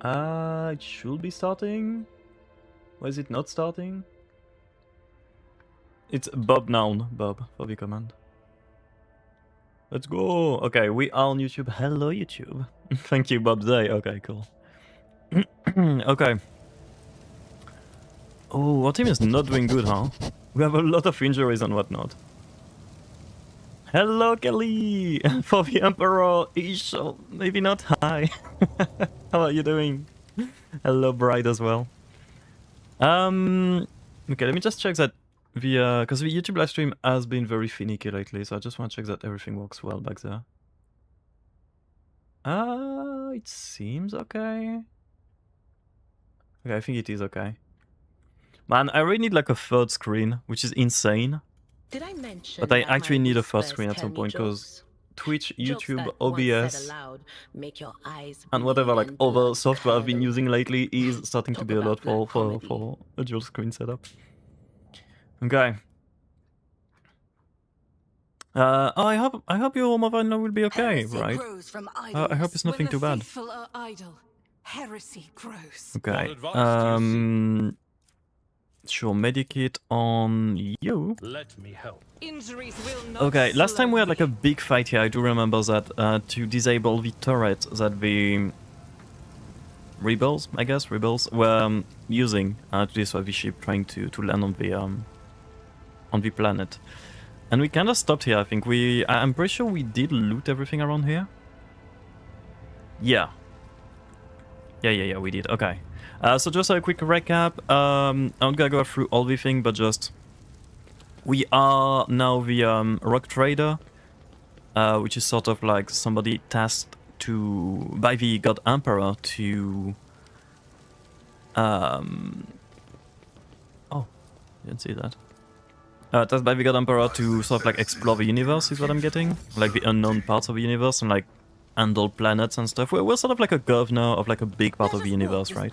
It should be starting. Why is it not starting? It's Bob noun, Bob, for the command. Let's go! Okay, we are on YouTube. Hello, YouTube. Thank you, Bob Day. Okay, cool. Okay. Oh, our team is not doing good, huh? We have a lot of injuries and whatnot. Hello, Kelly! For the Emperor-ish, or maybe not. Hi. How are you doing? Hello, Bride, as well. Okay, let me just check that the because the YouTube live stream has been very finicky lately, so I just want to check that everything works well back there. It seems okay. Okay, I think it is okay. Man, I really need like a third screen, which is insane. Did I mention but I actually need a first screen at some point because Twitch, YouTube, OBS, and whatever like other software I've been using lately is starting to be a lot for a dual screen setup. Okay. I hope your mother will be okay, right? I hope it's nothing too bad. Okay. Sure, medikit on you. Let me help. Okay, last time we had like a big fight here, I do remember that, to disable the turret that the rebels, I guess, were using to destroy the ship trying to land on the planet. And we kind of stopped here, I think. I'm pretty sure we did loot everything around here. Yeah, we did, okay. So just a quick recap, I'm not gonna go through all the thing, but just... We are now the Rogue Trader, which is sort of like somebody tasked by the God Emperor to... Oh, didn't see that. Tasked by the God Emperor to sort of like explore the universe is what I'm getting. Like the unknown parts of the universe and like handle planets and stuff. We're sort of like a governor of like a big part of the universe, right?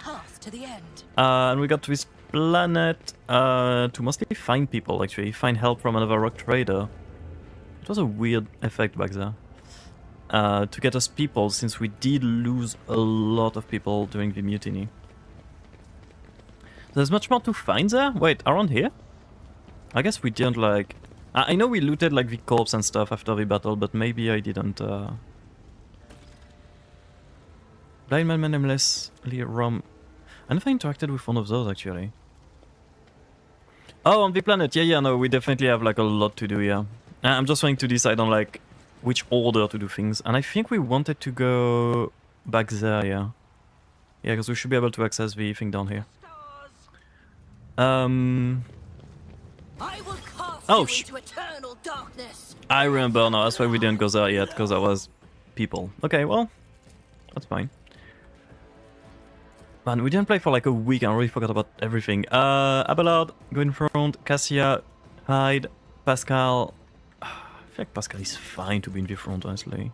And we got to this planet to mostly find people, actually. Find help from another Rogue Trader. It was a weird effect back there. To get us people, since we did lose a lot of people during the mutiny. There's much more to find there? Wait, around here? I guess we didn't like... I know we looted like the corpse and stuff after the battle, but maybe I didn't... Blind Man namelessly Rom. I never interacted with one of those actually. Oh, on the planet, yeah, no, we definitely have like a lot to do, yeah. I'm just trying to decide on like which order to do things, and I think we wanted to go back there, yeah. Yeah, because we should be able to access the thing down here. Oh, I remember now, that's why we didn't go there yet, because there was people. Okay, well, that's fine. Man, we didn't play for like a week and I already forgot about everything. Abelard, go in front, Cassia, Hyde, Pascal. I feel like Pascal is fine to be in the front, honestly.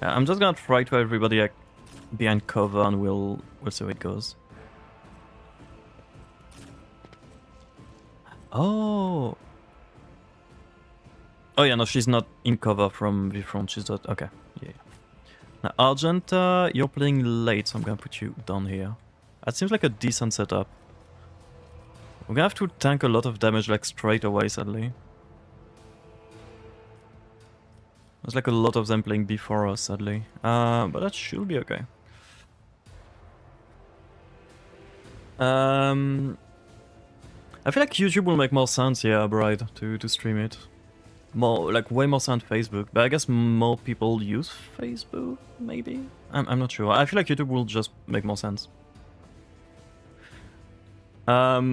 Yeah, I'm just gonna try to have everybody like behind cover and we'll see how it goes. Oh. Oh yeah, no, she's not in cover from the front, she's not, okay, yeah. Now, Argenta, you're playing late, so I'm gonna put you down here. That seems like a decent setup. We're gonna have to tank a lot of damage like straight away, sadly. There's like a lot of them playing before us, sadly. But that should be okay. I feel like YouTube will make more sense, yeah, Bride, to stream it. More, like, way more sense Facebook, but I guess more people use Facebook, maybe? I'm not sure. I feel like YouTube will just make more sense. I've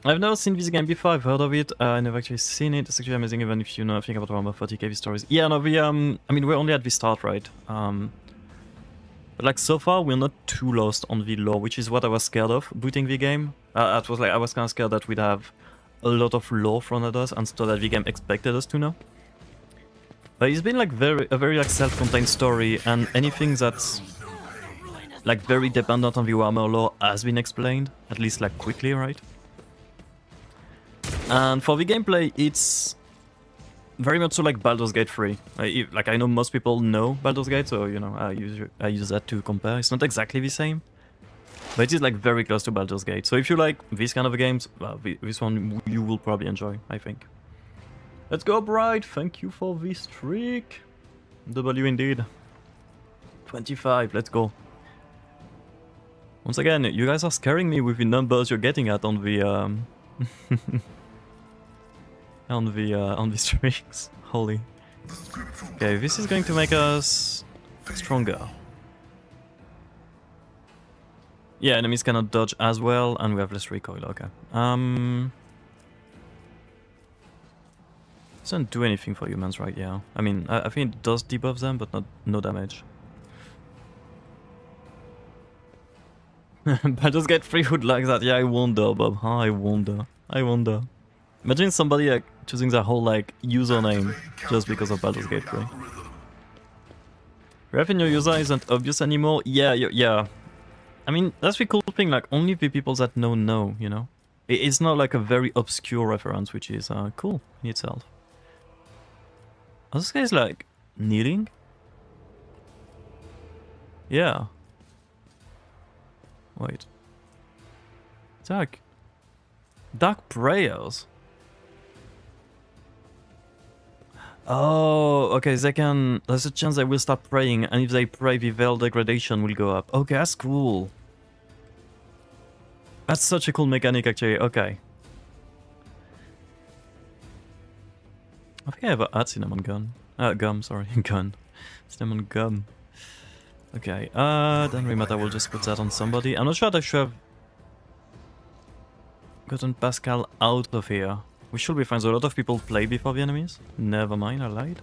never seen this game before, I've heard of it, I never actually seen it. It's actually amazing even if you know nothing about Warhammer 40K stories. Yeah, no, I mean, we're only at the start, right? But like, so far, we're not too lost on the lore, which is what I was scared of, booting the game. I was kind of scared that we'd have a lot of lore thrown at us and stuff that the game expected us to know. But it's been like a very like self-contained story, and anything that's like very dependent on the Warhammer lore has been explained, at least like quickly, right? And for the gameplay, it's very much so like Baldur's Gate 3. Like I know most people know Baldur's Gate, so you know I use that to compare. It's not exactly the same, but it is like very close to Baldur's Gate. So if you like these kind of games, well, this one you will probably enjoy, I think. Let's go, Bright. Thank you for this trick. W indeed. 25. Let's go. Once again, you guys are scaring me with the numbers you're getting at on the on the strings. Holy. Okay, this is going to make us stronger. Yeah, enemies cannot dodge as well, and we have less recoil. Okay. Doesn't do anything for humans, right? Yeah. I mean, I think it does debuff them, but no damage. Baldur's Gate 3 would like that. Yeah, I wonder, Bob. I wonder. Imagine somebody like choosing their whole like username just because of Baldur's Gate 3. Having your user isn't obvious anymore. Yeah. I mean, that's the cool thing. Like, only the people that know, you know. It's not like a very obscure reference, which is cool in itself. Are those guys like kneeling? Yeah. Wait. Dark prayers. Oh, okay, they can... There's a chance they will start praying, and if they pray, the veil degradation will go up. Okay, that's cool. That's such a cool mechanic, actually. Okay. I think I have a cinnamon gun. Gum, sorry. Gun. Cinnamon gum. Okay, doesn't really matter, we'll just put that on somebody. I'm not sure that I should have gotten Pascal out of here. We should be fine, so a lot of people play before the enemies. Never mind, I lied.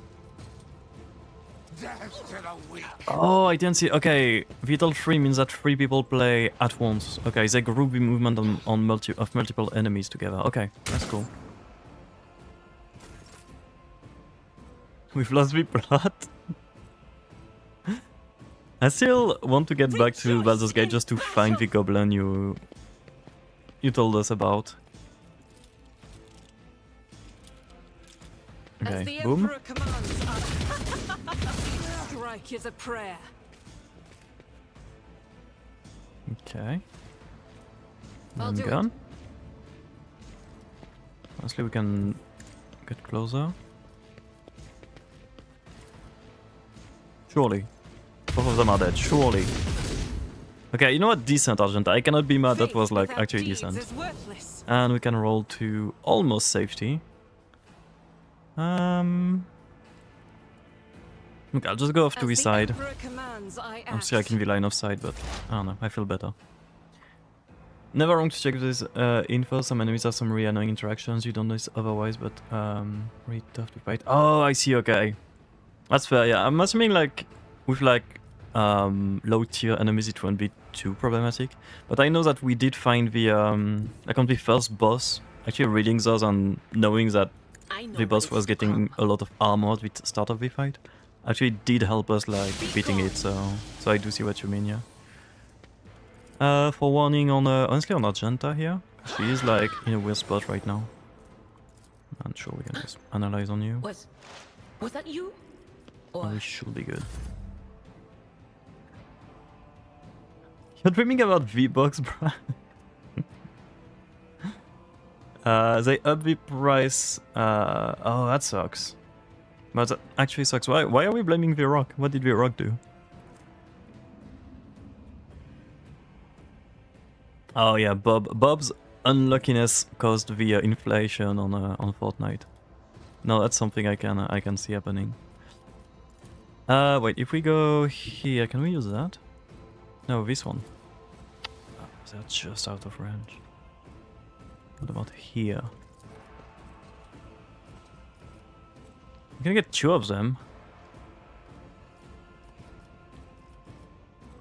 Oh, I didn't see. Okay, Vital 3 means that 3 people play at once. Okay, they group the movement on multiple enemies together. Okay, that's cool. We've lost the plot. I still want to get back to Baldur's Gate just to find the goblin you told us about. Okay, boom. Strike is a prayer. Okay. One gun. Honestly, we can get closer. Surely. Both of them are dead, surely. Okay, you know what? Decent, Argenta. I cannot be mad, that was like actually decent. And we can roll to almost safety. Okay, I'll just go off to the side. I'm still like in the line of sight, but I don't know, I feel better. Never wrong to check this info. Some enemies have some really annoying interactions. You don't notice otherwise, but really tough to fight. Oh, I see, okay. That's fair, yeah. I'm assuming like with like low tier enemies it won't be too problematic. But I know that we did find the like on the first boss, actually reading those and knowing that the boss was getting a lot of armor at the start of the fight actually did help us like beating it, so I do see what you mean, yeah. For warning on honestly on Argenta here, she is like in a weird spot right now. I'm sure we can just analyze on you. Was that you? Oh, we should be good. You're dreaming about V-Bucks, bro. They up the price. Oh, that sucks. But that actually sucks. Why are we blaming the Rock? What did the Rock do? Oh yeah, Bob's unluckiness caused the inflation on Fortnite. No, that's something I can see happening. Wait, if we go here, can we use that? No, this one. Oh, they're just out of range. What about here? I'm gonna get 2 of them.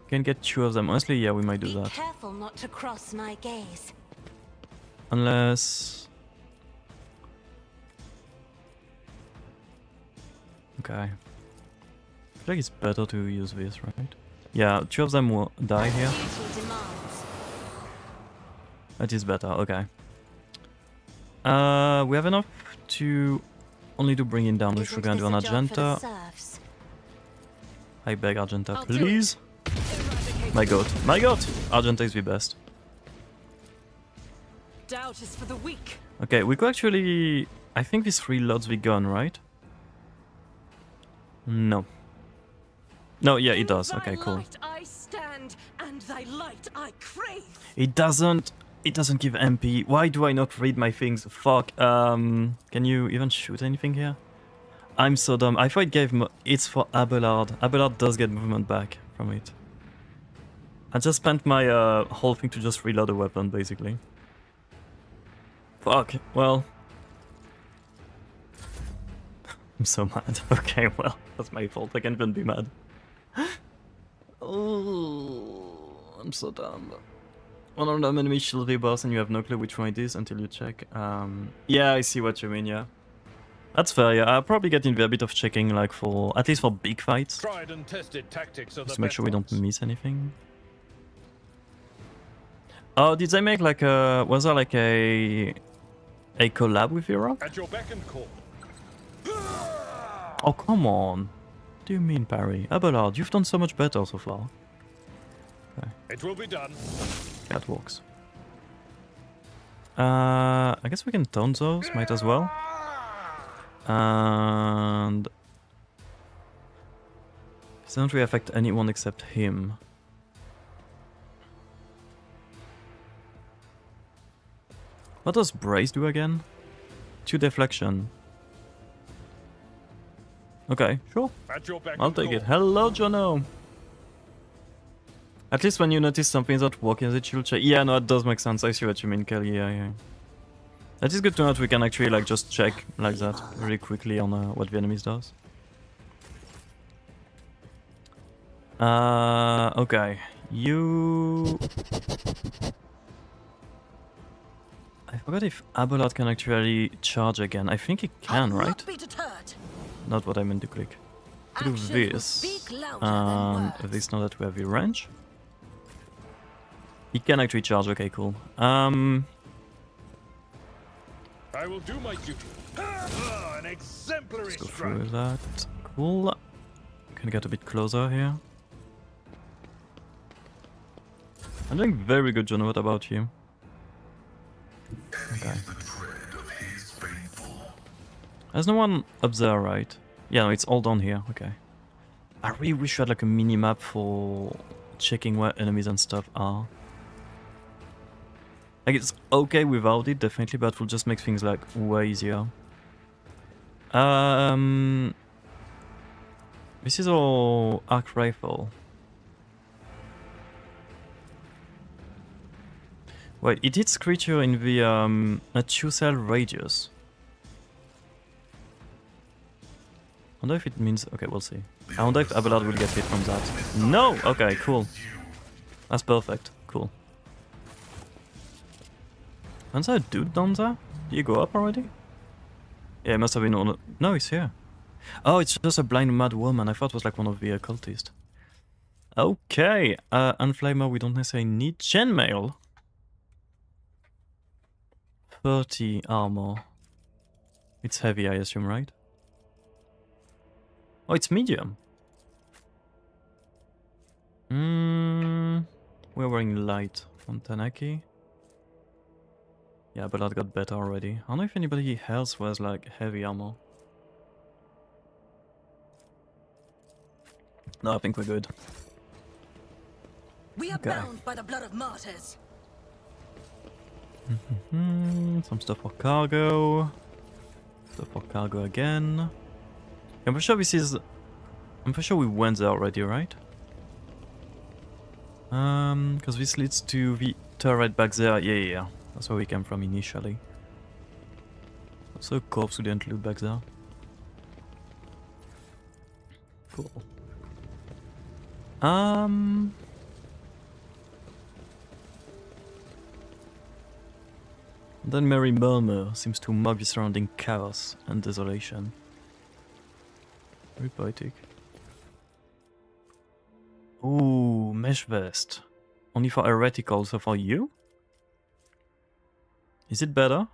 Can get 2 of them. Honestly, yeah, we might do that. Be careful not to cross my gaze. Unless... Okay. I feel like it's better to use this, right? Yeah, 2 of them will die here. That is better, okay. We have enough to only to bring it down with Isn't sugar and this an a job for the Argenta. serfs? I beg Argenta, I'll do it. please. Eradicate. My god, my god! Argenta is the best. Doubt is for the weak. Okay, we could actually... I think this reloads the gun, right? No. No, yeah, it does. In Okay, thy cool. light I stand, and thy light I crave. It doesn't give MP. Why do I not read my things? Fuck. Can you even shoot anything here? I'm so dumb. I thought it gave... It's for Abelard. Abelard does get movement back from it. I just spent my whole thing to just reload a weapon, basically. Fuck. Well... I'm so mad. Okay, well, that's my fault. I can't even be mad. Oh, I'm so dumb. One random enemy shield the boss and you have no clue which one it is until you check. Yeah, I see what you mean, yeah. That's fair, yeah. I'll probably get in there a bit of checking, like for... At least for big fights. Tried and tested tactics of Just the to make best sure we don't ones. miss anything. Oh, did they make like a... Was there like a collab with Europe? At your beck and call. Oh, come on. What do you mean, Parry? Abelard, you've done so much better so far. It will be done. Catwalks. I guess we can taunt those, might as well. And... It doesn't really affect anyone except him. What does Brace do again? 2 deflection. Okay, sure. At your beck I'll and take call. it. Hello, Jono! At least when you notice something's not working as it should check. Yeah, no, it does make sense. I see what you mean, Kelly. Yeah. That is good to know that we can actually like just check like that really quickly on what the enemies does. Okay. You... I forgot if Abelard can actually charge again. I think he can, I'll right? not be deterred. Not what I meant to click. Do Actions will this. speak louder than If words. this now that we have the range. He can actually charge, okay, cool. I will do my duty. An exemplary Let's go strike. through that. Cool. Can get a bit closer here. I'm doing very good, John. What about you? Okay. There's no one up there, right? Yeah, no, it's all down here. Okay. I really wish we had like a mini map for checking where enemies and stuff are. Like, it's okay without it, definitely, but it will just make things like way easier. This is our arc rifle. Wait, it hits creature in the a 2-cell radius. I wonder if it means... Okay, we'll see. I wonder if Abelard will get hit from that. No! Okay, cool. That's perfect. Cool. Is there a dude down there? Did you go up already? Yeah, it must have been on... No, he's here. Oh, it's just a blind mad woman. I thought it was like one of the cultists. Okay. Unflamer we don't necessarily need. Chainmail. 30 armor. It's heavy, I assume, right? Oh, it's medium. We're wearing light on Tanaki. Yeah, but that got better already. I don't know if anybody else wears like heavy armor. No, I think we're good. We are Okay. bound by the blood of martyrs. Some stuff for cargo. Stuff for cargo again. I'm pretty sure this is... I'm pretty sure we went there already, right? Because this leads to the turret back there. Yeah. That's where we came from initially. Also, corpse we didn't loot back there. Cool. Then Merry Murmur seems to mock the surrounding chaos and desolation. Very poetic. Ooh, mesh vest. Only for heretical, so for you? Is it better?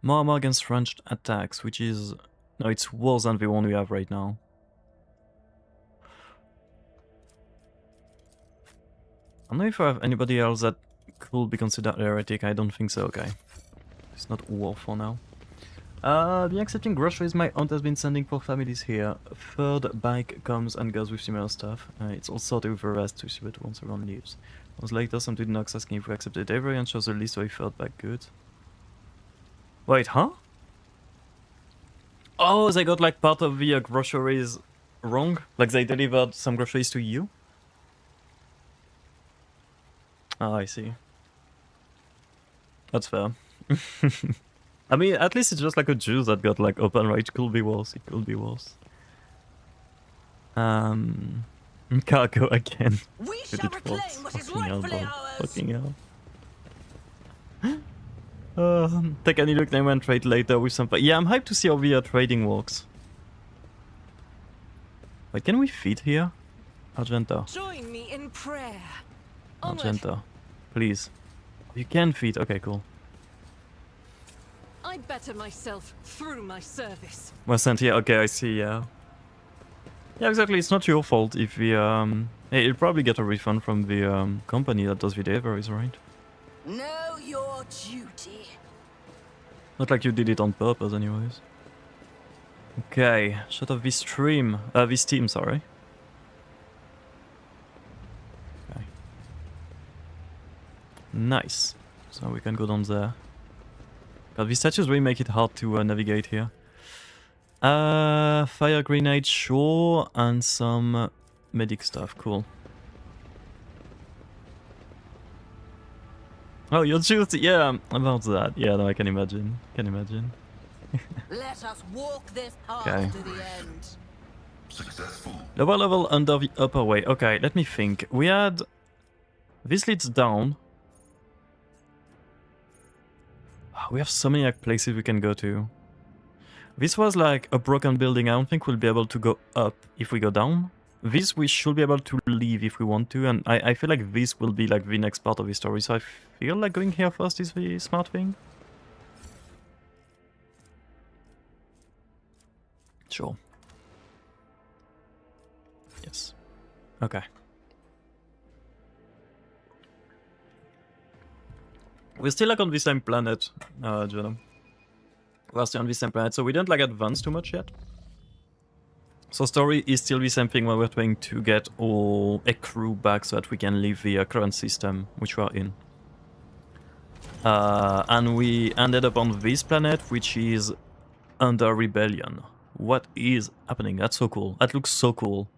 More armor against ranged attacks, which is... No, it's worse than the one we have right now. I don't know if I have anybody else that could be considered heretic. I don't think so, okay. It's not war for now. Being accepting groceries my aunt has been sending for families here. Third bike comes and goes with similar stuff. It's all sorted with the rest to see what once everyone leaves. Hours later, some dude knocks asking if we accepted delivery and shows a list of third bike goods. Wait, huh? Oh, they got like part of the groceries wrong? Like they delivered some groceries to you? Ah, I see. That's fair. I mean, at least it's just like a juice that got like open, right? It could be worse. It could be worse. Cargo again. We With shall it reclaim falls. what is Fucking hell, rightfully bro. ours. Fucking hell. Take any look name and trade later with some... Yeah, I'm hyped to see how the trading works. Wait, can we feed here? Argenta. Join me in prayer. Onward. Argenta. Please. You can feed. Okay, cool. I better myself through my service. Well sent here. Okay, I see, yeah. Yeah, exactly. It's not your fault if we, Hey, you'll probably get a refund from the, company that does the deliveries, right? Know your duty. Not like you did it on purpose, anyways. Okay, shut off this stream. This team, sorry. Okay. Nice. So we can go down there. God, these statues really make it hard to navigate here. Fire grenade, sure, and some medic stuff. Cool. Oh, you're choosing. Yeah, about that. Yeah, no, I can imagine. Can imagine. Let us walk this path Okay. to the end. Successful. Lower level under the upper way. Okay, let me think. We had... This leads down. We have so many like, places we can go to. This was like a broken building. I don't think we'll be able to go up if we go down. This we should be able to leave if we want to. And I feel like this will be like the next part of the story. So I feel like going here first is the smart thing. Sure. Yes. Okay. We're still like on the same planet, Jonah. We're still on the same planet, so we don't like advance too much yet. So story is still the same thing where we're trying to get all a crew back so that we can leave the current system which we are in. And we ended up on this planet, which is under rebellion. What is happening? That's so cool. That looks so cool.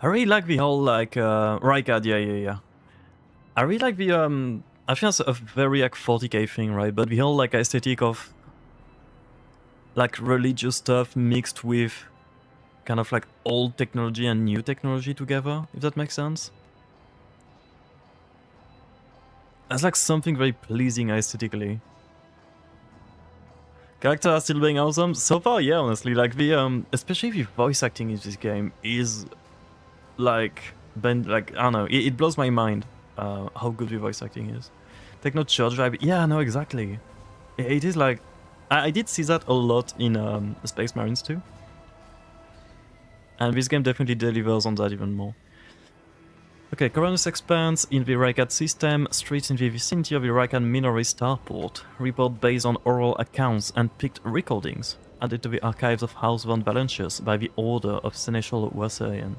I really like the whole, like, Rykard, yeah. I really like the, I think that's a very, like, 40k thing, right? But the whole, like, aesthetic of, like, religious stuff mixed with kind of, like, old technology and new technology together, if that makes sense. That's, like, something very pleasing aesthetically. Characters are still being awesome? So far, yeah, honestly. Like, the, especially the voice acting in this game is... like, I don't know, it blows my mind how good the voice acting is. Techno church vibe, yeah, no, exactly. It is like, I did see that a lot in Space Marines too. And this game definitely delivers on that even more. Okay, Coronus expands in the Rykard system, streets in the vicinity of the Rykard Minery starport, report based on oral accounts and picked recordings, added to the archives of House von Valentius by the order of Seneschal Wasserian.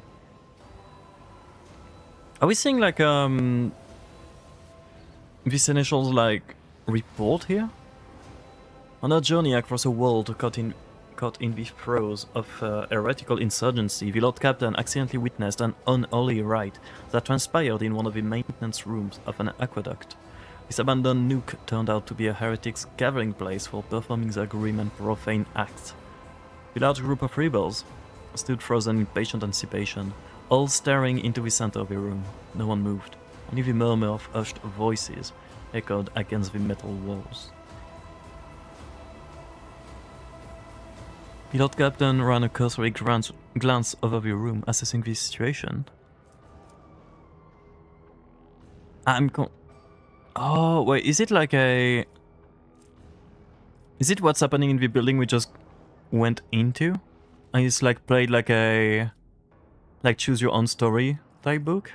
Are we seeing like the Seneschal's like report here? On a journey across a world caught in the throes of heretical insurgency, the Lord Captain accidentally witnessed an unholy rite that transpired in one of the maintenance rooms of an aqueduct. This abandoned nook turned out to be a heretic's gathering place for performing their grim and profane acts. The large group of rebels stood frozen in patient anticipation, all staring into the center of the room. No one moved. Only the murmur of hushed voices echoed against the metal walls. The Lord Captain ran a cursory glance over the room, assessing the situation. Oh, wait, is it like a... Is it what's happening in the building we just went into? And it's like played like a... Like choose your own story type book?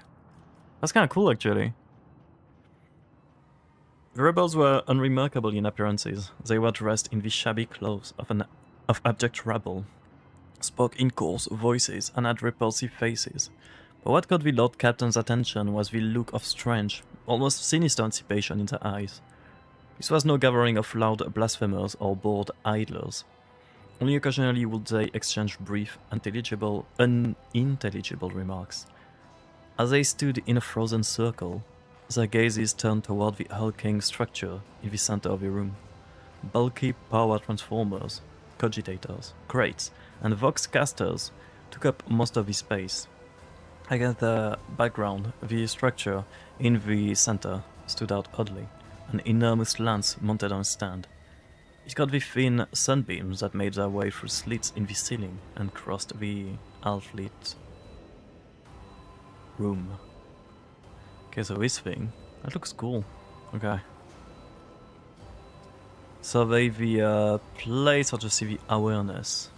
That's kind of cool, actually. The rebels were unremarkable in appearances. They were dressed in the shabby clothes of abject rabble, spoke in coarse voices, and had repulsive faces. But what caught the Lord Captain's attention was the look of strange, almost sinister anticipation in their eyes. This was no gathering of loud blasphemers or bored idlers. Only occasionally would they exchange brief, unintelligible remarks. As they stood in a frozen circle, their gazes turned toward the hulking structure in the center of the room. Bulky power transformers, cogitators, crates, and vox casters took up most of the space. Against the background, the structure in the center stood out oddly, an enormous lance mounted on a stand. It caught the thin sunbeams that made their way through slits in the ceiling and crossed the half-lit room. Okay, so this thing, that looks cool. Okay. Survey the place or just see the awareness.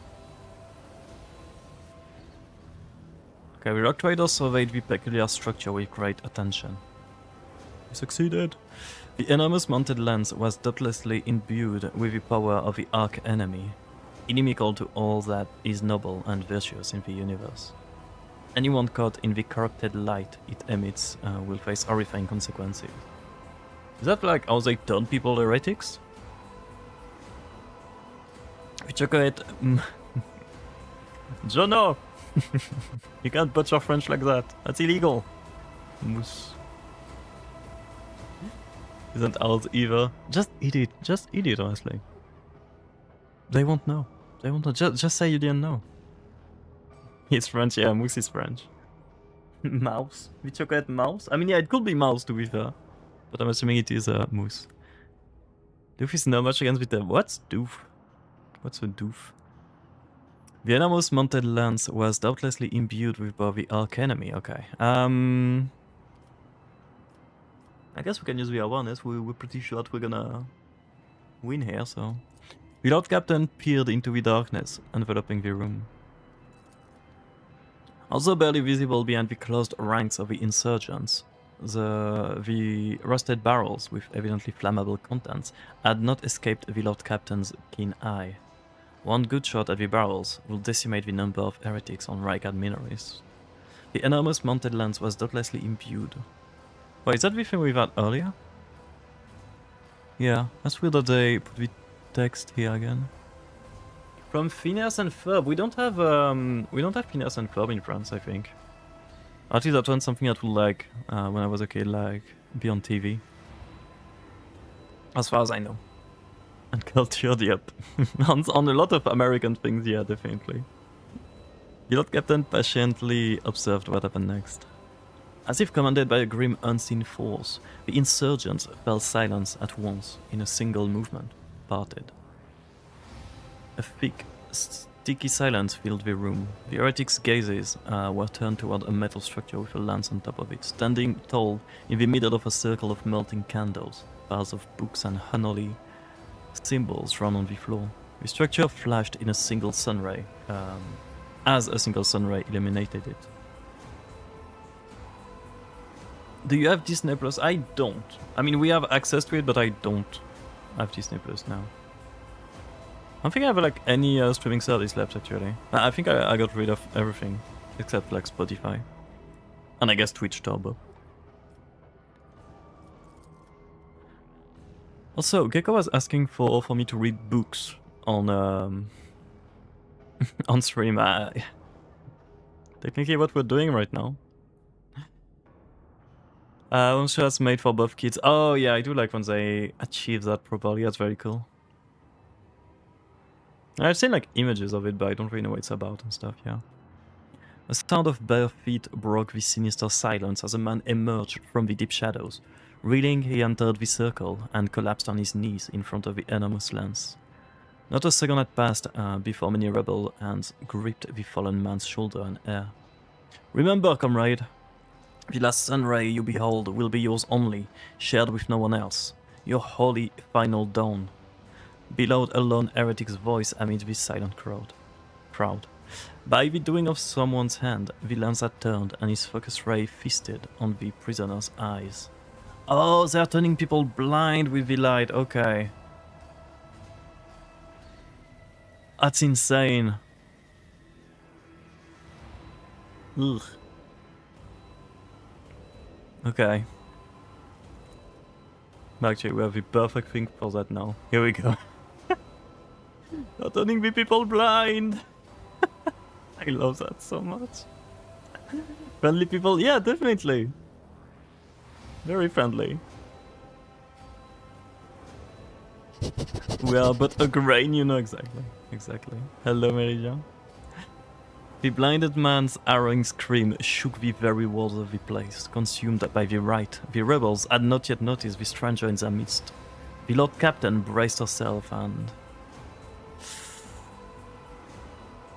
Okay, the Rogue Trader surveyed the peculiar structure with great attention. He succeeded. The enormous mounted lance was doubtlessly imbued with the power of the arch-enemy, inimical to all that is noble and virtuous in the universe. Anyone caught in the corrupted light it emits will face horrifying consequences. Is that like how they turn people heretics? We chocolate. Jono! You can't butcher French like that. That's illegal. Mousse. Isn't ours either. Just eat it. Just eat it, honestly. They won't know. They won't know. Just say you didn't know. It's French, yeah, mousse is French. Mouse? We chocolate mouse? I mean, yeah, it could be mouse to be fair. But I'm assuming it is mousse. Doof is not much against with the... What's doof? What's a doof? The enormous mounted lance was doubtlessly imbued with the arch-enemy. Okay. I guess we can use the awareness. We're pretty sure that we're gonna win here, so... The Lord Captain peered into the darkness, enveloping the room. Also barely visible behind the closed ranks of the insurgents, the rusted barrels with evidently flammable contents had not escaped the Lord Captain's keen eye. One good shot at the barrels will decimate the number of heretics on Rykard Minories. The enormous mounted lance was doubtlessly imbued. Wait, is that the thing we had earlier? Yeah, that's weird that they put the text here again. From Phineas and Ferb, we don't have Phineas and Ferb in France, I think. At least that was something that would like when I was a kid, like be on TV. As far as I know. And cultured, yep. on a lot of American things, yeah, definitely. The Lord Captain patiently observed what happened next. As if commanded by a grim unseen force, the insurgents fell silent at once in a single movement, parted. A thick, sticky silence filled the room. The heretics' gazes were turned toward a metal structure with a lance on top of it, standing tall in the middle of a circle of melting candles, piles of books and unholy symbols drawn on the floor. The structure flashed in a single sunray, as a single sunray illuminated it. Do you have Disney Plus? I don't. I mean, we have access to it, but I don't have Disney Plus now. I don't think I have like any streaming service left actually. I think I got rid of everything except like Spotify, and I guess Twitch Turbo. Also, Gecko was asking for me to read books on on stream. Technically, what we're doing right now. One show that's made for both kids. Oh yeah, I do like when they achieve that properly. That's very cool. I've seen like images of it, but I don't really know what it's about and stuff, yeah. A sound of bare feet broke the sinister silence as a man emerged from the deep shadows. Reeling, he entered the circle and collapsed on his knees in front of the enormous lance. Not a second had passed before many rebel hands gripped the fallen man's shoulder and hair. "Remember, comrade, The last sunray you behold will be yours only, shared with no one else. Your holy final dawn. Below a lone heretic's voice amid this silent crowd. By the doing of someone's hand, the lens had turned, and his focus ray feasted on the prisoner's eyes. Oh, they're turning people blind with the light, okay. That's insane. Ugh. Okay. Actually, we have the perfect thing for that now. Here we go. They're turning the people blind. I love that so much. Friendly people, yeah, definitely. Very friendly. We are but a grain, you know, exactly. Exactly. Hello, Meridian. The blinded man's harrowing scream shook the very walls of the place, consumed by the right. The rebels had not yet noticed the stranger in their midst. The Lord Captain braced herself and...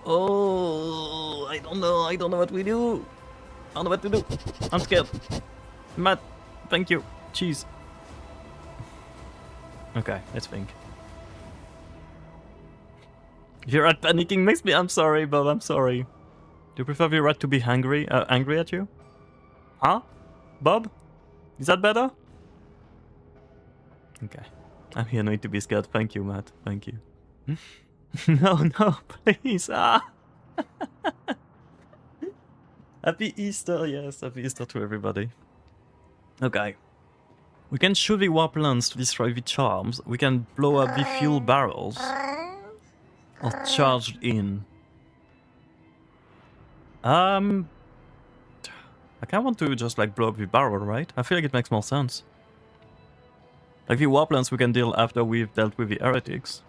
Oh, I don't know what we do. I don't know what to do. I'm scared. Matt, thank you. Cheese. Okay, let's think. If you're at panicking makes me... I'm sorry, Bob, I'm sorry. Do you prefer the rat to be angry at you? Huh? Bob? Is that better? Okay. I'm here not to be scared. Thank you, Matt. Thank you. No, please. Ah. Happy Easter, yes. Happy Easter to everybody. Okay. We can shoot the warp lance to destroy the charms. We can blow up the fuel barrels. Or charged in. I kind of want to just like blow up the barrel, right? I feel like it makes more sense. Like the warp lance we can deal after we've dealt with the heretics.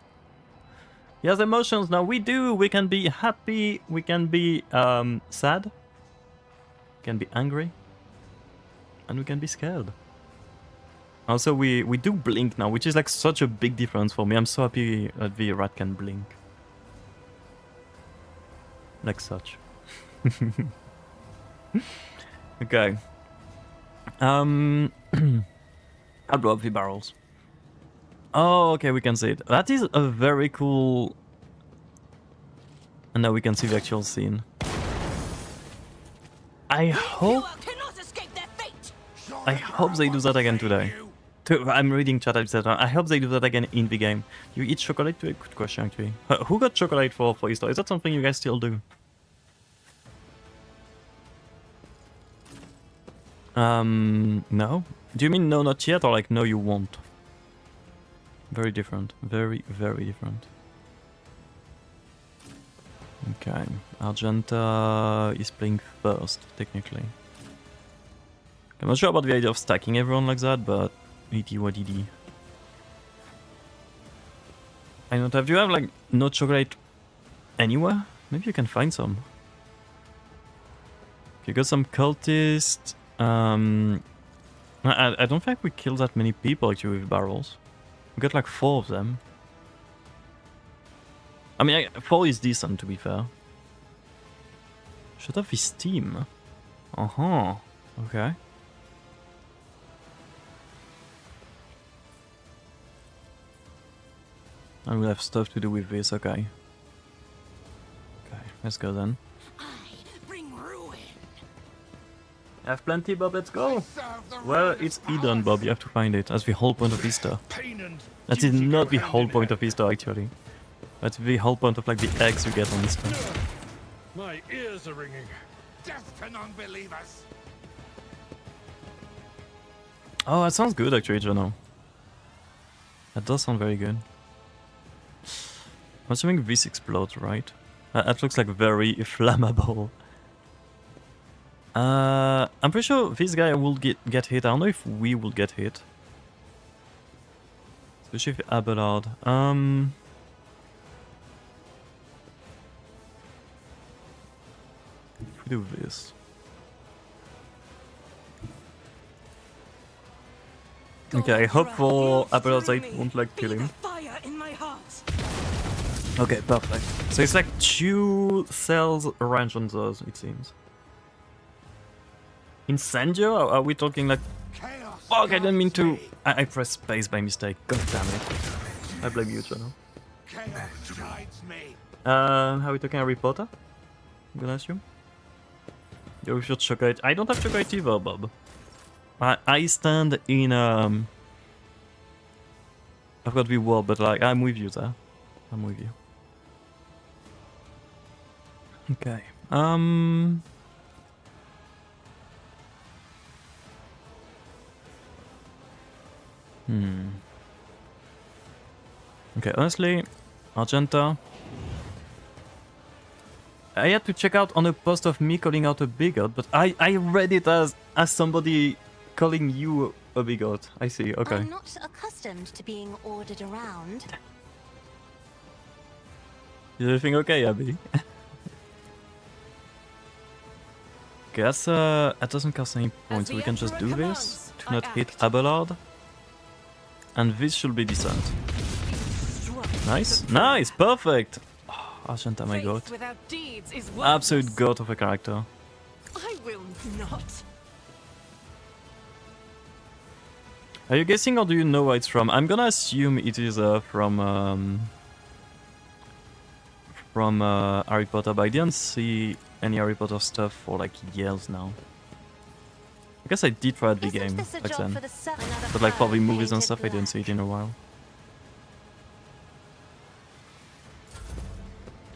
He has emotions now. We do. We can be happy. We can be sad. We can be angry. And we can be scared. Also, we do blink now, which is like such a big difference for me. I'm so happy that the rat can blink. Like such. Okay. I'll blow up the barrels. Oh, okay, we can see it. That is a very cool... And now we can see the actual scene. I hope they do that again today. I'm reading chat, etc. I hope they do that again in the game. You eat chocolate today? Good question, actually. Who got chocolate for Easter? Is that something you guys still do? No? Do you mean no, not yet, or like no, you won't? Very different. Very, very different. Okay. Argenta is playing first, technically. I'm not sure about the idea of stacking everyone like that, but... ET1DD. I don't have... Do you have, like, no chocolate anywhere? Maybe you can find some. You got some cultists. I don't think we killed that many people, actually, with barrels. We got, like, 4 of them. I mean, 4 is decent, to be fair. Shut off his steam. Uh-huh. Okay. And we'll have stuff to do with this, okay. Okay, let's go then. I bring ruin. I have plenty, Bob, let's go! Well, it's Eden, Bob, you have to find it. That's the whole point of Easter. That is not the whole point of Easter, actually. That's the whole point of, like, the eggs you get on Easter. My ears are ringing. Death to non-believers. Oh, that sounds good, actually, Jono. That does sound very good. I'm assuming this explodes, right? That looks like very flammable. I'm pretty sure this guy will get hit. I don't know if we will get hit. Especially if Abelard. If we do this. Okay, I hope for Abelard's it won't like kill him. Okay, perfect. So it's like 2 cells range on those, it seems. Incendio? Are we talking like... Chaos Fuck, I didn't mean to... guides me. I pressed space by mistake. God damn it. I blame you, Jono. Chaos guides me. Are we talking Harry Potter? I'm gonna assume? You should chocolate. I don't have chocolate either, Bob. I stand in I've got to be word, but like I'm with you there. I'm with you. Okay. Okay, honestly, Argenta. I had to check out on a post of me calling out a bigot, but I read it as somebody calling you a bigot. I see, okay. I'm not accustomed to being ordered around. Is everything okay, Abby? Okay, that's that doesn't cost any points, so we can just do this to not hit Abelard. And this should be decent. Nice, nice, perfect! Oh, Argenta, my god. Faith without deeds is Absolute worthless. god of a character. I will not. Are you guessing or do you know where it's from? I'm gonna assume it is from Harry Potter, but I didn't see any Harry Potter stuff for like years now. I guess I did try the Isn't game this a back job then, for the another but like probably pearl movies and painted stuff I didn't see it in a while.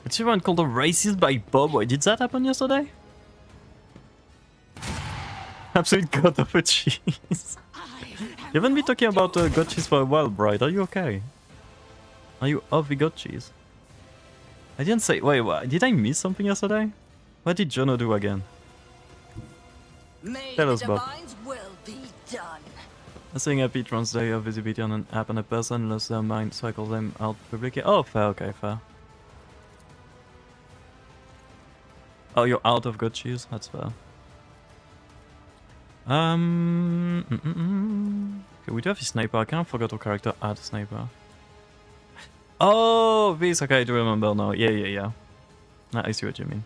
It's everyone called a racist by Bob. Wait, did that happen yesterday? Absolute god of a cheese. You haven't been talking about god cheese for a while, Bright. Are you okay? Are you off the god cheese? I didn't say... Wait, what? Did I miss something yesterday? What did Jono do again? May Tell the us, Bob. divine's will be done. Saying happy trans day of visibility on an app and a person lost their mind, so I call them out publicly. Oh, fair, okay, fair. Oh, you're out of god cheese? That's fair. Okay, we do have a sniper. I kind of forgot what character had a sniper. Oh, this. Okay, I do remember now. Yeah. I see what you mean.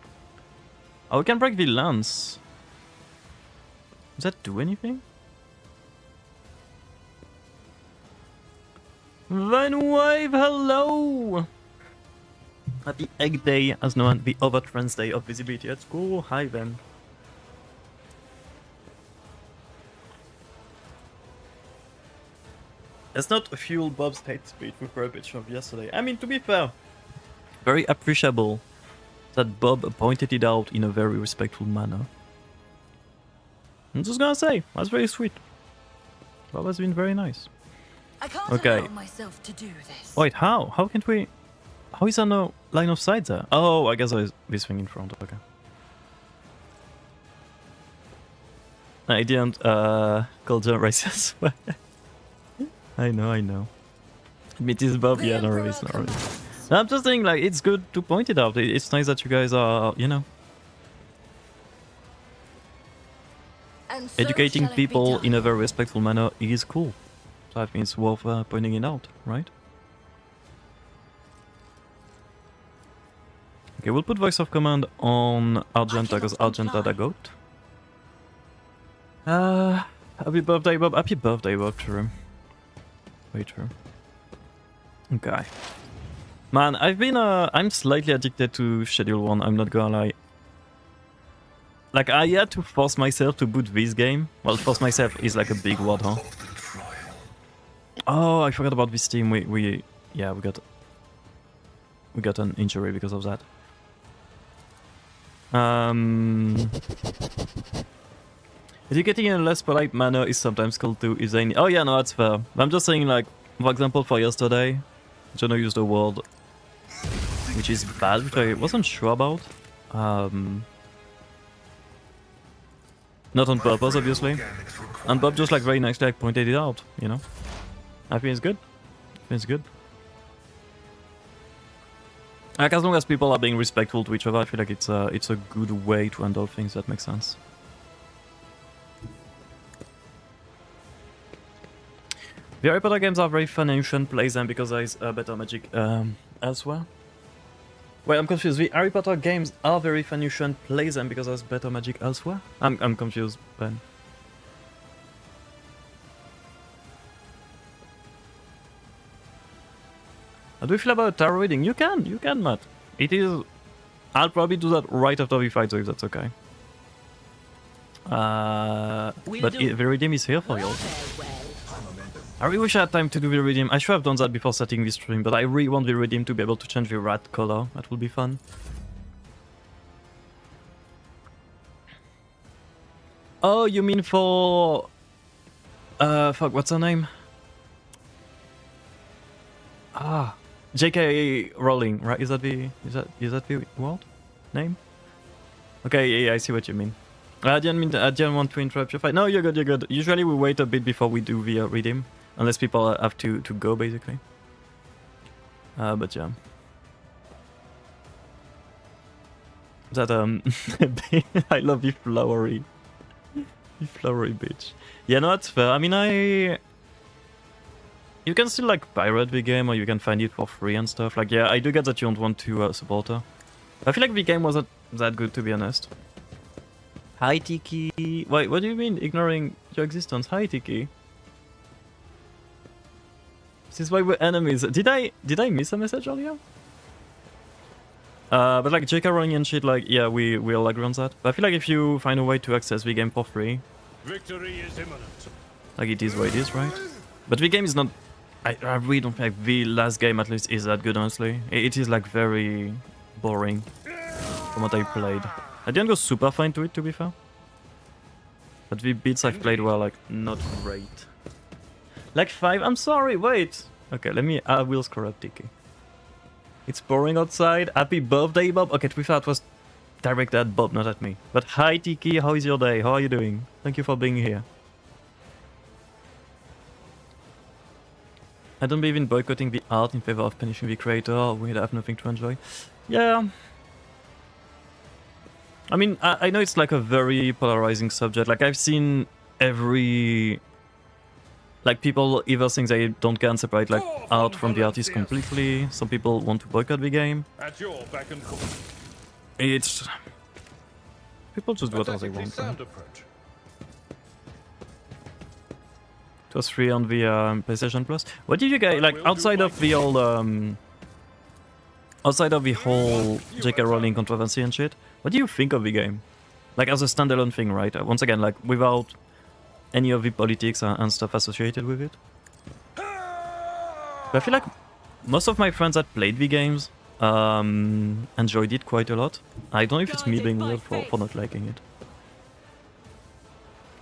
Oh, we can break the lance. Does that do anything? Van Wave, hello! Happy Egg Day, as known, the other trans day of visibility. Let's go. Hi, Van. Let's not fuel Bob's hate speech with rubbish of yesterday. I mean, to be fair, very appreciable that Bob pointed it out in a very respectful manner. I'm just gonna say, that's very sweet. Bob has been very nice. I can't Okay. allow myself to do this. Wait, how? How can't we... How is there no line of sight there? Oh, I guess there's this thing in front, okay. I didn't call John racist. I know. It is Bob, yeah, no worries, no worries. I'm just saying, like, it's good to point it out. It's nice that you guys are, you know, And so educating shall it be people done. in a very respectful manner is cool. So I think it's worth pointing it out, right? Okay, we'll put voice of command on Argenta because Argenta the goat. Happy birthday, Bob. Happy birthday, Bob. True. Very true. Okay. Man, I'm slightly addicted to Schedule 1, I'm not gonna lie. Like, I had to force myself to boot this game. Well, force myself is like a big word, huh? Oh, I forgot about this team. We got an injury because of that. Educating in a less polite manner is sometimes called to is any... Oh yeah, no, that's fair. I'm just saying, like, for example, for yesterday, Jono used a word which is bad, which I wasn't sure about. Not on purpose, obviously. And Bob just like very nicely like, pointed it out, you know? I think it's good. It's good. Like, as long as people are being respectful to each other, I feel like it's a good way to handle things that make sense. The Harry Potter games are very fun and you shouldn't play them because there is better magic elsewhere. Wait, I'm confused. The Harry Potter games are very fun. You shouldn't play them because there's better magic elsewhere. I'm confused, Ben. How do you feel about tarot reading? You can, Matt. It is. I'll probably do that right after we fight, so if that's okay. But the redeem is here for you. I really wish I had time to do the redeem. I should have done that before setting the stream, but I really want the redeem to be able to change the rat color. That would be fun. Oh, you mean for... fuck, what's her name? Ah, J.K. Rowling, right? Is that the world name? Okay, yeah, I see what you mean. I didn't want to interrupt your fight. No, you're good, you're good. Usually we wait a bit before we do the redeem. Unless people have to go, basically. But yeah. That, I love the flowery bitch. Yeah, no, that's fair. I mean, you can still, like, pirate the game, or you can find it for free and stuff. Like, yeah, I do get that you don't want to support her. I feel like the game wasn't that good, to be honest. Hi, Tiki. Wait, what do you mean, ignoring your existence? Hi, Tiki. This is why we're enemies. Did I miss a message earlier? But like J.K. Rowling and shit, like, yeah, we all agree on that. But I feel like if you find a way to access the game for free, Victory is imminent. like it is what it is, right? But the game is not... I really don't think the last game, at least, is that good, honestly. It is, like, very boring from what I played. I didn't go super far into it, to be fair. But the bits I've played were, like, not great. Like 5? I'm sorry, wait! Okay, I will scroll up Tiki. It's boring outside. Happy birthday, Bob. Okay, to be fair, it was directed at Bob, not at me. But hi, Tiki, how is your day? How are you doing? Thank you for being here. I don't believe in boycotting the art in favor of punishing the creator. We'd have nothing to enjoy. Yeah. I mean, I know it's like a very polarizing subject. Like, I've seen every... Like, people either think they don't can separate, like, art from the artist completely. Some people want to boycott the game. At your beck and call. It's... People just do whatever they want. Right? It was free on the PlayStation Plus. What did you guys... Like, outside of the old... outside of the whole J.K. Rowling controversy and shit, what do you think of the game? Like, as a standalone thing, right? Once again, like, without any of the politics and stuff associated with it. But I feel like most of my friends that played the games enjoyed it quite a lot. I don't know if it's me being weird for not liking it.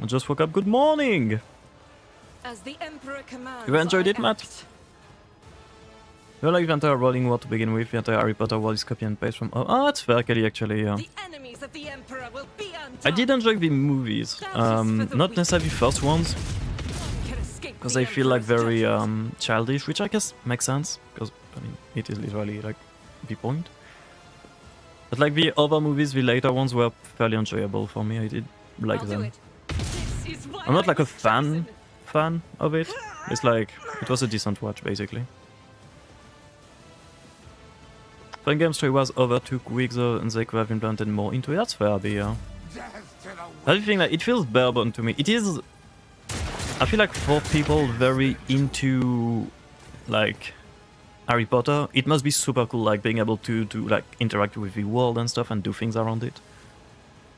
I just woke up. Good morning! As the Emperor commands, You enjoyed it, Matt? You like the entire Rolling War to begin with, the entire Harry Potter world is copy and paste from... Oh, that's fair, Kelly, actually, yeah. The enemies of the Emperor will be undone. I did enjoy the movies, not necessarily the first ones, because they feel like very childish, which I guess makes sense, because, I mean, it is literally, like, the point. But, like, the other movies, the later ones were fairly enjoyable for me, I did like them. I'm not, like, a fan of it, it's like, it was a decent watch, basically. Fun Game Story was over 2 weeks though, and they could have implemented more into it. That's fair, but yeah. I think that it feels bare bone to me. It is... I feel like for people very into, like, Harry Potter, it must be super cool, like, being able to like, interact with the world and stuff and do things around it.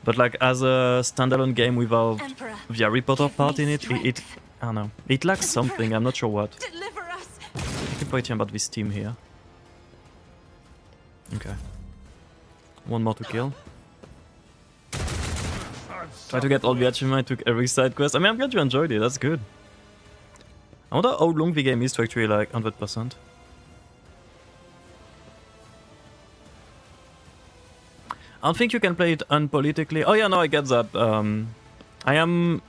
But, like, as a standalone game without Emperor, the Harry Potter part in it, strength. I don't know. It lacks something, I'm not sure what. Deliver us. I keep waiting about this team here. Okay. One more to kill. Try to get all the achievements, took every side quest. I mean, I'm glad you enjoyed it, that's good. I wonder how long the game is to actually, like, 100%. I don't think you can play it unpolitically. Oh yeah, no, I get that. I don't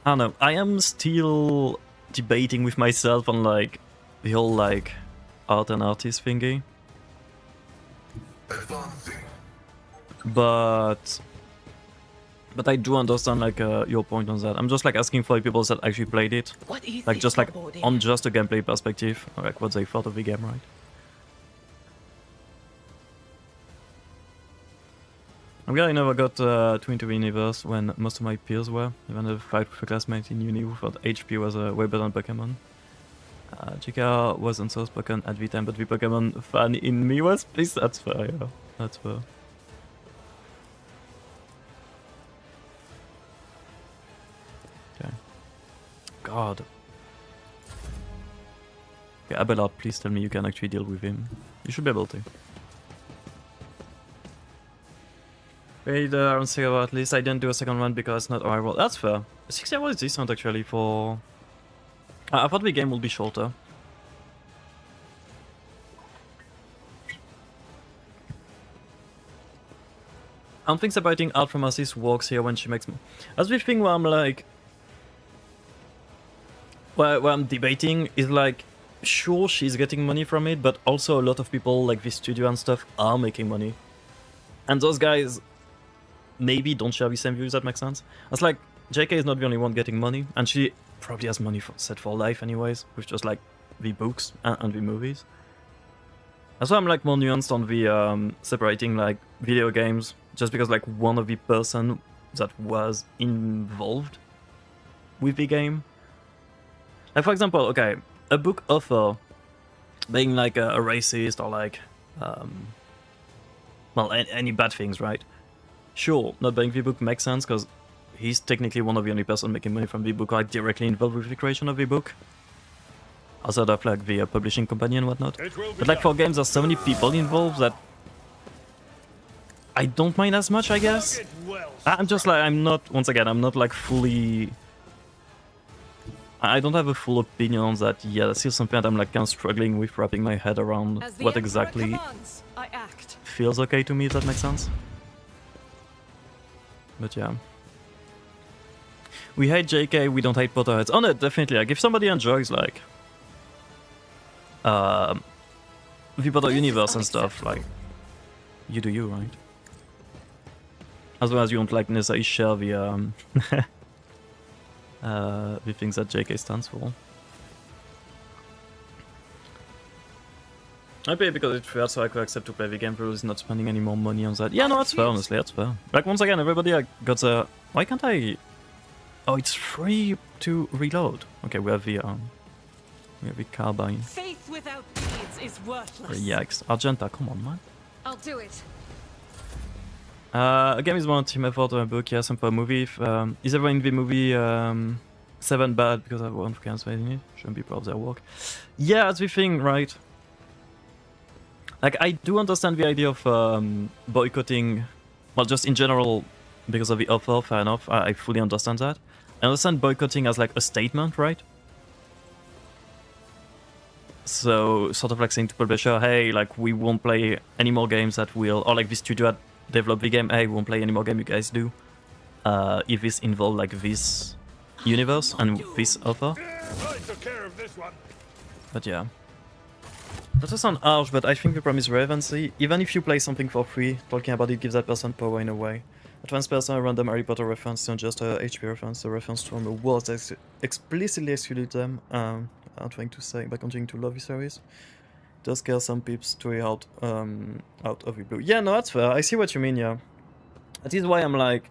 know, I am still debating with myself on, like, the whole, like, art and artist thingy. But I do understand, like, your point on that. I'm just, like, asking for people that actually played it, like, just, like, on just a gameplay perspective, like what they thought of the game, right? I'm glad I never got too into the universe when most of my peers were. Even the fight with a classmate in uni who thought HP was way better than Pokemon. JK wasn't so spoken at the time, but the Pokemon fan in me was pissed. That's fair, yeah. That's fair. Okay. God. Okay, Abelard, please tell me you can actually deal with him. You should be able to. Wait, around 6 hours at least. I didn't do a second one because it's not our world. That's fair. 6 hours is decent actually for... I thought the game would be shorter. I'm thinking separating art from artist works here when she makes... That's the thing where I'm like... Where I'm debating is like... Sure, she's getting money from it, but also a lot of people like the studio and stuff are making money. And those guys maybe don't share the same views, that makes sense. It's like, JK is not the only one getting money, and she probably has money set for life anyways, with just like the books and the movies. That's why I'm like more nuanced on the separating like video games, just because like one of the person that was involved with the game. Like for example, okay, a book author being like a racist or like, well, any bad things, right? Sure, not buying the book makes sense because he's technically one of the only person making money from the book, like directly involved with the creation of the book. Outside of like the publishing company and whatnot. But like for games, there's so many people involved that I don't mind as much, I guess. I'm just like, I'm not, once again, I'm not like fully... I don't have a full opinion on that yet. That's still something that I'm like kind of struggling with wrapping my head around what exactly commands, I act. feels okay to me, if that makes sense. But yeah. We hate JK, we don't hate Potterheads. Oh no, definitely. Like if somebody enjoys like the Potter universe and stuff, like you do you, right? As well as you don't like necessarily share the things that JK stands for. I pay because it's fair, so I could accept to play the game for not spending any more money on that. Yeah, no, that's fair, honestly, that's fair. Like, once again, everybody got the... Why can't I... Oh, it's free to reload. Okay, we have the carbine. Faith without deeds is worthless. Yikes. Argenta, come on, man. I'll do it. A game is more team effort or a book, yes, and for a movie. Is everyone in the movie 7 bad because everyone translating it? Shouldn't be proud of their work. Yeah, that's the thing, right? Like, I do understand the idea of boycotting, well, just in general, because of the offer, fair enough, I fully understand that. I understand boycotting as, like, a statement, right? So, sort of like saying to publisher, hey, like, we won't play any more games that will, or like the studio that develop the game, hey, we won't play any more game you guys do. If this involve, like, this universe and this offer. I took care of this one. But yeah. That does sound harsh, but I think the problem is relevancy. Even if you play something for free, talking about it gives that person power in a way. A trans person, a random Harry Potter reference, not just a HP reference, a reference from a world that explicitly excluded them. I'm trying to say by continuing to love the series. Does scare some peeps to out of the blue. Yeah, no, that's fair. I see what you mean, yeah. That is why I'm like...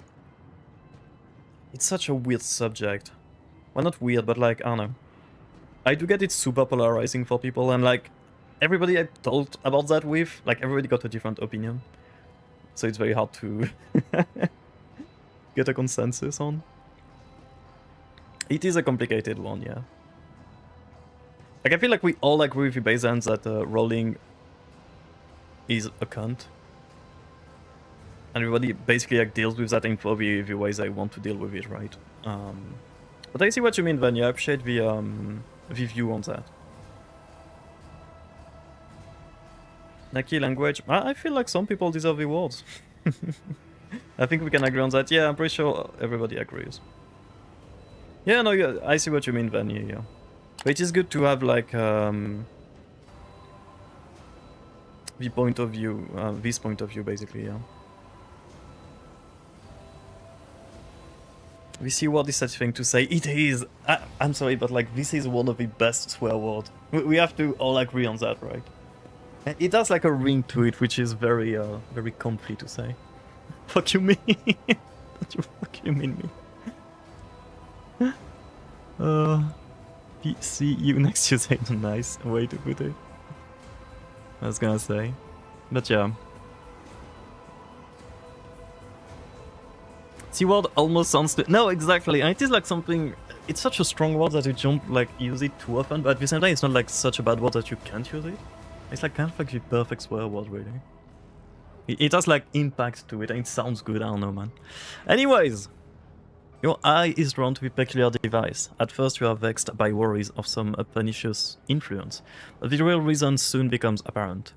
It's such a weird subject. Well, not weird, but like, I don't know. I do get it super polarizing for people, and like... Everybody I told about that with, like, everybody got a different opinion. So it's very hard to get a consensus on. It is a complicated one, yeah. Like, I feel like we all agree with the base ends that Rowling is a cunt. And everybody basically like deals with that info the ways I want to deal with it, right? But I see what you mean, Vanya. I appreciate the view on that. Naki language. I feel like some people deserve rewards. I think we can agree on that. Yeah, I'm pretty sure everybody agrees. Yeah, no, yeah, I see what you mean, Vanya. Yeah, but it is good to have like the point of view, this point of view, basically. Yeah. We see what is such thing to say. It is. I'm sorry, but like this is one of the best swear words. We have to all agree on that, right? It has like a ring to it, which is very, very comfy to say. fuck you mean? What you fuck you mean me? See you next Tuesday. Nice way to put it. I was gonna say. But yeah. C-word almost sounds... No, exactly. And it is like something... It's such a strong word that you don't like use it too often, but at the same time it's not like such a bad word that you can't use it. It's like kind of like the perfect swear word, really. It has like impact to it and it sounds good, I don't know, man. Anyways, your eye is drawn to the peculiar device. At first you are vexed by worries of some pernicious influence, but the real reason soon becomes apparent.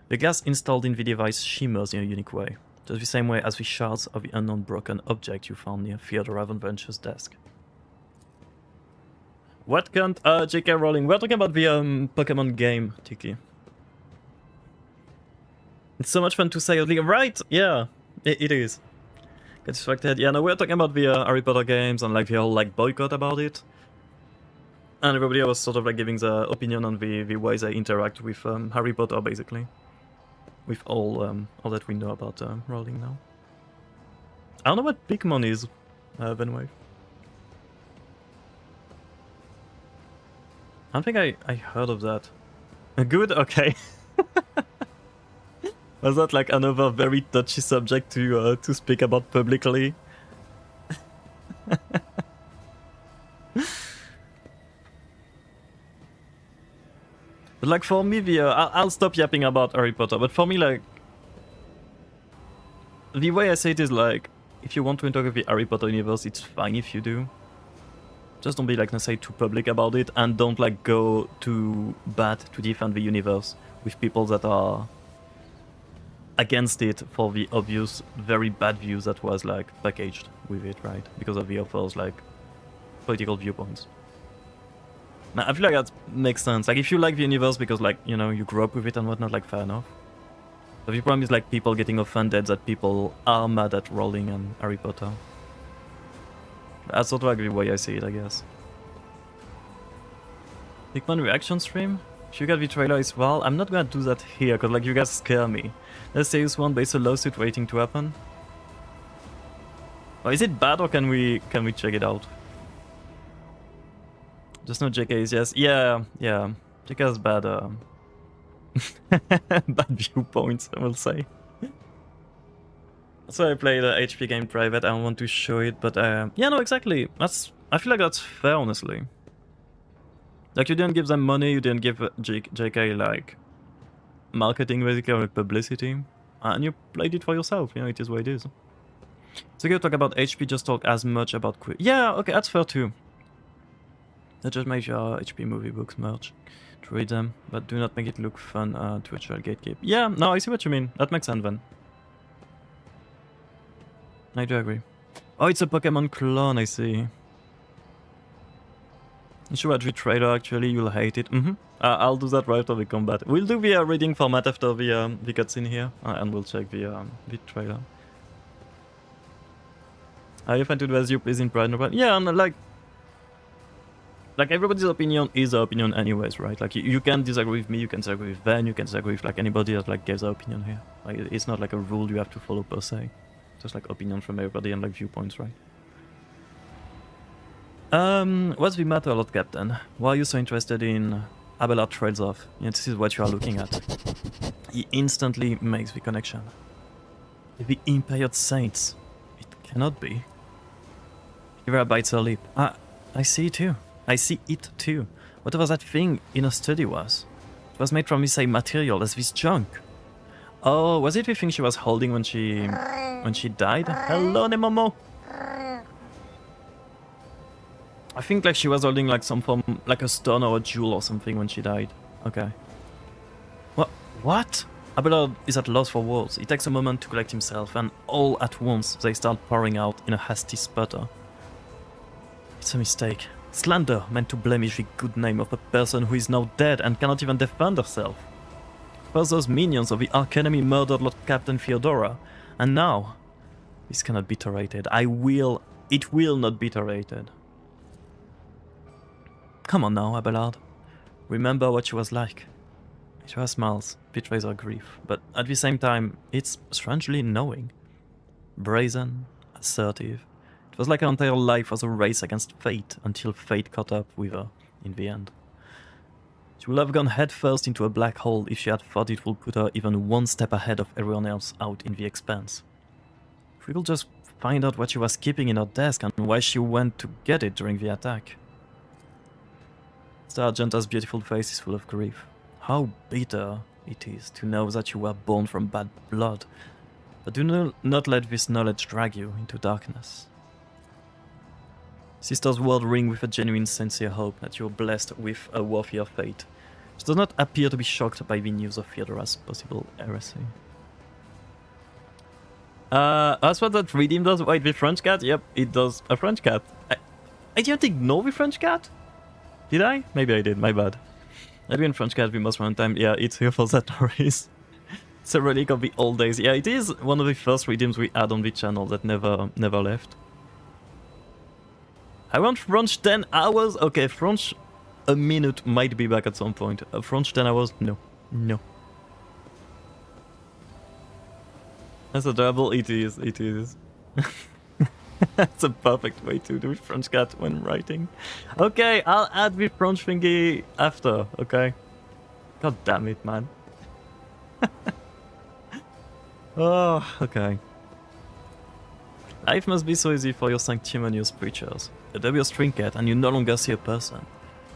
The glass installed in the device shimmers in a unique way, just the same way as the shards of the unknown broken object you found near Theodore Ravenventure's desk. What can't J.K. Rowling? We're talking about the Pokemon game, Tiki. It's so much fun to say, right? Yeah, it is. Get distracted. Yeah, no, we're talking about the Harry Potter games and like the whole like boycott about it. And everybody was sort of like giving their opinion on the way they interact with Harry Potter, basically. With all that we know about Rowling now. I don't know what Pikmin is, Venwave. I don't think I heard of that. Good? Okay. Was that like another very touchy subject to speak about publicly? But like for me, I'll stop yapping about Harry Potter. But for me, like the way I say it is like, if you want to interact with the Harry Potter universe, it's fine if you do. Just don't be like, let's say, too public about it, and don't like go too bad to defend the universe with people that are against it for the obvious, very bad views that was like packaged with it, right? Because of the author's like political viewpoints. Now, I feel like that makes sense. Like, if you like the universe because, like, you know, you grew up with it and whatnot, like, fair enough. But the problem is like people getting offended that people are mad at Rowling and Harry Potter. That's sort of like the way I see it, I guess. Pikmin reaction stream? If you got the trailer as well, I'm not gonna do that here, cause like you guys scare me. Let's say this one based a lawsuit waiting to happen. Or is it bad or can we check it out? Just no JK is yes. Yeah. JK has bad bad viewpoints, I will say. So I played the HP game private, I don't want to show it, but yeah, no, exactly. I feel like that's fair, honestly. Like, you didn't give them money, you didn't give JK, like, marketing, basically, or like, publicity. And you played it for yourself, you know, it is what it is. So you talk about HP, just talk as much about yeah, okay, that's fair too. That just makes your HP movie books merch to read them, but do not make it look fun to actual gatekeep. Yeah, no, I see what you mean. That makes sense then. I do agree. Oh, it's a Pokemon clone, I see. You should watch the trailer, actually, you'll hate it. I'll do that right after the combat. We'll do the reading format after the cutscene here, and we'll check the trailer. Are you fine to do as you please in Pride? Yeah, and like everybody's opinion is their opinion anyways, right? Like, you can disagree with me, you can disagree with Van, you can disagree with like anybody that like gives their opinion here. Like, it's not like a rule you have to follow per se. Just like opinions from everybody and like viewpoints, right? What's the matter, Lord Captain? Why are you so interested in Abelard Trails Off? Yeah, this is what you are looking at. He instantly makes the connection. The Imperial Saints. It cannot be. Kira bites her lip. I see it too. I see it too. Whatever that thing in her study was. It was made from the same material as this junk. Oh, was it the thing she was holding when she died? Hello, Nemomo! I think like she was holding like some form, like a stone or a jewel or something when she died. Okay. What? Abelard is at loss for words. He takes a moment to collect himself, and all at once they start pouring out in a hasty sputter. It's a mistake. Slander meant to blemish the good name of a person who is now dead and cannot even defend herself. First those minions of the Arcanemy murdered Lord Captain Theodora, and now this cannot be tolerated. It will not be tolerated. Come on now, Abelard. Remember what she was like. She smiles, betrays her grief, but at the same time, it's strangely knowing. brazen, assertive. It was like her entire life was a race against fate until fate caught up with her in the end. She would have gone headfirst into a black hole if she had thought it would put her even one step ahead of everyone else out in the expanse. If we could just find out what she was keeping in her desk and why she went to get it during the attack. Argenta's beautiful face is full of grief. How bitter it is to know that you were born from bad blood, but do not let this knowledge drag you into darkness. Sister's words ring with a genuine, sincere hope that you are blessed with a worthier fate. She does not appear to be shocked by the news of Theodora's possible heresy. As what that redeem does, wait, the French cat? Yep, it does a French cat. I didn't ignore the French cat? Did I? Maybe I did, my bad. I've been French cat the most one time. Yeah, it's here for that reason. It's a relic of the old days. Yeah, it is one of the first redeems we had on the channel that never left. I want French 10 hours? Okay, French a minute might be back at some point. French 10 hours? No. No. That's adorable. It is. It is. That's a perfect way to do French cat when writing. Okay, I'll add the French thingy after, okay? God damn it, man. Oh, okay. Life must be so easy for your sanctimonious preachers. A dubious trinket and you no longer see a person.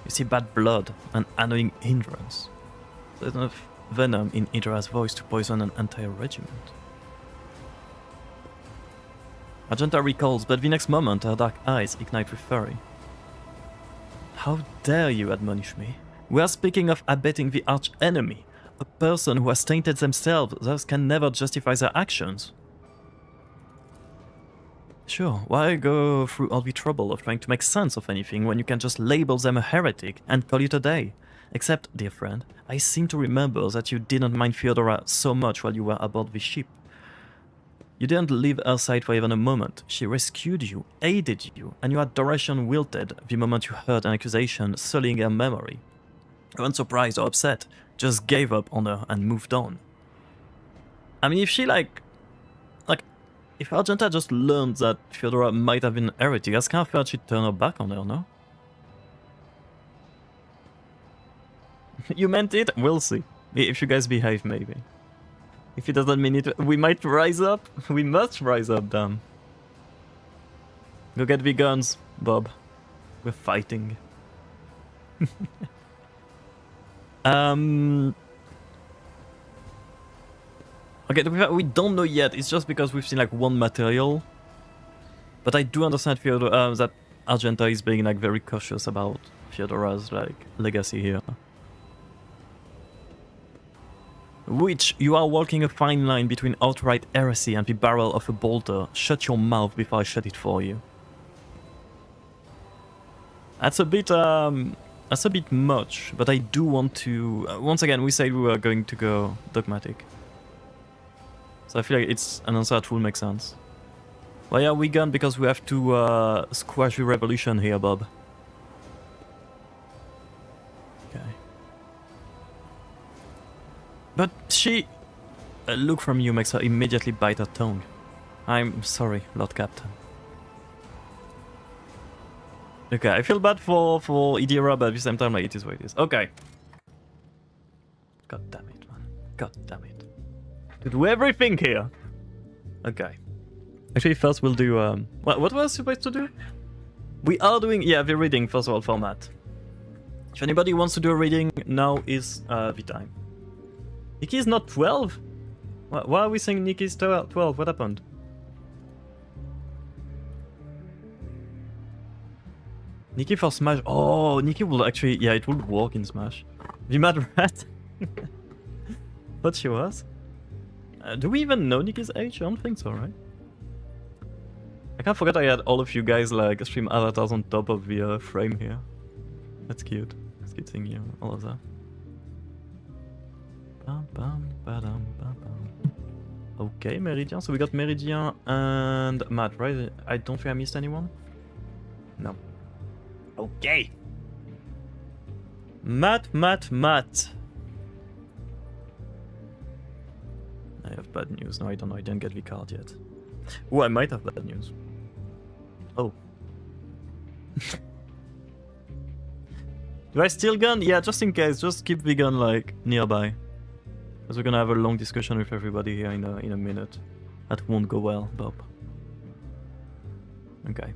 You see bad blood, an annoying hindrance. There's enough venom in Hydra's voice to poison an entire regiment. Argenta recalls, but the next moment her dark eyes ignite with fury. How dare you admonish me? We are speaking of abetting the arch-enemy, a person who has tainted themselves, thus can never justify their actions. Sure, why go through all the trouble of trying to make sense of anything when you can just label them a heretic and call it a day? Except, dear friend, I seem to remember that you didn't mind Theodora so much while you were aboard the ship. You didn't leave her side for even a moment. She rescued you, aided you, and your adoration wilted the moment you heard an accusation sullying her memory. You weren't surprised or upset, just gave up on her and moved on. I mean, if she if Argenta just learned that Theodora might have been a heretic, that's kind of fair she'd turn her back on her, no? You meant it? We'll see. If you guys behave, maybe. If it doesn't mean it, we might rise up. We must rise up, damn. Go get the guns, Bob. We're fighting. Okay, we don't know yet. It's just because we've seen like one material. But I do understand that Argenta is being like very cautious about Theodora's like legacy here. Which you are walking a fine line between outright heresy and the barrel of a bolter. Shut your mouth before I shut it for you. That's a bit much, but I do want to. Once again, we said we were going to go dogmatic. So I feel like it's an answer that will make sense. Well, yeah, we gone because we have to squash the revolution here, Bob. Okay. But she... A look from you makes her immediately bite her tongue. I'm sorry, Lord Captain. Okay, I feel bad for Idira, but at the same time, like, it is what it is. Okay. God damn it, man. God damn it. To do everything here. Okay. Actually, first we'll do... what was I supposed to do? We are doing... Yeah, the reading, first of all, format. If anybody wants to do a reading, now is the time. Nikki is not 12? Why are we saying Nikki's 12? What happened? Nikki for Smash. Oh, Nikki will actually... Yeah, it would work in Smash. The Mad Rat? Thought she was. Do we even know Nikki's age? I don't think so, right? I can't forget I had all of you guys like stream avatars on top of the frame here. That's cute. It's cute seeing you, all of that. Okay, Meridian. So we got Meridian and Matt, right? I don't think I missed anyone? No. Okay. Matt. I have bad news. No, I don't know. I didn't get the card yet. Oh, I might have bad news. Oh. Do I steal gun? Yeah, just in case. Just keep the gun like nearby. Because we're gonna have a long discussion with everybody here in a minute. That won't go well, Bob. Okay.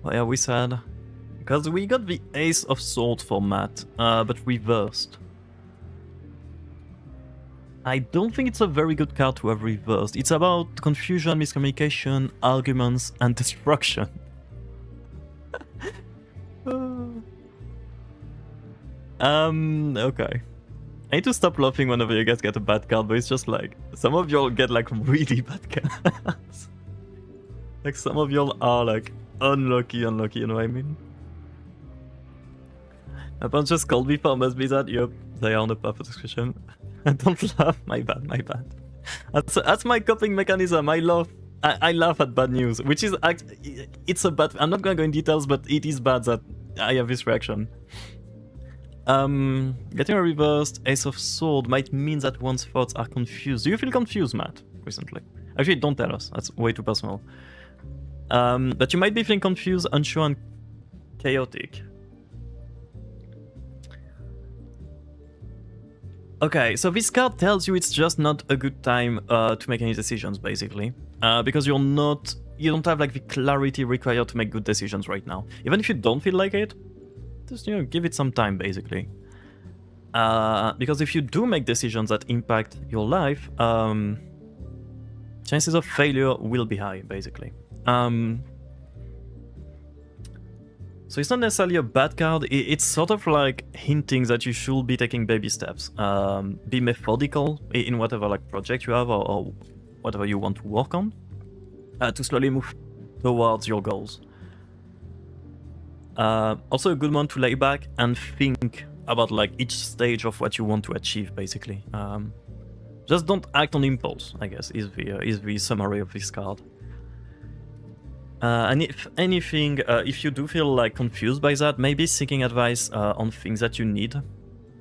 Oh yeah, we said. Because we got the Ace of Swords for Matt, but reversed. I don't think it's a very good card to have reversed. It's about confusion, miscommunication, arguments, and destruction. Okay. I need to stop laughing whenever you guys get a bad card, but it's just like, some of y'all get like really bad cards. Like some of y'all are like unlucky, you know what I mean? A bunch of called before must be that, yep, they are on the perfect description. Don't laugh, my bad. That's my coping mechanism. I laugh at bad news, which is it's a bad. I'm not gonna go in details, but it is bad that I have this reaction. Getting a reversed Ace of Sword might mean that one's thoughts are confused. Do you feel confused, Matt, recently? Actually, don't tell us. That's way too personal. But you might be feeling confused, unsure, and chaotic. Okay, so this card tells you it's just not a good time to make any decisions, basically. Because you don't have like the clarity required to make good decisions right now. Even if you don't feel like it, just, you know, give it some time, basically. Because if you do make decisions that impact your life, chances of failure will be high, basically. So it's not necessarily a bad card, it's sort of like hinting that you should be taking baby steps. Be methodical in whatever like project you have or whatever you want to work on, to slowly move towards your goals. Also a good one to lay back and think about like each stage of what you want to achieve, basically. Just don't act on impulse, I guess, is the summary of this card. And if anything, if you do feel like confused by that, maybe seeking advice on things that you need.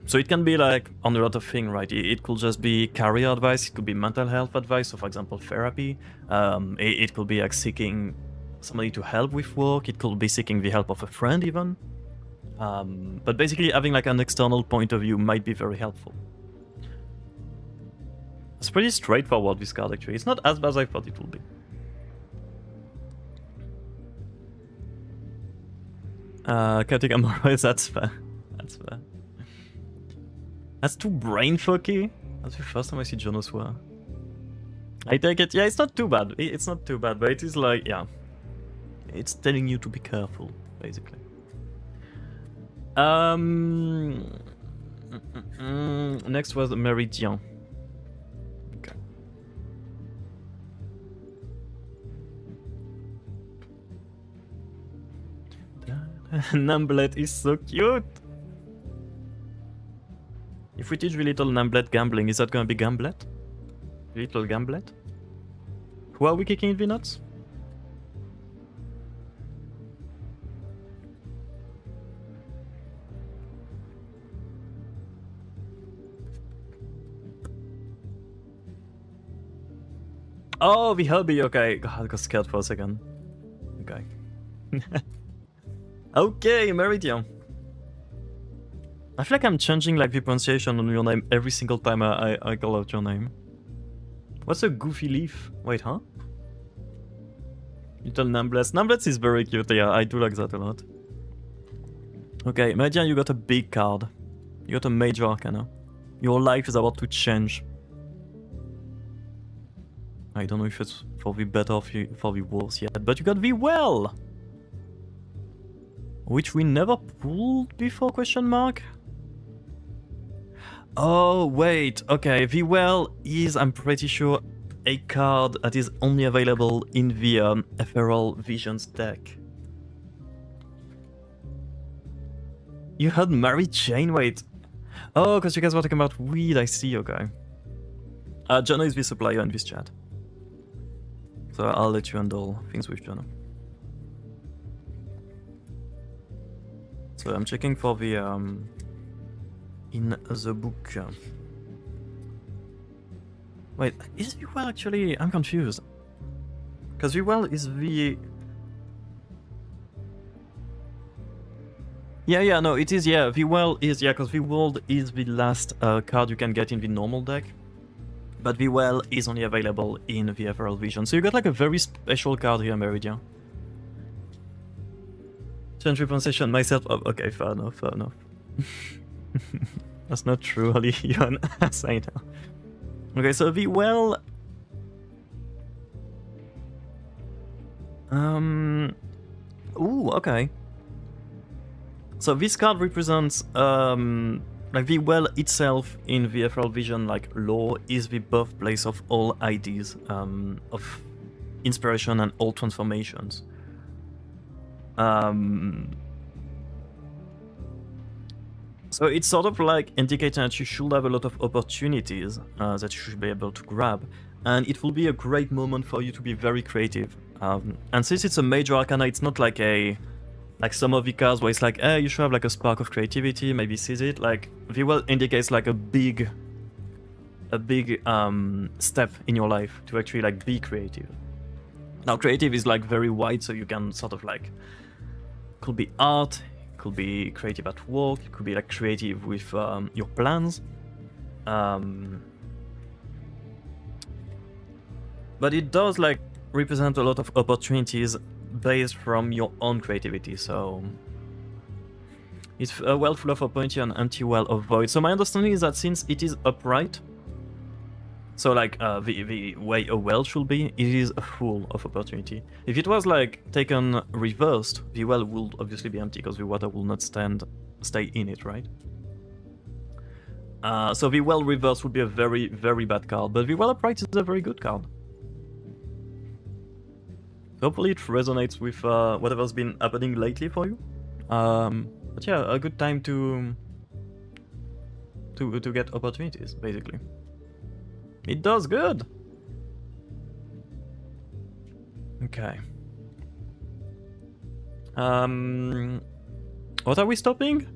So it can be like on a lot of things, right? It could just be career advice, it could be mental health advice, so for example therapy. It could be like seeking somebody to help with work, it could be seeking the help of a friend even. But basically having like an external point of view might be very helpful. It's pretty straightforward, this card actually. It's not as bad as I thought it would be. Chaotic Amorous, that's fair. That's fair. That's too brainfucky. That's the first time I see Jonas swear. I take it, yeah, it's not too bad. It's not too bad, but it is like, yeah. It's telling you to be careful, basically. Next was Meridian. Okay. Numblet is so cute. If we teach the little Numblet gambling, is that gonna be Gamblet? Little Gamblet? Who are we kicking in the nuts? Oh, the hubby, okay. God, I got scared for a second. Okay. Okay, Meridian. I feel like I'm changing like the pronunciation on your name every single time I call out your name. What's a goofy leaf? Wait, huh? Little Numblets. Numblets is very cute, yeah, I do like that a lot. Okay, Meridian, you got a big card. You got a major arcana. Your life is about to change. I don't know if it's for the better or for the worse yet, but you got the well! Which we never pulled before, question mark? Oh, wait, okay, the well is, I'm pretty sure, a card that is only available in the Ethereal Visions deck. You heard Mary Jane, wait. Oh, because you guys were talking about weed, I see, okay. Jono is the supplier in this chat. So I'll let you handle things with Jono. So I'm checking for the in the book. Wait, is V-Well actually... I'm confused. Because V-Well is the... Yeah, no, it is, yeah. V-Well is, yeah, because V-Well is the last card you can get in the normal deck. But V-Well is only available in the Emerald Vision. So you got like a very special card here, Meridia. Change pronunciation myself. Oh, okay, fair enough, fair enough. That's not true, Holly. You're an ass, I know. Okay, so V-Well... Ooh, okay. So this card represents, like V-Well itself in the Emerald Vision, like lore, is the birthplace of all ideas, of inspiration and all transformations. So it's sort of like indicating that you should have a lot of opportunities that you should be able to grab, and it will be a great moment for you to be very creative. And since it's a major arcana, it's not like some of the cards where it's like, hey, you should have like a spark of creativity, maybe seize it. Like V-Well indicates like a big step in your life to actually like be creative. Now creative is like very wide, so you can sort of like, could be art, could be creative at work, it could be like creative with your plans. But it does like represent a lot of opportunities based from your own creativity, so it's a well full of opportunity and anti-well of void. So my understanding is that since it is upright, so like the way a well should be, it is full of opportunity. If it was like taken reversed, the well would obviously be empty because the water will not stay in it, right? So the well reversed would be a very, very bad card, but the well upright is a very good card. Hopefully it resonates with whatever's been happening lately for you. But yeah, a good time to get opportunities, basically. It does good! Okay. What are we stopping?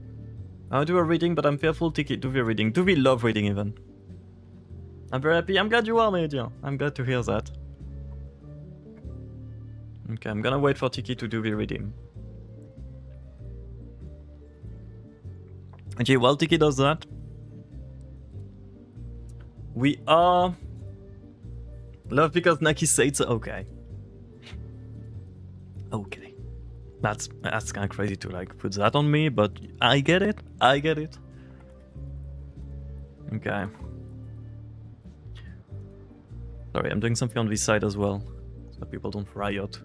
I'll do a reading, but I'm fearful to do the reading. Do we love reading even? I'm very happy. I'm glad you are, Media. I'm glad to hear that. Okay, I'm gonna wait for Tiki to do the reading. Okay, while Tiki does that, we are... Love because Naki said so. Okay. Okay. That's kind of crazy to like put that on me, but I get it. I get it. Okay. Sorry, I'm doing something on this side as well, so people don't riot.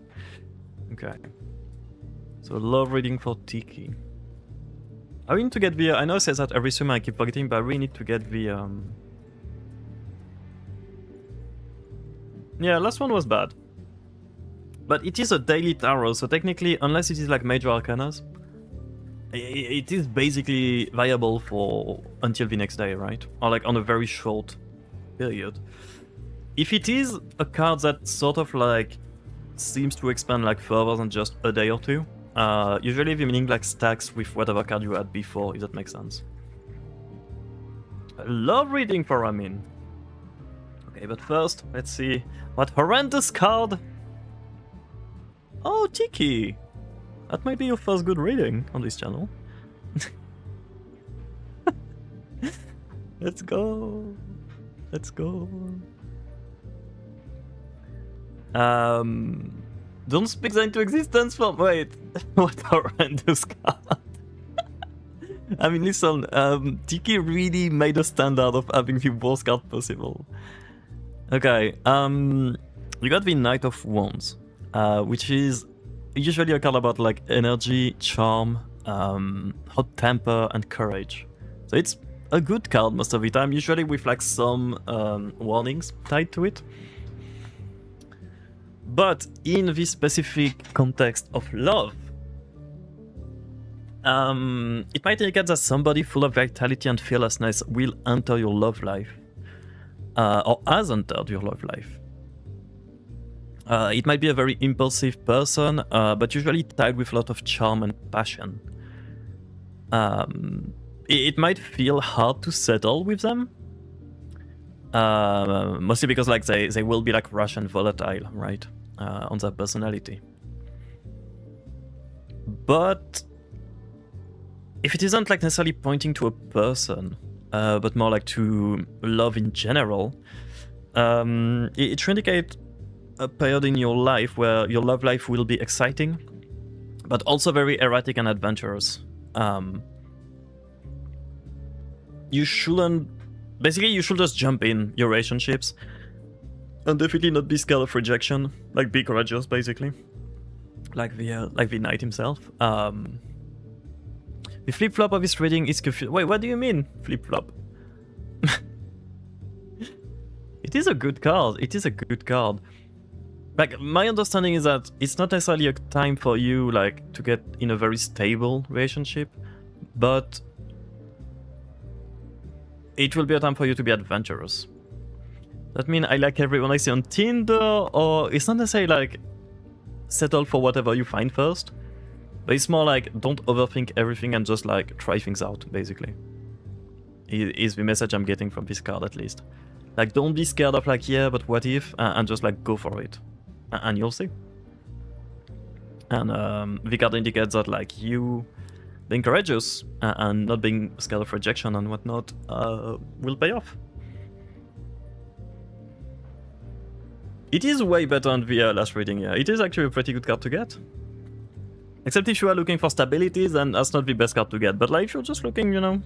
Okay. So love reading for Tiki. I need to get the... I know I say that every stream, I keep forgetting, but I really need to get the... Yeah, last one was bad. But it is a daily tarot, so technically, unless it is like major arcanas, it is basically viable for until the next day, right? Or like on a very short period. If it is a card that sort of like seems to expand like further than just a day or two, usually the meaning like stacks with whatever card you had before, if that makes sense. I love reading for Ramin. Okay, but first, let's see what horrendous card. Oh, Tiki! That might be your first good reading on this channel. Let's go. Let's go. Don't speak that into existence from... Wait, what horrendous card. I mean, listen, Tiki really made a standard of having the worst card possible. Okay, you got the Knight of Wands, which is usually a card about like energy, charm, hot temper, and courage. So it's a good card most of the time, usually with like some warnings tied to it. But in this specific context of love, it might indicate that somebody full of vitality and fearlessness will enter your love life, or has entered your love life. It might be a very impulsive person, but usually tied with a lot of charm and passion. It might feel hard to settle with them, Mostly because like they will be like rash and volatile, right? On their personality. But if it isn't like necessarily pointing to a person, but more like to love in general, it should indicate a period in your life where your love life will be exciting, but also very erratic and adventurous. You shouldn't... Basically, you should just jump in your relationships and definitely not be scared of rejection. Like, be courageous, basically. Like the knight himself. The flip-flop of his reading is confused. Wait, what do you mean, flip-flop? It is a good card. It is a good card. Like, my understanding is that it's not necessarily a time for you, like, to get in a very stable relationship, but it will be a time for you to be adventurous. That means I like everyone I see on Tinder, or it's not necessarily like settle for whatever you find first, but it's more like don't overthink everything and just like try things out, basically. Is the message I'm getting from this card, at least. Like, don't be scared of like, yeah, but what if, and just like go for it, and you'll see. And the card indicates that like you being courageous and not being scared of rejection and whatnot will pay off. It is way better than the last reading, yeah. It is actually a pretty good card to get. Except if you are looking for stability, then that's not the best card to get. But like, if you're just looking, you know,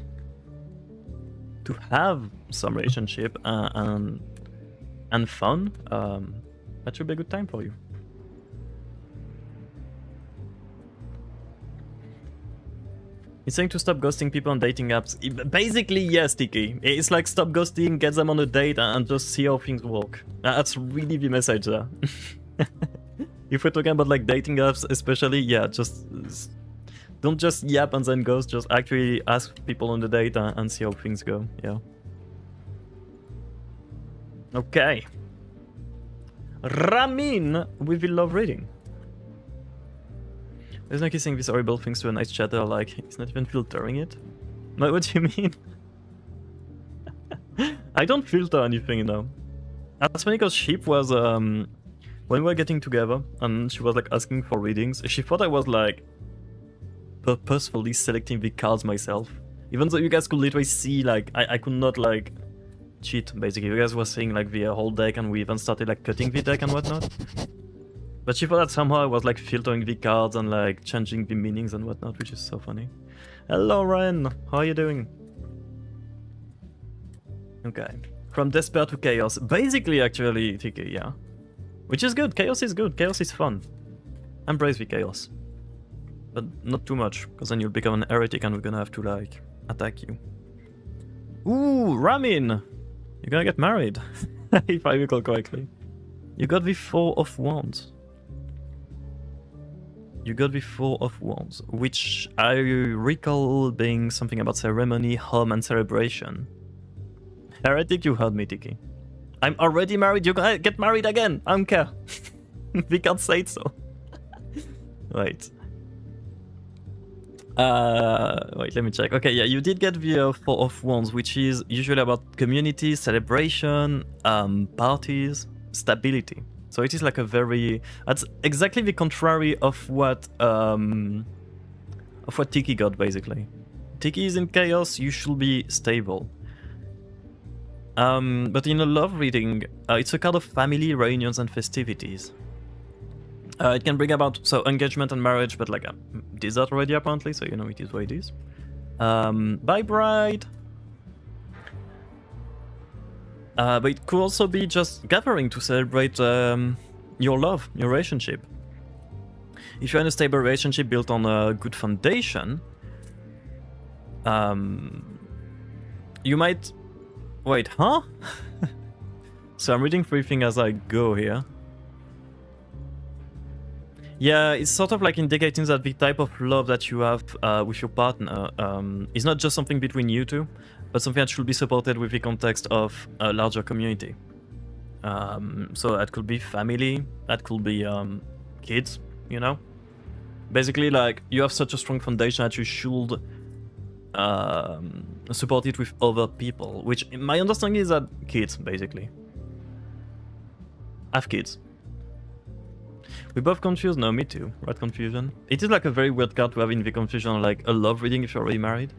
to have some relationship and fun, that should be a good time for you. It's saying to stop ghosting people on dating apps. Basically, yes, Tiki. It's like stop ghosting, get them on a date, and just see how things work. That's really the message there. If we're talking about like dating apps, especially, yeah, just don't just yap and then ghost. Just actually ask people on the date and see how things go. Yeah. Okay. Ramin with the love reading. There's no kissing these horrible things to a nice chatter, like, he's not even filtering it? No, what do you mean? I don't filter anything, you know. That's funny because Sheep was, when we were getting together, and she was like asking for readings, she thought I was like, purposefully selecting the cards myself. Even though you guys could literally see, like, I could not, like, cheat, basically. You guys were seeing, like, the whole deck, and we even started, like, cutting the deck and whatnot. But she thought that somehow I was like filtering the cards and like changing the meanings and whatnot, which is so funny. Hello, Ren! How are you doing? Okay. From despair to chaos. Basically, actually, Tiki, yeah. Which is good. Chaos is good. Chaos is fun. Embrace the chaos. But not too much, because then you'll become an heretic and we're gonna have to like attack you. Ooh, Ramin! You're gonna get married, if I recall correctly. You got the 4 of Wands. You got the 4 of Wands, which I recall being something about ceremony, home, and celebration. Heretic, you heard me, Tiki. I'm already married, you're gonna get married again! I don't care. We can't say it so. Right. Wait, let me check. Okay, yeah, you did get the 4 of Wands, which is usually about community, celebration, parties, stability. So it is like a very... That's exactly the contrary of what Tiki got, basically. Tiki is in chaos, you should be stable. But in a love reading, it's a card of family, reunions, and festivities. It can bring about engagement and marriage, but like did that already apparently, so you know it is what it is. Bye, bride! But it could also be just gathering to celebrate your love, your relationship. If you're in a stable relationship built on a good foundation, you might... Wait, huh? So I'm reading through things as I go here. Yeah, it's sort of like indicating that the type of love that you have with your partner is not just something between you two, but something that should be supported with the context of a larger community. So that could be family, that could be kids, you know? Basically, like, you have such a strong foundation that you should support it with other people, which my understanding is that kids, basically. Have kids. We both confused? No, me too. Rat confusion. It is like a very weird card to have in the confusion, like a love reading if you're already married.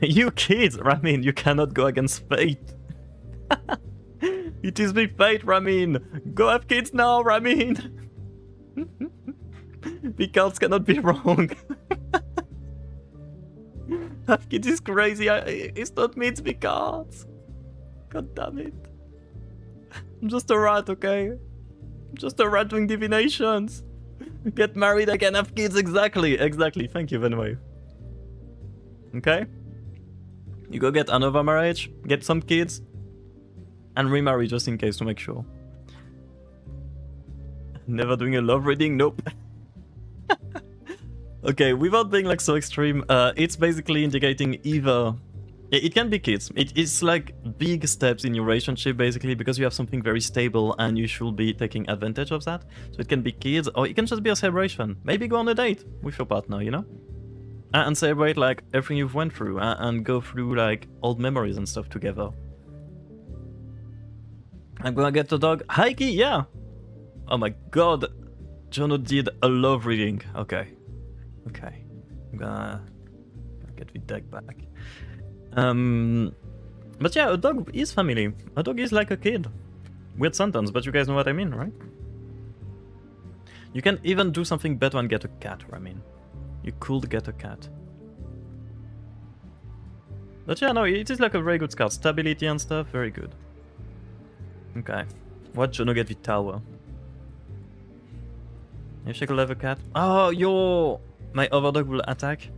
You kids, Ramin, you cannot go against fate. It is the fate, Ramin. Go have kids now, Ramin. The cards cannot be wrong. Have kids is crazy. It's not me, it's the cards. God damn it. I'm just a rat, okay? I'm just a rat doing divinations. Get married, I can have kids. Exactly. Thank you, anyway. Okay? You go get another marriage, get some kids, and remarry just in case to make sure. Never doing a love reading? Nope. Okay, without being like so extreme, it's basically indicating either... It can be kids. It's like big steps in your relationship, basically, because you have something very stable and you should be taking advantage of that. So it can be kids, or it can just be a celebration. Maybe go on a date with your partner, you know? And celebrate like everything you've went through and go through like old memories and stuff together. I'm gonna get the dog. Heike, yeah! Oh my god. Jono did a love reading. Okay. I'm gonna get the deck back. But yeah, a dog is family. A dog is like a kid. Weird sentence, but you guys know what I mean, right? You can even do something better and get a cat, I mean. You could get a cat. But yeah, no, it is like a very good card. Stability and stuff, very good. Okay. What Jono get the tower? If she could have a cat. Oh, yo! My other dog will attack?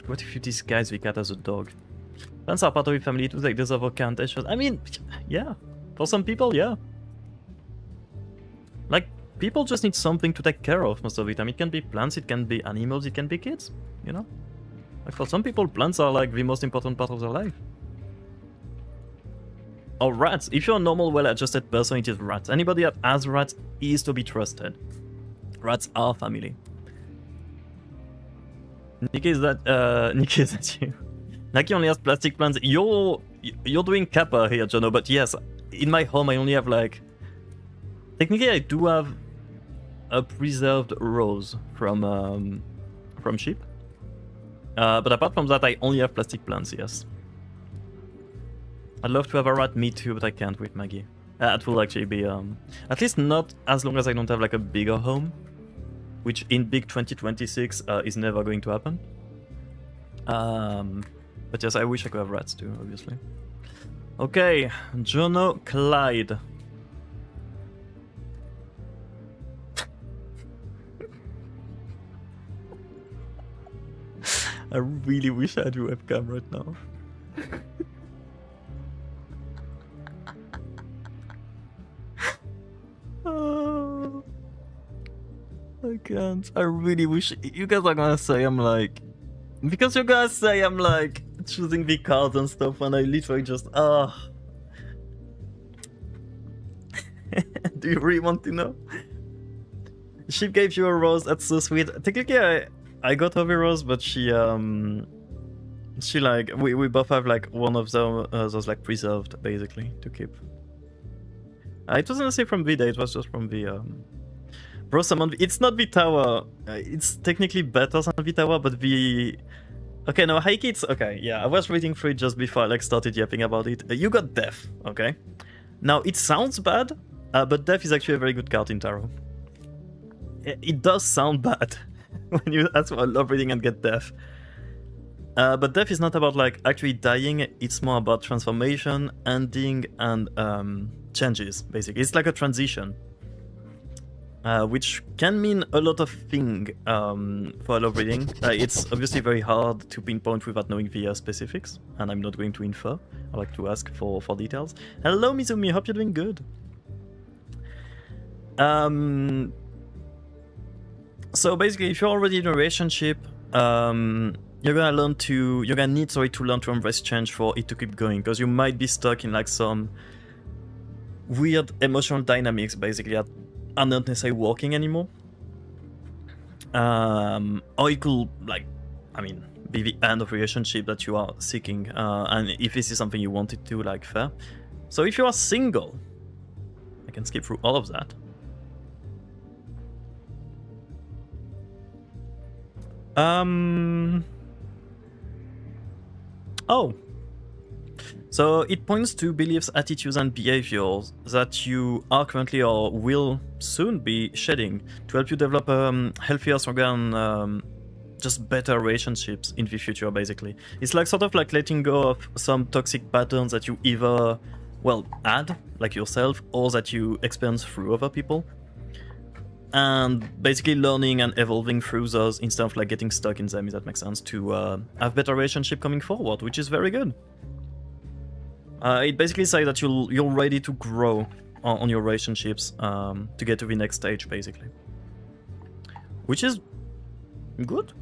What if you disguise the cat as a dog? Plants are part of the family to take this over cantations. I mean, yeah. For some people, yeah. Like, people just need something to take care of most of the time. It can be plants, it can be animals, it can be kids, you know? Like, for some people, plants are like the most important part of their life. Or rats. If you're a normal, well-adjusted person, it is rats. Anybody that has rats is to be trusted. Rats are family. Nikki, is that you? Naki only has plastic plants. You're doing Kappa here, Jono, but yes, in my home I only have like... Technically I do have a preserved rose from sheep. But apart from that I only have plastic plants, yes. I'd love to have a rat, me too, but I can't with Maggie. It will actually be, at least not as long as I don't have like a bigger home. Which in big 2026 is never going to happen. But yes, I wish I could have rats too, obviously. Okay, Jono Clyde. I really wish I had a webcam right now. I can't. I really wish you guys are gonna say I'm like, because you guys say I'm like choosing the cards and stuff, and I literally just do you really want to know? She gave you a rose. That's so sweet. Technically, I got her a rose, but she like we both have like one of those like preserved basically to keep. It wasn't necessarily from V-Day. It was just from the Bro, someone... It's not the tower. It's technically better than the tower, but the... Okay, no, Heike, it's... Okay, yeah, I was reading through it just before I like started yapping about it. You got Death, okay? Now, it sounds bad, but Death is actually a very good card in tarot. It does sound bad when you ask for a love reading and get Death. But Death is not about like actually dying, it's more about transformation, ending, and changes, basically. It's like a transition. Which can mean a lot of things for a love reading. It's obviously very hard to pinpoint without knowing the specifics, and I'm not going to infer. I like to ask for details. Hello, Mizumi, hope you're doing good. So basically, if you're already in a relationship, you're gonna need to learn to embrace change for it to keep going, because you might be stuck in like some weird emotional dynamics, basically, that are not necessarily working anymore. Or it could, like, I mean, be the end of a relationship that you are seeking. And if this is something you wanted to, like, fair. So if you are single, I can skip through all of that. Oh. So it points to beliefs, attitudes, and behaviors that you are currently or will soon be shedding to help you develop healthier, stronger, and just better relationships in the future, basically. It's like sort of like letting go of some toxic patterns that you either, well, add, like yourself, or that you experience through other people. And basically learning and evolving through those instead of like getting stuck in them, if that makes sense, to have better relationship coming forward, which is very good. It basically says that you're ready to grow on your relationships to get to the next stage, basically. Which is good.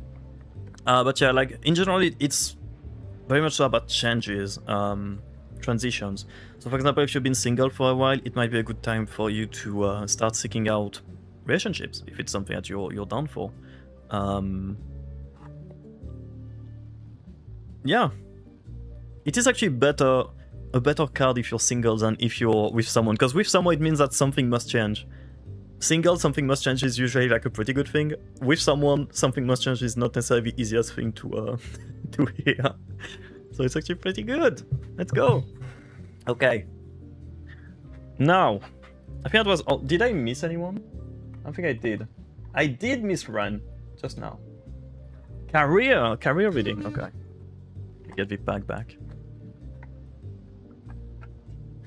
But yeah, like in general, it's very much so about changes, transitions. So for example, if you've been single for a while, it might be a good time for you to start seeking out relationships, if it's something that you're down for. Yeah. It is actually a better card if you're single than if you're with someone, because with someone it means that something must change. Single, something must change is usually like a pretty good thing. With someone, something must change is not necessarily the easiest thing to to hear. So it's actually pretty good. Let's go. Okay. Now, I think that was all. Did I miss anyone? I think I did. I did miss Ren just now. Career reading. Okay. Get the pack back.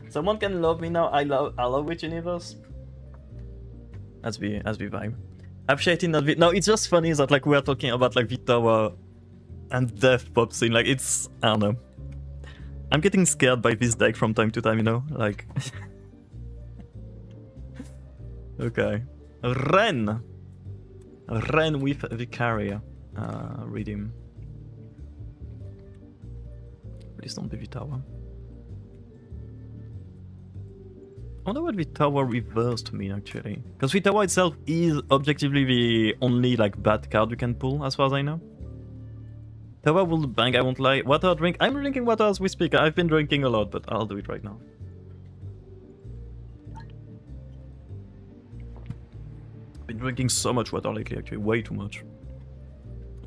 Someone can love me now. I love Witch Universe. That's the vibe. Appreciating that. No, it's just funny that like we are talking about like the tower and death pops in. Like it's, I don't know. I'm getting scared by this deck from time to time, you know. Like. Okay. Ren with the carrier. Read him. Please don't be the tower. I wonder what the tower reversed mean actually. Because the tower itself is objectively the only like bad card you can pull as far as I know. Tower will bang, I won't lie. Water drink. I'm drinking water as we speak. I've been drinking a lot, but I'll do it right now. I've been drinking so much water lately actually, way too much.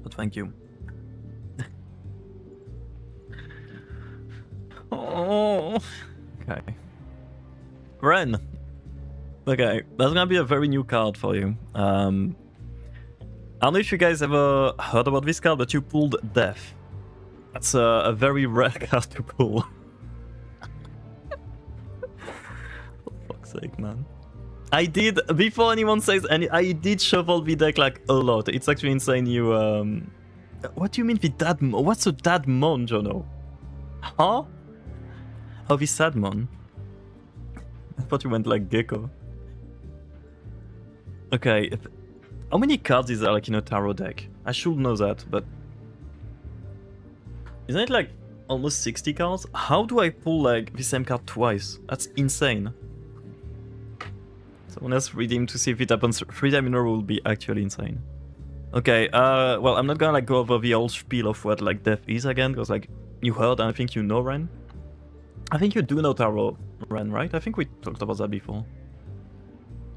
But thank you. Oh. Okay. Ren. Okay, that's gonna be a very new card for you. I don't know if you guys ever heard about this card, but you pulled Death. That's a very rare card to pull. For fuck's sake, man. I did, before anyone says any, I did shuffle the deck like a lot. It's actually insane you, what do you mean the dad, what's a dad mon, Jono? Huh? Oh, the sad mon. I thought you went like Gecko. Okay, how many cards is there like in a tarot deck? I should know that, but isn't it like almost 60 cards? How do I pull like the same card twice? That's insane. Someone else redeem to see if it happens 3 times in a row will be actually insane. Okay, well, I'm not gonna like go over the whole spiel of what like Death is again, because like you heard and I think you know Ren. I think you do know tarot, Ren, right? I think we talked about that before.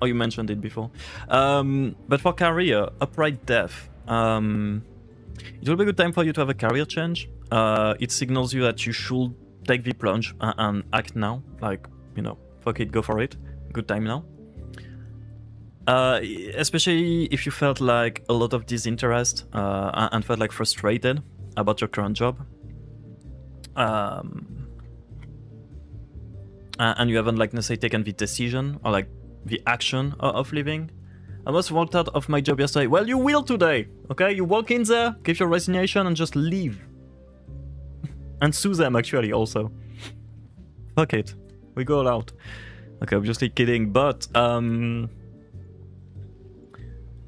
Oh, you mentioned it before. But for career, upright death. It will be a good time for you to have a career change. It signals you that you should take the plunge and act now. Like, you know, fuck it, go for it. Good time now. Especially if you felt like a lot of disinterest and felt like frustrated about your current job. And you haven't like necessarily taken the decision or like the action of leaving. I almost walked out of my job yesterday. Well, you will today, okay? You walk in there, give your resignation, and just leave. And sue them, actually, also. Fuck it. We go all out. Okay, obviously kidding, but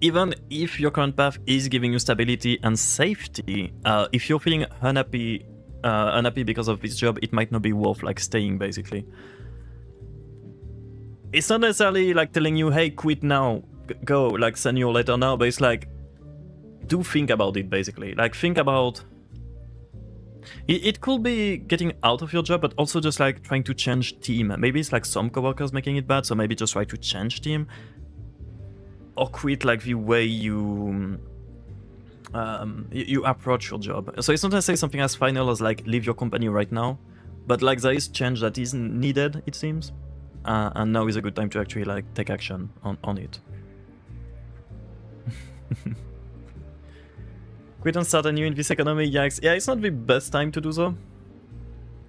even if your current path is giving you stability and safety, if you're feeling unhappy because of this job, it might not be worth like staying, basically. It's not necessarily like telling you, hey, quit now, go, like send your letter now, but it's like, do think about it, basically. Like, think about... It could be getting out of your job, but also just, like, trying to change team. Maybe it's, like, some coworkers making it bad, so maybe just try to change team. Or quit, like, the way you approach your job. So it's not necessarily something as final as, like, leave your company right now. But, like, there is change that is needed, it seems. And now is a good time to actually, like, take action on it. Quit and start anew in this economy, yikes. Yeah, it's not the best time to do so.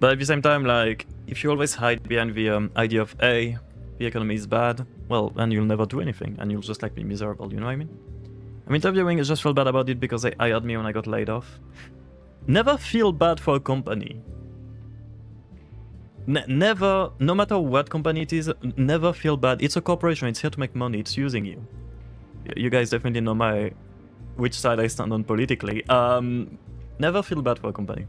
But at the same time, like, if you always hide behind the idea of, hey, the economy is bad, well, then you'll never do anything, and you'll just, like, be miserable, you know what I mean? I'm interviewing, I just felt bad about it because they hired me when I got laid off. Never feel bad for a company. Never, no matter what company it is, never feel bad. It's a corporation, it's here to make money, it's using you. You guys definitely know which side I stand on politically. Never feel bad for a company.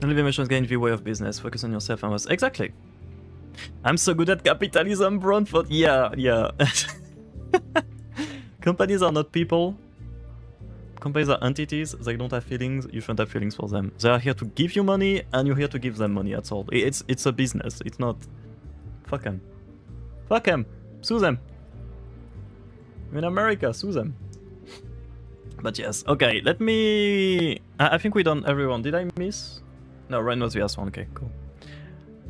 Only the missions gain the way of business. Focus on yourself and was exactly. I'm so good at capitalism, Bronford. Yeah. Companies are not people. Companies are entities. They don't have feelings. You shouldn't have feelings for them. They are here to give you money, and you're here to give them money. That's all. It's a business. It's not. Fuck them. Fuck them. Sue them. In America, sue them. But yes, okay, let me... I think we done everyone. Did I miss? No, Ryan was the last one. Okay, cool.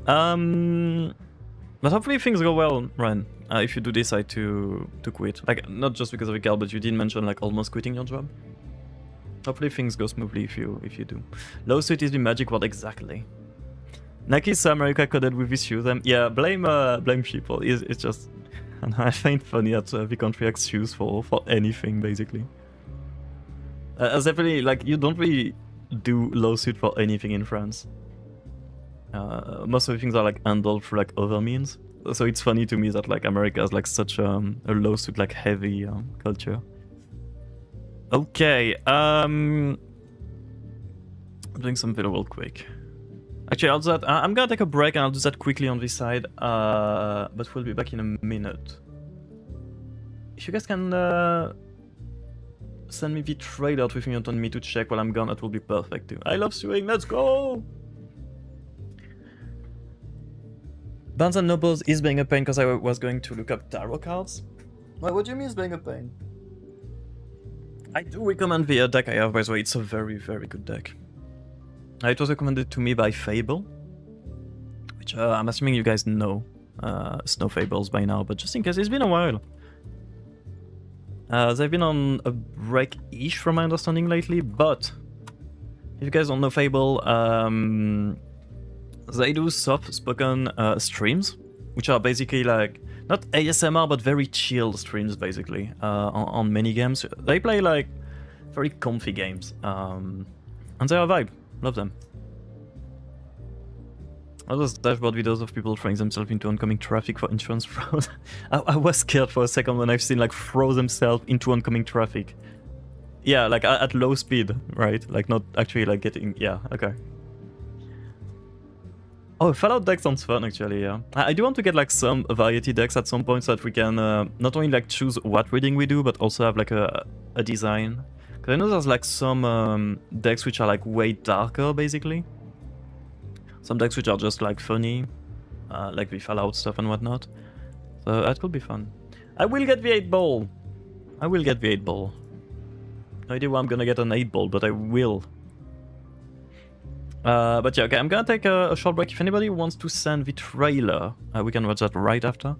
But hopefully things go well, Ryan. If you do decide to quit. Like, not just because of the girl, but you did mention, like, almost quitting your job. Hopefully things go smoothly if you do. Lawsuit is the magic word, exactly. Nike saw America coded with issues. Yeah, blame people. It's just... And I find it funny that the country excuse for anything, basically. As definitely, like, you don't really do lawsuit for anything in France. Most of the things are, like, handled through, like, other means. So it's funny to me that, like, America has, like, such a lawsuit, like, heavy culture. Okay, I'm doing something real quick. Actually, I'll do that. I'm gonna take a break and I'll do that quickly on this side. But we'll be back in a minute. If you guys can send me the trailer with me on me to check while I'm gone, that will be perfect too. I love suing, let's go! Barnes & Nobles is being a pain because I was going to look up tarot cards. Well, what do you mean is being a pain? I do recommend the deck I have, by the way. It's a very, very good deck. It was recommended to me by Fable, which I'm assuming you guys know Snow Fables by now, but just in case, it's been a while. They've been on a break-ish from my understanding lately, but if you guys don't know Fable, they do soft-spoken streams, which are basically like, not ASMR, but very chill streams, basically, on many games. They play like very comfy games, and they are a vibe. Love them. All those dashboard videos of people throwing themselves into oncoming traffic for insurance fraud. I was scared for a second when I've seen like throw themselves into oncoming traffic. Yeah, like at low speed, right? Like not actually like getting... Yeah, okay. Oh, Fallout deck sounds fun actually, yeah. I do want to get like some variety decks at some point so that we can not only like choose what reading we do, but also have like a design. Because I know there's like some decks which are like way darker, basically. Some decks which are just like funny, like the Fallout stuff and whatnot. So that could be fun. I will get the 8-ball. I will get the 8-ball. No idea why I'm gonna get an 8-ball, but I will. But yeah, okay, I'm gonna take a short break. If anybody wants to send the trailer, we can watch that right after.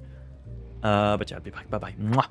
But yeah, I'll be back. Bye-bye. Mwah.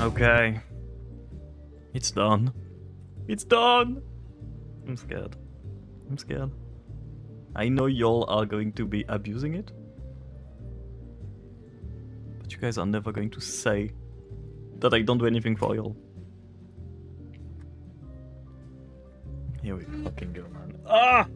Okay. It's done. It's done! I'm scared. I'm scared. I know y'all are going to be abusing it. But you guys are never going to say that I don't do anything for y'all. Here we fucking go, man. Ah!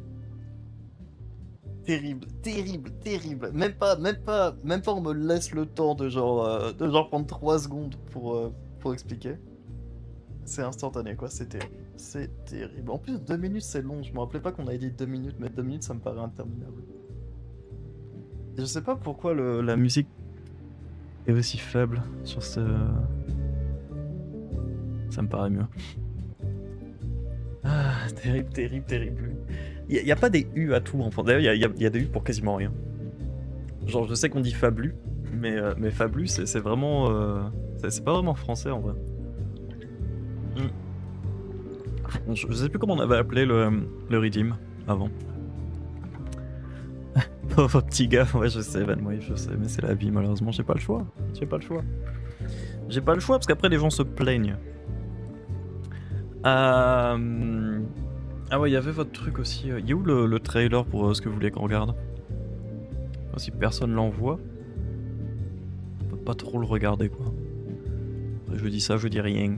Terrible, terrible, terrible. Même pas on me laisse le temps de genre prendre 3 secondes pour expliquer. C'est instantané quoi, c'est terrible. C'est terrible. En plus 2 minutes c'est long, je me rappelais pas qu'on avait dit 2 minutes, mais 2 minutes ça me paraît interminable. Et je sais pas pourquoi la musique est aussi faible sur ce... Ça me paraît mieux. Ah, terrible, terrible, terrible. Il y a pas des U à tout en France. D'ailleurs, il y a des U pour quasiment rien. Genre, je sais qu'on dit fablu, mais fablu, c'est vraiment... c'est pas vraiment français en vrai. Je sais plus comment on avait appelé le redeem avant. Pauvre petit gars, ouais je sais, Van, oui je sais, mais c'est la vie malheureusement, j'ai pas le choix. J'ai pas le choix. J'ai pas le choix parce qu'après les gens se plaignent. Ah ouais, il y avait votre truc aussi. Il y a où le trailer pour ce que vous voulez qu'on regarde? Si personne l'envoie, on peut pas trop le regarder quoi. Je dis ça, je dis rien.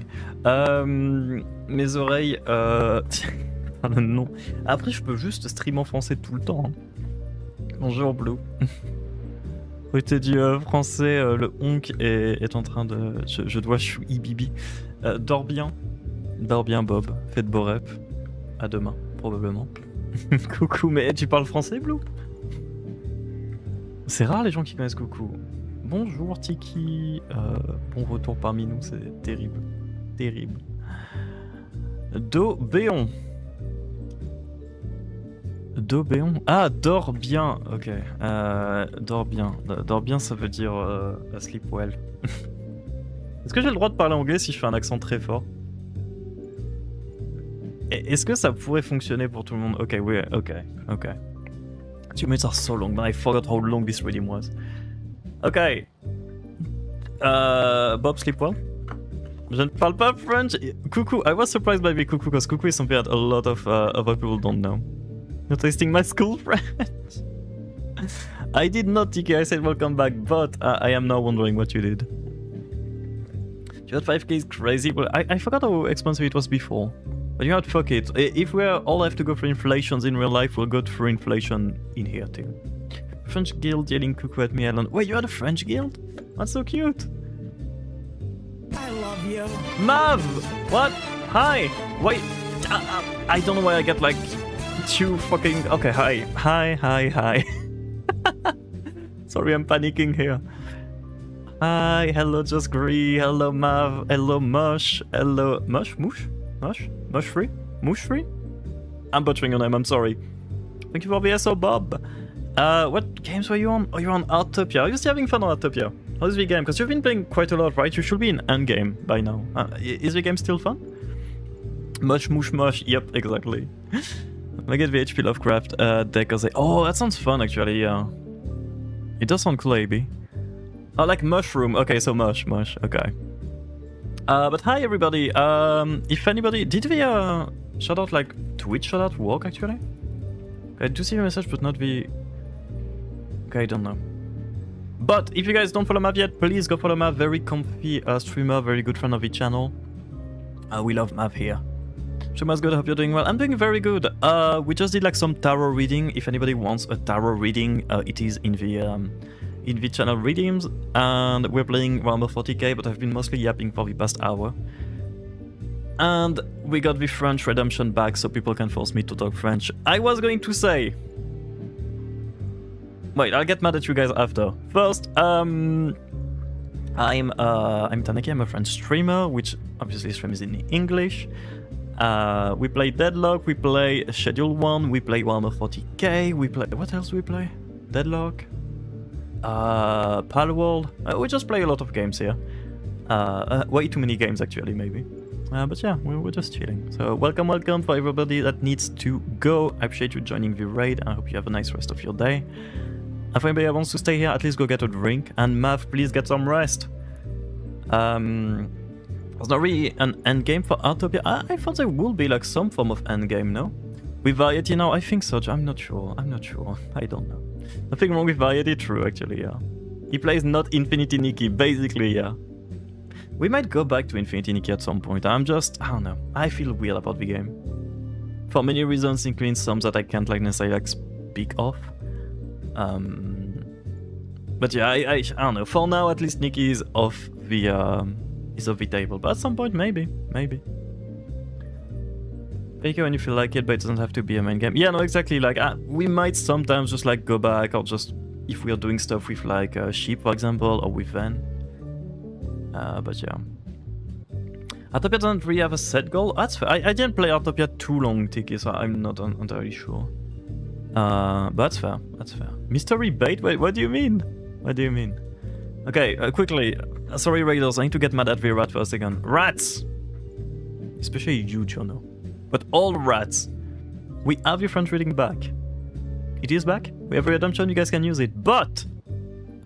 Mes oreilles... non. Après, je peux juste stream en français tout le temps. Hein. Bonjour Blue. Côté du français, le honk est en train de... Je dois chou ibibi. Dors bien. Dors bien Bob. Fais de beaux reps. À demain, probablement. Coucou, mais tu parles français Blue? C'est rare les gens qui connaissent coucou. Bonjour Tiki, bon retour parmi nous, c'est terrible, terrible. Dobéon. Dobéon. Ah, dors bien, ok. Dors bien. Dors bien, ça veut dire sleep well. Est-ce que j'ai le droit de parler anglais si je fais un accent très fort? Est-ce que ça pourrait fonctionner pour tout le monde? Ok, oui, ok. 2 minutes are so long, but I forgot how long this reading was. Ok. Bob, sleep well. Je ne parle pas French. Coucou, I was surprised by the coucou because coucou is something that a lot of other people don't know. You're tasting my school French. I did not, TK. I said welcome back, but I am now wondering what you did. You had 5k is crazy. Well, I forgot how expensive it was before. But you had fuck it. If we all have to go through inflations in real life, we'll go through inflation in here too. French guild yelling cuckoo at me, Alan. Wait, you had a French guild? That's so cute. I love you. Mav! What? Hi! Wait, I don't know why I get like 2 fucking... Okay, hi. Sorry, I'm panicking here. Hi, hello Just Gree, hello Mav, hello Mush, hello... Mush? Mush-free? Mush-free? I'm butchering your name, I'm sorry. Thank you for the SO, Bob. What games were you on? Oh, you're on Artopia. Are you still having fun on Artopia? How's the game? Because you've been playing quite a lot, right? You should be in Endgame by now. Is the game still fun? Mush, yep, exactly. I get the HP Lovecraft deck as a... Oh, that sounds fun, actually, yeah. It does sound cool, AB. Oh, like Mushroom. Okay, so Mush, okay. But hi, everybody. If anybody... Did the shoutout, like, Twitch shoutout work, actually? I do see the message, but not the... Okay, I don't know. But if you guys don't follow Mav yet, please go follow Mav. Very comfy streamer, very good friend of the channel. We love Mav here. Streamer's good, I hope you're doing well. I'm doing very good. We just did like some tarot reading. If anybody wants a tarot reading, it is in the channel readings. And we're playing Warhammer 40k, but I've been mostly yapping for the past hour. And we got the French redemption back, so people can force me to talk French. I was going to say... Wait, I'll get mad at you guys after. First, I'm Tanaki, I'm a French streamer, which obviously streams in English. We play Deadlock, we play Schedule 1, we play Warhammer 40k, we play... What else do we play? Deadlock? Palworld? We just play a lot of games here. Way too many games actually, maybe. But yeah, we're just chilling. So welcome for everybody that needs to go. I appreciate you joining the raid. I hope you have a nice rest of your day. And for anybody that wants to stay here, at least go get a drink. And Mav, please get some rest. There's not really an end game for Autopia. I thought there would be like some form of end game, no? With Variety now, I think so. I'm not sure. I don't know. Nothing wrong with Variety, true, actually, yeah. He plays not Infinity Nikki, basically, yeah. We might go back to Infinity Nikki at some point. I don't know. I feel weird about the game. For many reasons, including some that I can't like necessarily like speak of. But yeah, I don't know. For now, at least Nikki is off the table. But at some point, maybe. Take it when you feel like it, but it doesn't have to be a main game. Yeah, no, exactly. Like we might sometimes just like go back, or just if we are doing stuff with like sheep, for example, or with Van. But yeah. Autopia doesn't really have a set goal. That's fair. I didn't play Autopia too long, Tiki, so I'm not entirely sure. But that's fair. Mystery bait? Wait, what do you mean? Okay, quickly. Sorry, Raiders, I need to get mad at the rat for a second. Rats! Especially you, Jono. But all rats. We have your French reading back. It is back. We have redemption, you guys can use it. But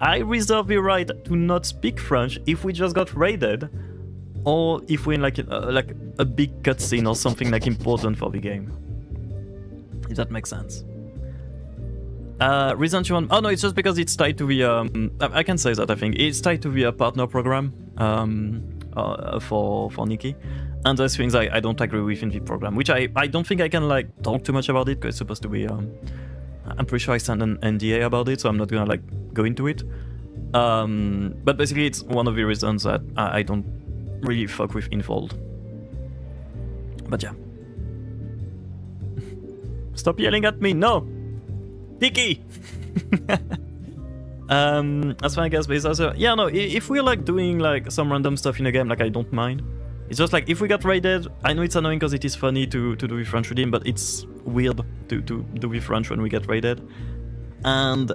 I reserve the right to not speak French if we just got raided, or if we're in like a big cutscene or something like important for the game. If that makes sense. Reason you want... Oh no, it's just because it's tied to the... I can say that, I think. It's tied to the partner program for Nikki. And there's things I don't agree with in the program, which I don't think I can like talk too much about it, because it's supposed to be... I'm pretty sure I signed an NDA about it, so I'm not gonna like go into it. But basically it's one of the reasons that I don't really fuck with Infold. But yeah. Stop yelling at me, no! Tiki! That's fine, I guess, but it's also... Yeah, no, if we're like doing like some random stuff in a game, like I don't mind. It's just like, if we got raided, I know it's annoying because it is funny to do with French redeem, but it's weird to do with French when we get raided. And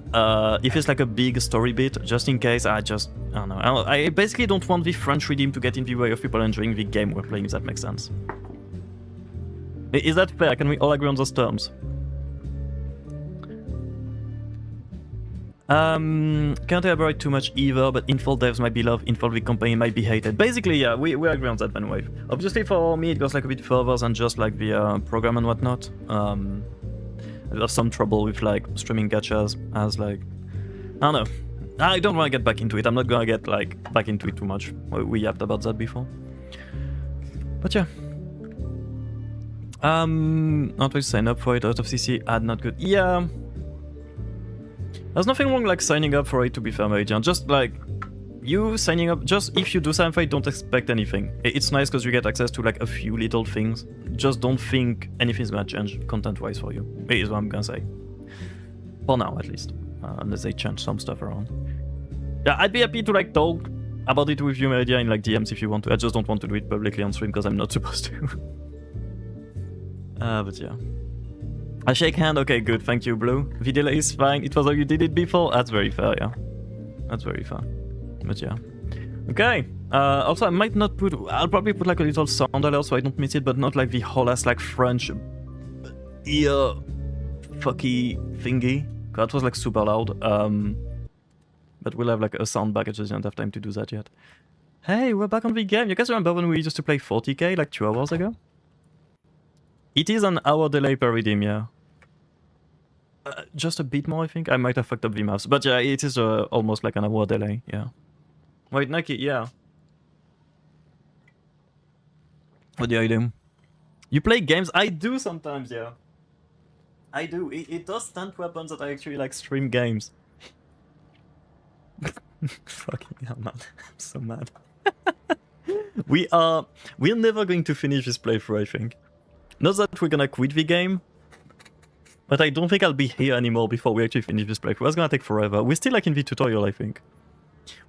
if it's like a big story bit, just in case, I don't know. I basically don't want the French redeem to get in the way of people enjoying the game we're playing, if that makes sense. Is that fair? Can we all agree on those terms? Can't elaborate too much either, but Infold devs might be loved, Infold the company might be hated. Basically, yeah, we agree on that, Vanwave. Obviously, for me, it goes like a bit further than just like the program and whatnot. There's some trouble with like streaming gachas as like... I don't know. I don't want to get back into it. I'm not gonna get like back into it too much. We yapped about that before. But yeah. Not to sign up for it out of CC, ad not good. Yeah. There's nothing wrong like signing up for it, to be fair, Meridian. Just like you signing up, just if you do sign for it, don't expect anything. It's nice because you get access to like a few little things. Just don't think anything's gonna change content-wise for you. Is what I'm gonna say. For now, at least. Unless they change some stuff around. Yeah, I'd be happy to like talk about it with you, Meridian, in like DMs if you want to. I just don't want to do it publicly on stream because I'm not supposed to. But yeah. I shake hand, okay, good, thank you, Blue. The delay is fine, it was how you did it before? That's very fair, yeah. That's very fair. But yeah. Okay, also I might not put... I'll probably put like a little sound alert so I don't miss it, but not like the whole ass like French ear fucky thingy. That was like super loud. But we'll have like a sound back, I just didn't have time to do that yet. Hey, we're back on the game. You guys remember when we used to play 40k like 2 hours ago? It is an hour delay per redeem, yeah. Just a bit more, I think. I might have fucked up the maths. But yeah, it is almost like an hour delay, yeah. Wait, Nike, yeah. What do I do? You play games? I do sometimes, yeah. I do. It does stand to happen that I actually like stream games. Fucking hell, man. I'm so mad. We're never going to finish this playthrough, I think. Not that we're gonna quit the game, but I don't think I'll be here anymore before we actually finish this playthrough. It's gonna take forever. We're still like in the tutorial, I think.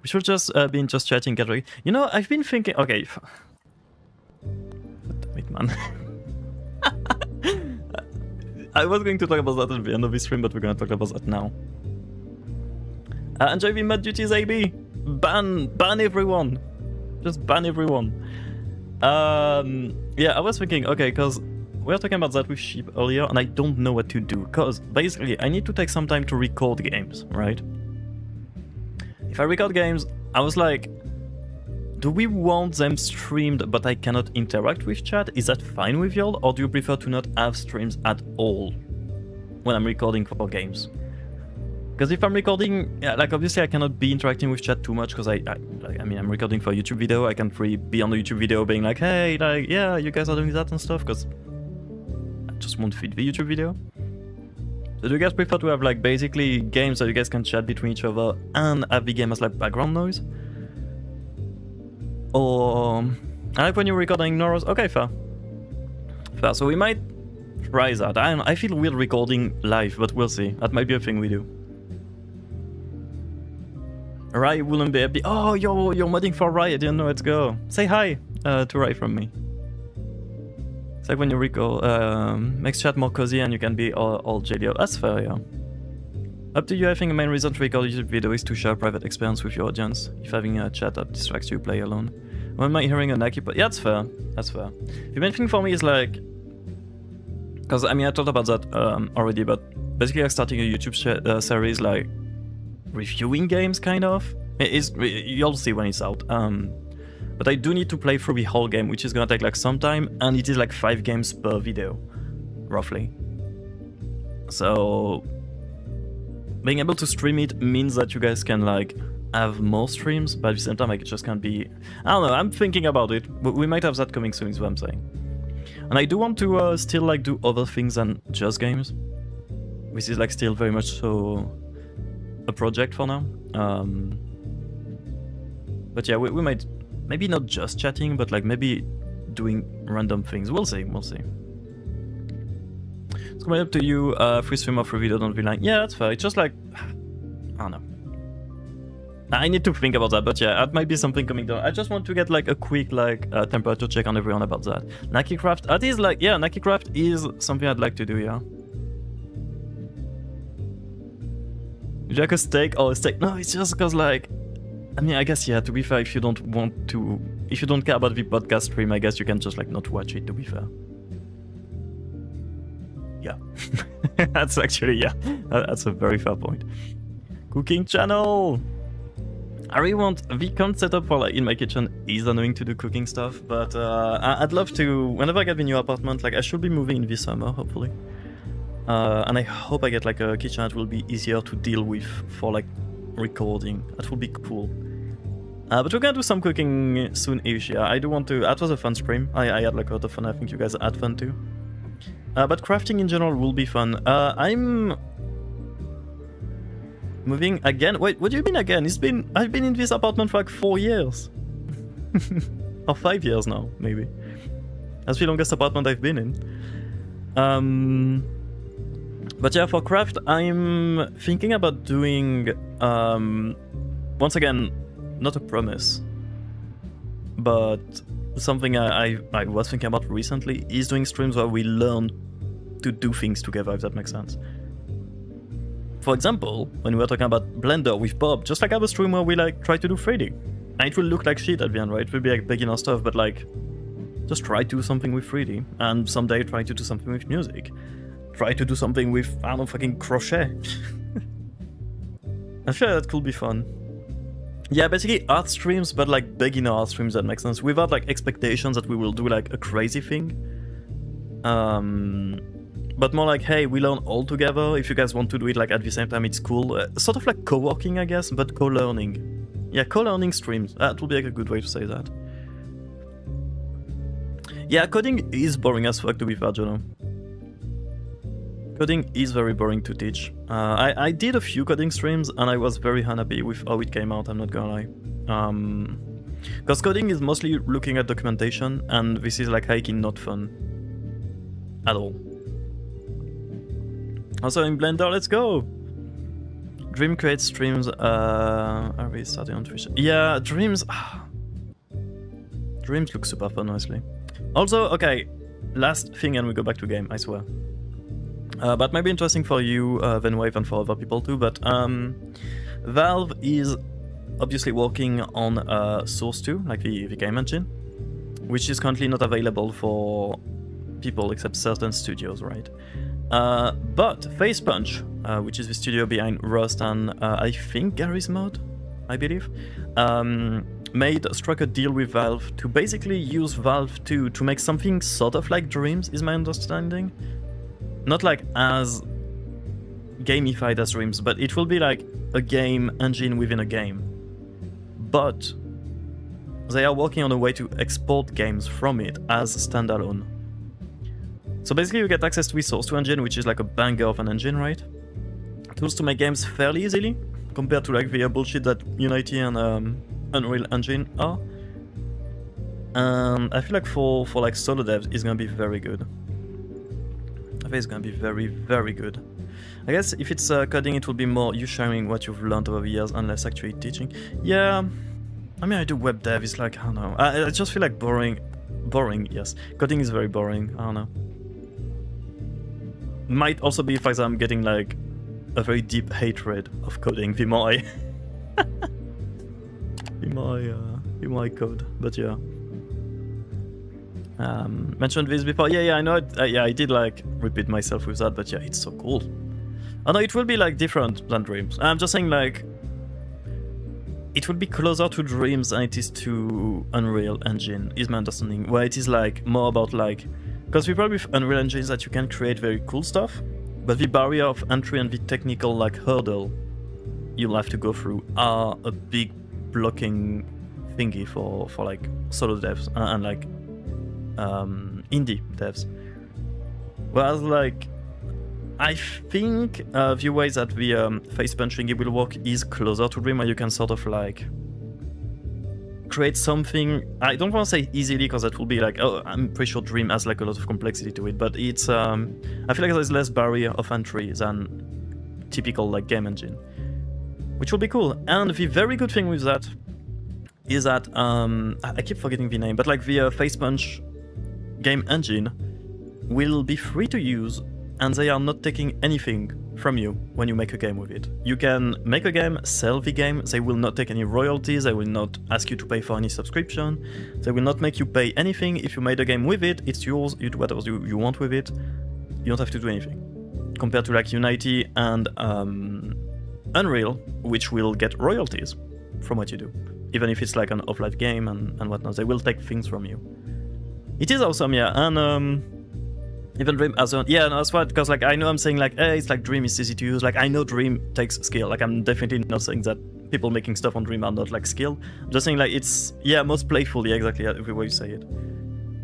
We should just be just chatting, gathering. You know, I've been thinking... Okay. Wait, man. I was going to talk about that at the end of this stream, but we're gonna talk about that now. Enjoy the mad duties, AB! Ban everyone! Just ban everyone. Yeah, I was thinking, okay, because we were talking about that with sheep earlier, and I don't know what to do, because basically I need to take some time to record games, right? If I record games, I was like, do we want them streamed but I cannot interact with chat? Is that fine with y'all, or do you prefer to not have streams at all when I'm recording for games? Because if I'm recording, yeah, like obviously I cannot be interacting with chat too much because I mean I'm recording for a YouTube video. I can't really be on the YouTube video being like, hey, like, yeah, you guys are doing that and stuff, because I just won't fit the YouTube video. So do you guys prefer to have like basically games that you guys can chat between each other and have the game as like background noise? Or I like when you record and ignore us? Okay, fair. Fair, so we might try that. I feel weird recording live, but we'll see. That might be a thing we do. Rai wouldn't be happy. Oh, you're modding for Rai. I didn't know let's go. Say hi to Rai from me. It's like when you record, makes chat more cozy and you can be all jelly. That's fair, yeah. Up to you. I think the main reason to record a YouTube video is to share a private experience with your audience. If having a chat that distracts you, play alone. When am I hearing a Naki? But yeah, that's fair. That's fair. The main thing for me is like, because I mean I talked about that already, but basically like starting a YouTube series like reviewing games, kind of. You'll see when it's out. But I do need to play through the whole game, which is gonna take like some time, and it is like 5 games per video, roughly. So being able to stream it means that you guys can like have more streams, but at the same time like it just can't be. I don't know. I'm thinking about it. We might have that coming soon, is what I'm saying. And I do want to still like do other things than just games, which is like still very much so a project for now. But yeah, we might maybe not just chatting, but like maybe doing random things. We'll see. We'll see. It's coming up to you. Free stream or free video, don't be like, yeah, that's fair. It's just like, I don't know. I need to think about that, but yeah, that might be something coming down. I just want to get like a quick like temperature check on everyone about that. Naki Craft, that is like, yeah, Naki Craft is something I'd like to do, yeah. Would you like a steak or a steak? No, it's just because like, I mean, I guess, yeah, to be fair, if you don't want to, if you don't care about the podcast stream, I guess you can just like not watch it, to be fair. Yeah. That's actually, yeah, that's a very fair point. Cooking channel! I really want, the current setup for like in my kitchen is annoying to do cooking stuff, but I'd love to, whenever I get the new apartment, like I should be moving in this summer, hopefully. And I hope I get like a kitchen that will be easier to deal with for like recording. That would be cool. But we're gonna do some cooking soon-ish, yeah. I do want to, that was a fun stream. I had like a lot of fun, I think you guys had fun too. But crafting in general will be fun. I'm moving again. Wait, what do you mean again? I've been in this apartment for like 4 years. Or 5 years now, maybe. That's the longest apartment I've been in. But yeah, for craft, I'm thinking about doing, once again, not a promise, but something I was thinking about recently is doing streams where we learn to do things together, if that makes sense. For example, when we were talking about Blender with Bob, just like have a stream where we like try to do 3D. And it will look like shit at the end, right? It will be like beginner stuff, but like, just try to do something with 3D. And someday try to do something with music. Try to do something with, I don't know, fucking crochet. I feel like that could be fun. Yeah, basically art streams, but like beginner art streams, that makes sense. Without like expectations that we will do like a crazy thing. But more like, hey, we learn all together. If you guys want to do it like at the same time, it's cool. Sort of like co-working, I guess, but co-learning. Yeah, co-learning streams. That would be like a good way to say that. Yeah, coding is boring as fuck, to be fair, Jono. Coding is very boring to teach. I did a few coding streams and I was very unhappy with how it came out, I'm not gonna lie. Because coding is mostly looking at documentation, and this is like hiking not fun. At all. Also in Blender, let's go! Dream creates streams, are we starting on Twitch? Yeah, Dreams... Dreams look super fun, honestly. Also, okay, last thing and we go back to game, I swear. But maybe interesting for you, Venwave, and for other people too, but Valve is obviously working on Source 2, like the game engine, which is currently not available for people except certain studios, right? But Face Punch, which is the studio behind Rust and I think Garry's Mod, I believe, struck a deal with Valve to basically use Valve 2 to make something sort of like Dreams, is my understanding. Not like as gamified as Dreams, but it will be like a game engine within a game. But they are working on a way to export games from it as standalone. So basically you get access to the Source 2 engine, which is like a banger of an engine, right? Tools to make games fairly easily, compared to like the bullshit that Unity and Unreal Engine are. And I feel like for like solo devs, it's gonna be very good. I think it's gonna be very, very good. I guess if it's coding, it will be more you sharing what you've learned over the years and less actually teaching. Yeah, I mean, I do web dev, it's like, I don't know. I just feel like boring. Boring, yes. Coding is very boring, I don't know. Might also be the fact that I'm getting like a very deep hatred of coding the more I... the more I code, but yeah. Mentioned this before, yeah, I know it, yeah, I did like repeat myself with that, but yeah, it's so cool. Oh no, it will be like different than Dreams. I'm just saying like it will be closer to Dreams than it is to Unreal Engine, is my understanding. Where it is like more about like, because we probably with Unreal Engine is that you can create very cool stuff, but the barrier of entry and the technical like hurdle you'll have to go through are a big blocking thingy for like solo devs and like indie devs. Whereas like I think the way that the face punching will work is closer to Dream, where you can sort of like create something. I don't want to say easily because that will be like, oh, I'm pretty sure Dream has like a lot of complexity to it, but it's I feel like there's less barrier of entry than typical like game engine, which will be cool. And the very good thing with that is that I keep forgetting the name, but like the face punch game engine will be free to use, and they are not taking anything from you when you make a game with it. You can make a game, sell the game, they will not take any royalties, they will not ask you to pay for any subscription, they will not make you pay anything. If you made a game with it, it's yours, you do whatever you want with it, you don't have to do anything. Compared to like Unity and Unreal, which will get royalties from what you do. Even if it's like an offline game and whatnot, they will take things from you. It is awesome, yeah, and even Dream as well. Yeah, no, that's what, because like I know I'm saying like, hey, it's like Dream is easy to use. Like I know Dream takes skill. Like I'm definitely not saying that people making stuff on Dream are not like skilled. I'm just saying like it's, yeah, most playful, yeah, exactly the way you say it.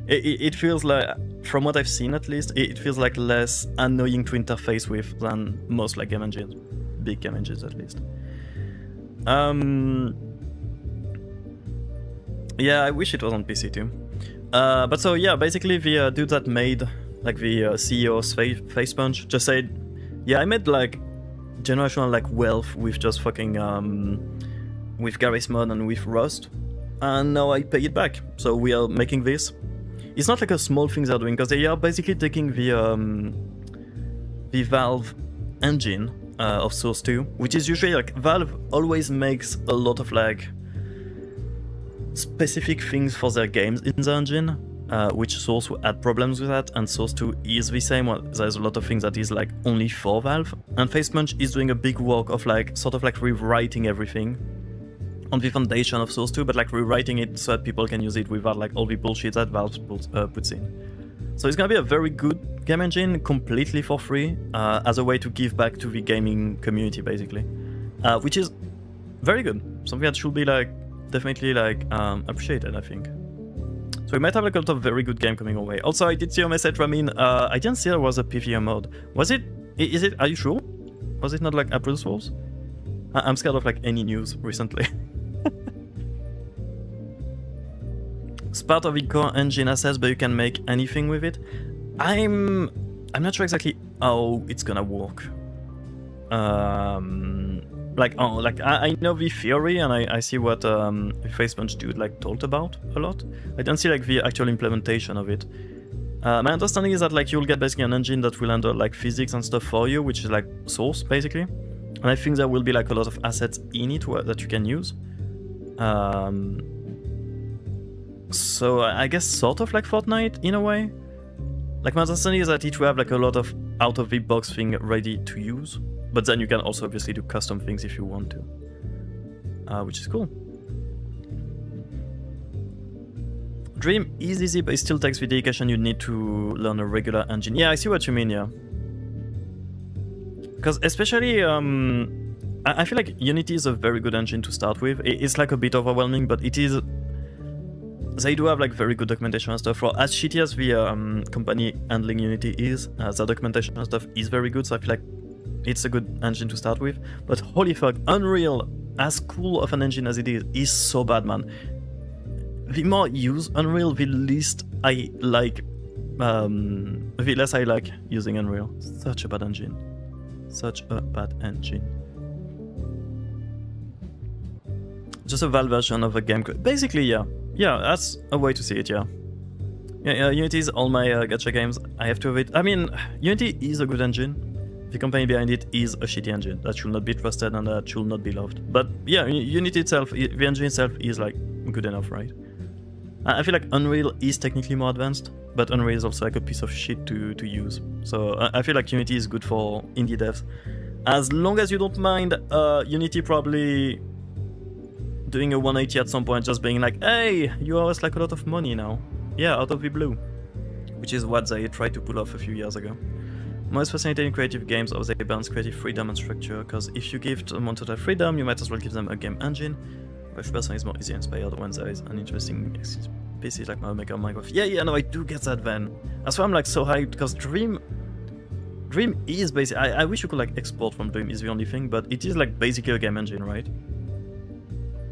It feels like, from what I've seen at least, it feels like less annoying to interface with than most like game engines. Big game engines at least. Yeah, I wish it was on PC too. But so yeah, basically the dude that made like the CEO's face punch just said, yeah, I made like generational like wealth with just fucking with Garry's Mod and with Rust, and now I pay it back. So we are making this. It's not like a small thing they're doing, because they are basically taking the Valve engine of Source 2, which is usually like Valve always makes a lot of like specific things for their games in the engine, which Source had problems with that, and Source 2 is the same. Well, there's a lot of things that is like only for Valve, and FacePunch is doing a big work of like sort of like rewriting everything on the foundation of Source 2, but like rewriting it so that people can use it without like all the bullshit that Valve puts in. So it's gonna be a very good game engine, completely for free, as a way to give back to the gaming community, basically, which is very good. Something that should be like definitely like appreciated, I think. So we might have like a lot of very good game coming our way. Also, I did see your message, Ramin. I didn't see there was a PvE mode. Was it? Is it? Are you sure? Was it not like April Souls? I'm scared of like any news recently. It's part of the core engine assets, but you can make anything with it. I'm not sure exactly how it's gonna work. I know the theory, and I see what FacePunch dude like talked about a lot. I don't see like the actual implementation of it. My understanding is that like you'll get basically an engine that will handle like physics and stuff for you, which is like Source basically. And I think there will be like a lot of assets in it that you can use. So I guess sort of like Fortnite in a way. Like my understanding is that it will have like a lot of out of the box thing ready to use, but then you can also obviously do custom things if you want to, which is cool. Dream is easy, but it still takes the dedication you need to learn a regular engine. Yeah, I see what you mean, yeah. Because especially, I feel like Unity is a very good engine to start with. It's like a bit overwhelming, but it is... They do have like very good documentation and stuff. For as shitty as the company handling Unity is, the documentation and stuff is very good, so I feel like it's a good engine to start with. But holy fuck, Unreal, as cool of an engine as it is so bad, man. The more I use Unreal, the least I like, the less I like using Unreal. Such a bad engine. Such a bad engine. Just a Valve version of a game. Basically, yeah. Yeah, that's a way to see it, yeah. Yeah, Unity is all my gacha games. I have to have it. I mean, Unity is a good engine. The company behind it is a shitty engine that should not be trusted and that should not be loved. But yeah, Unity itself, the engine itself is like good enough, right? I feel like Unreal is technically more advanced, but Unreal is also like a piece of shit to use. So I feel like Unity is good for indie devs. As long as you don't mind Unity probably doing a 180 at some point, just being like, hey, you owe us like a lot of money now. Yeah, out of the blue. Which is what they tried to pull off a few years ago. Most fascinating creative games are they balance creative freedom and structure, because if you give someone total freedom, you might as well give them a game engine. Which person is more easily inspired when there is an interesting species like Mario Maker or Minecraft. Yeah, no, I do get that, then. That's why I'm like so hyped, because Dream is basically... I wish you could like export from Dream is the only thing, but it is like basically a game engine, right?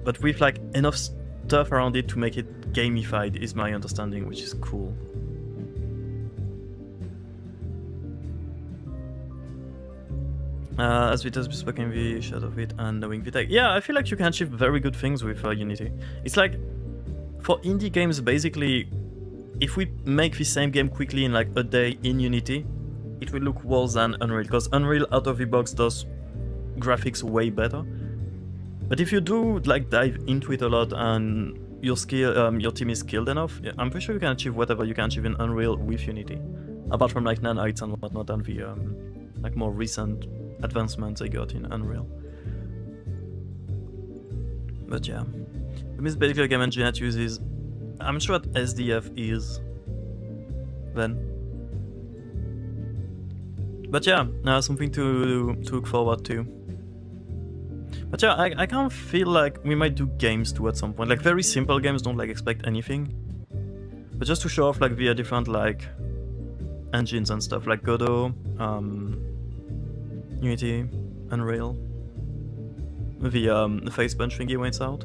But with like enough stuff around it to make it gamified is my understanding, which is cool. As Vita's bespoken the shadow of it and knowing the tech. Yeah, I feel like you can achieve very good things with Unity. It's like, for indie games, basically, if we make the same game quickly in like a day in Unity, it will look worse than Unreal, because Unreal out of the box does graphics way better. But if you do like dive into it a lot and your team is skilled enough, I'm pretty sure you can achieve whatever you can achieve in Unreal with Unity. Apart from like nanites and whatnot and the like more recent advancements they got in Unreal. But yeah, it's basically a game engine that uses, I'm sure what SDF is then. But yeah, something to look forward to. But yeah, I kind of feel like we might do games too at some point, like very simple games, don't like expect anything, but just to show off like the different like engines and stuff, like Godot, Unity, Unreal, the face bunch thingy when it's out.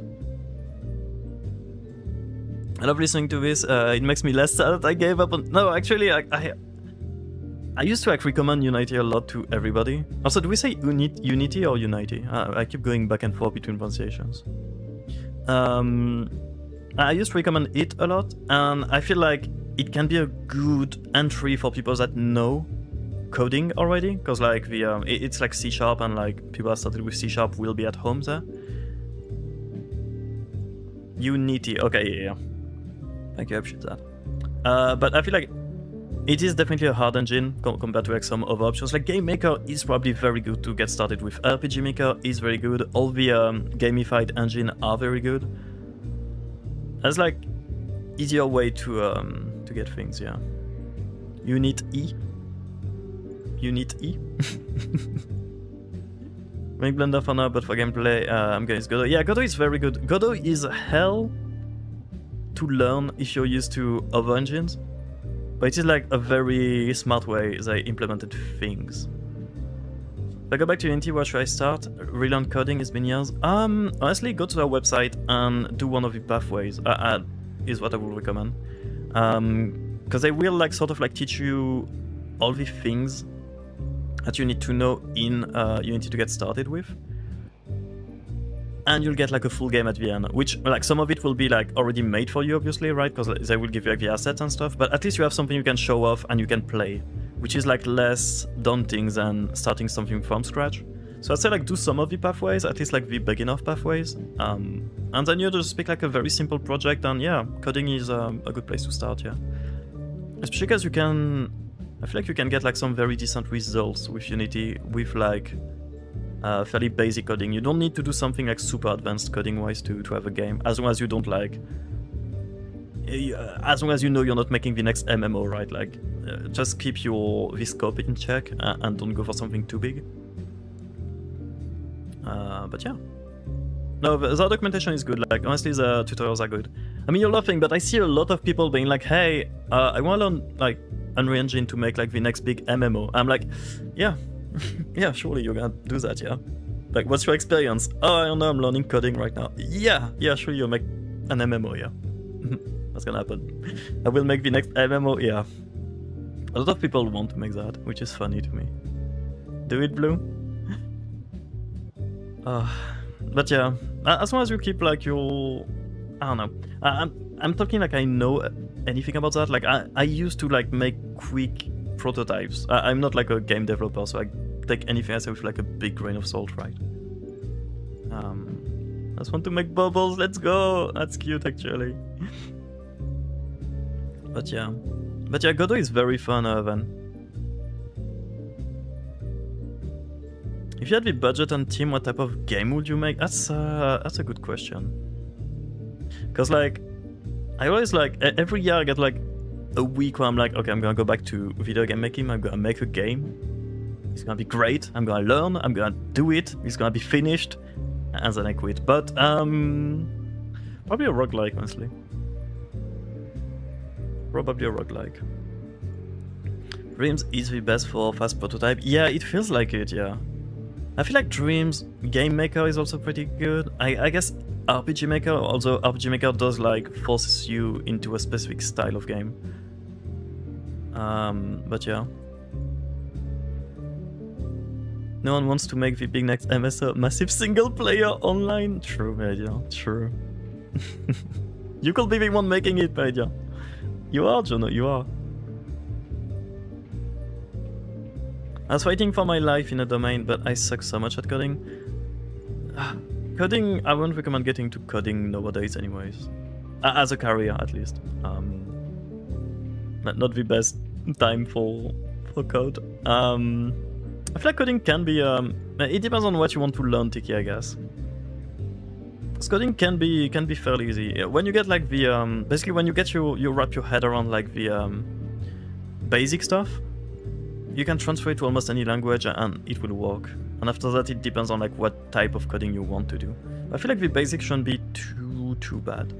I love listening to this. It makes me less sad that I gave up on... No, actually, I used to like recommend Unity a lot to everybody. Also, do we say Unity or Unity? I keep going back and forth between pronunciations. I used to recommend it a lot, and I feel like it can be a good entry for people that know coding already, because like it's like C# and like people that started with C# will be at home there. Unity, okay, yeah. Thank you, I appreciate that. But I feel like it is definitely a hard engine compared to like some other options. Like Game Maker is probably very good to get started with. RPG Maker is very good. All the gamified engine are very good. That's like easier way to get things, yeah. Unity. Make Blender for now, but for gameplay, I'm going to Godot. Yeah, Godot is very good. Godot is hell to learn if you're used to other engines, but it is like a very smart way they implemented things. If I go back to Unity, where should I start? Relearn coding, it's been years. Honestly, go to their website and do one of the pathways, is what I would recommend. Because they will like sort of like teach you all the things that you need to know in Unity to get started with. And you'll get like a full game at the end, which like some of it will be like already made for you, obviously, right? Because they will give you like the assets and stuff, but at least you have something you can show off and you can play, which is like less daunting than starting something from scratch. So I'd say like do some of the pathways, at least like the big enough pathways, and then you just pick like a very simple project, and yeah, coding is a good place to start, yeah. Especially because I feel like you can get like some very decent results with Unity with like fairly basic coding. You don't need to do something like super advanced coding wise to have a game, as long as you don't like as long as you know you're not making the next MMO, right? Like, just keep the scope in check and don't go for something too big. But yeah. No, the documentation is good. Like, honestly, the tutorials are good. I mean, you're laughing, but I see a lot of people being like, hey, I want to learn, like, Unreal Engine to make, like, the next big MMO. I'm like, yeah. Yeah, surely you're gonna do that, yeah. Like, what's your experience? Oh, I don't know, I'm learning coding right now. Yeah, sure, you'll make an MMO, yeah. That's gonna happen. I will make the next MMO, yeah. A lot of people want to make that, which is funny to me. Do it, Blue? But yeah, as long as you keep like your, I don't know. I'm talking like I know anything about that. Like I used to like make quick prototypes. I'm not like a game developer, so I take anything I say with like a big grain of salt, right? I just want to make bubbles. Let's go. That's cute, actually. But yeah, Godot is very fun, Van. If you had the budget and team, what type of game would you make? That's a good question. Cause like, I always like every year I get like a week where I'm like, okay, I'm gonna go back to video game making. I'm gonna make a game. It's gonna be great. I'm gonna learn. I'm gonna do it. It's gonna be finished, and then I quit. But probably a roguelike, honestly. Probably a roguelike. Dreams is the best for fast prototype. Yeah, it feels like it. Yeah. I feel like Dreams Game Maker is also pretty good. I guess RPG Maker, although RPG Maker does like forces you into a specific style of game. But yeah. No one wants to make the big next MSO massive single player online. True, Media. True. You could be the one making it, Media. You are, Jono, you are. I was fighting for my life in a domain, but I suck so much at coding. Coding, I won't recommend getting to coding nowadays anyways. As a career, at least. Not the best time for code. I feel like coding can be... it depends on what you want to learn, Tiki, I guess. Because coding can be fairly easy. When you get like the... basically, when you get you wrap your head around like the basic stuff, you can transfer it to almost any language and it will work. And after that, it depends on like what type of coding you want to do. I feel like the basic shouldn't be too bad.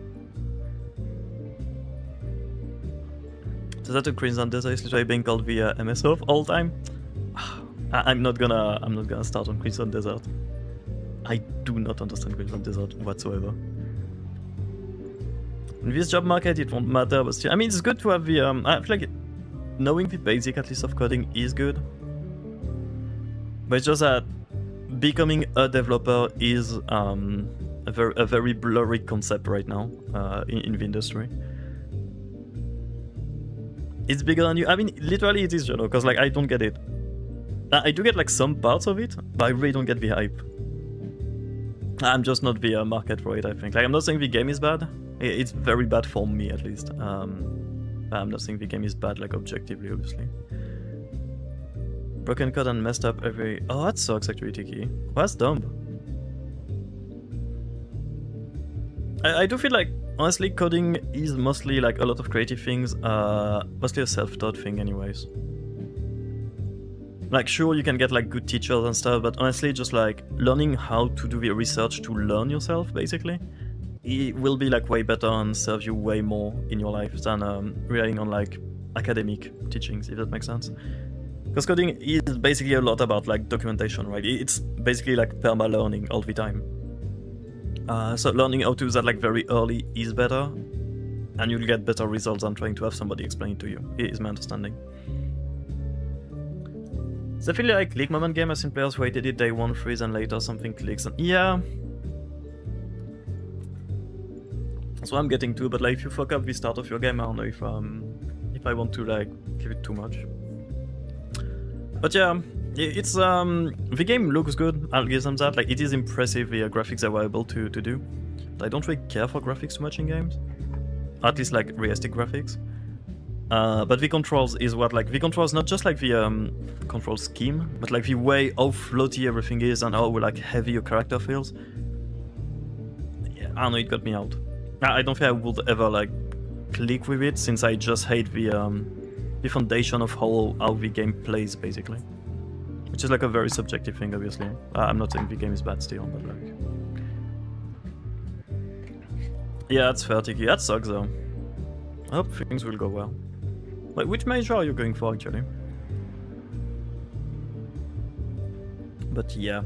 Is that a Crimson Desert is literally being called the MSO of all time? I'm not gonna start on Crimson Desert. I do not understand Crimson Desert whatsoever. In this job market, it won't matter, but still, I mean, it's good to have the. I feel like knowing the basic at least of coding is good, but it's just that becoming a developer is a very blurry concept right now in the industry. It's bigger than you. I mean, literally it is, you know, because like I don't get it. I do get like some parts of it, but I really don't get the hype. I'm just not the market for it, I think. Like, I'm not saying the game is bad. It's very bad for me, at least. I'm not saying the game is bad, like, objectively, obviously. Broken code and messed up every... Oh, that sucks, actually, Tiki. Well, that's dumb. I do feel like, honestly, coding is mostly, like, a lot of creative things, mostly a self-taught thing anyways. Like, sure, you can get, like, good teachers and stuff, but honestly, just, like, learning how to do the research to learn yourself, basically, it will be, like, way better and serve you way more in your life than relying on, like, academic teachings, if that makes sense. Because coding is basically a lot about, like, documentation, right? It's basically, like, perma-learning all the time. So learning how to do that, like, very early is better, and you'll get better results than trying to have somebody explain it to you, is my understanding. So I feel like click moment game, I've seen players who hated it day one freeze and later something clicks and yeah. That's what I'm getting to, but like if you fuck up the start of your game, I don't know if I want to like give it too much. But yeah, it's the game looks good, I'll give them that. Like it is impressive the graphics they were able to do. But I don't really care for graphics too much in games. At least like realistic graphics. But the controls is what, like, the controls, not just like the control scheme, but like the way how floaty everything is and how like heavy your character feels. Yeah, I don't know, it got me out. I don't think I would ever like click with it, since I just hate the foundation of how the game plays, basically. Which is like a very subjective thing, obviously. I'm not saying the game is bad still, but like... Yeah, that's 30k. That sucks though. I hope things will go well. Wait, which major are you going for actually? But yeah.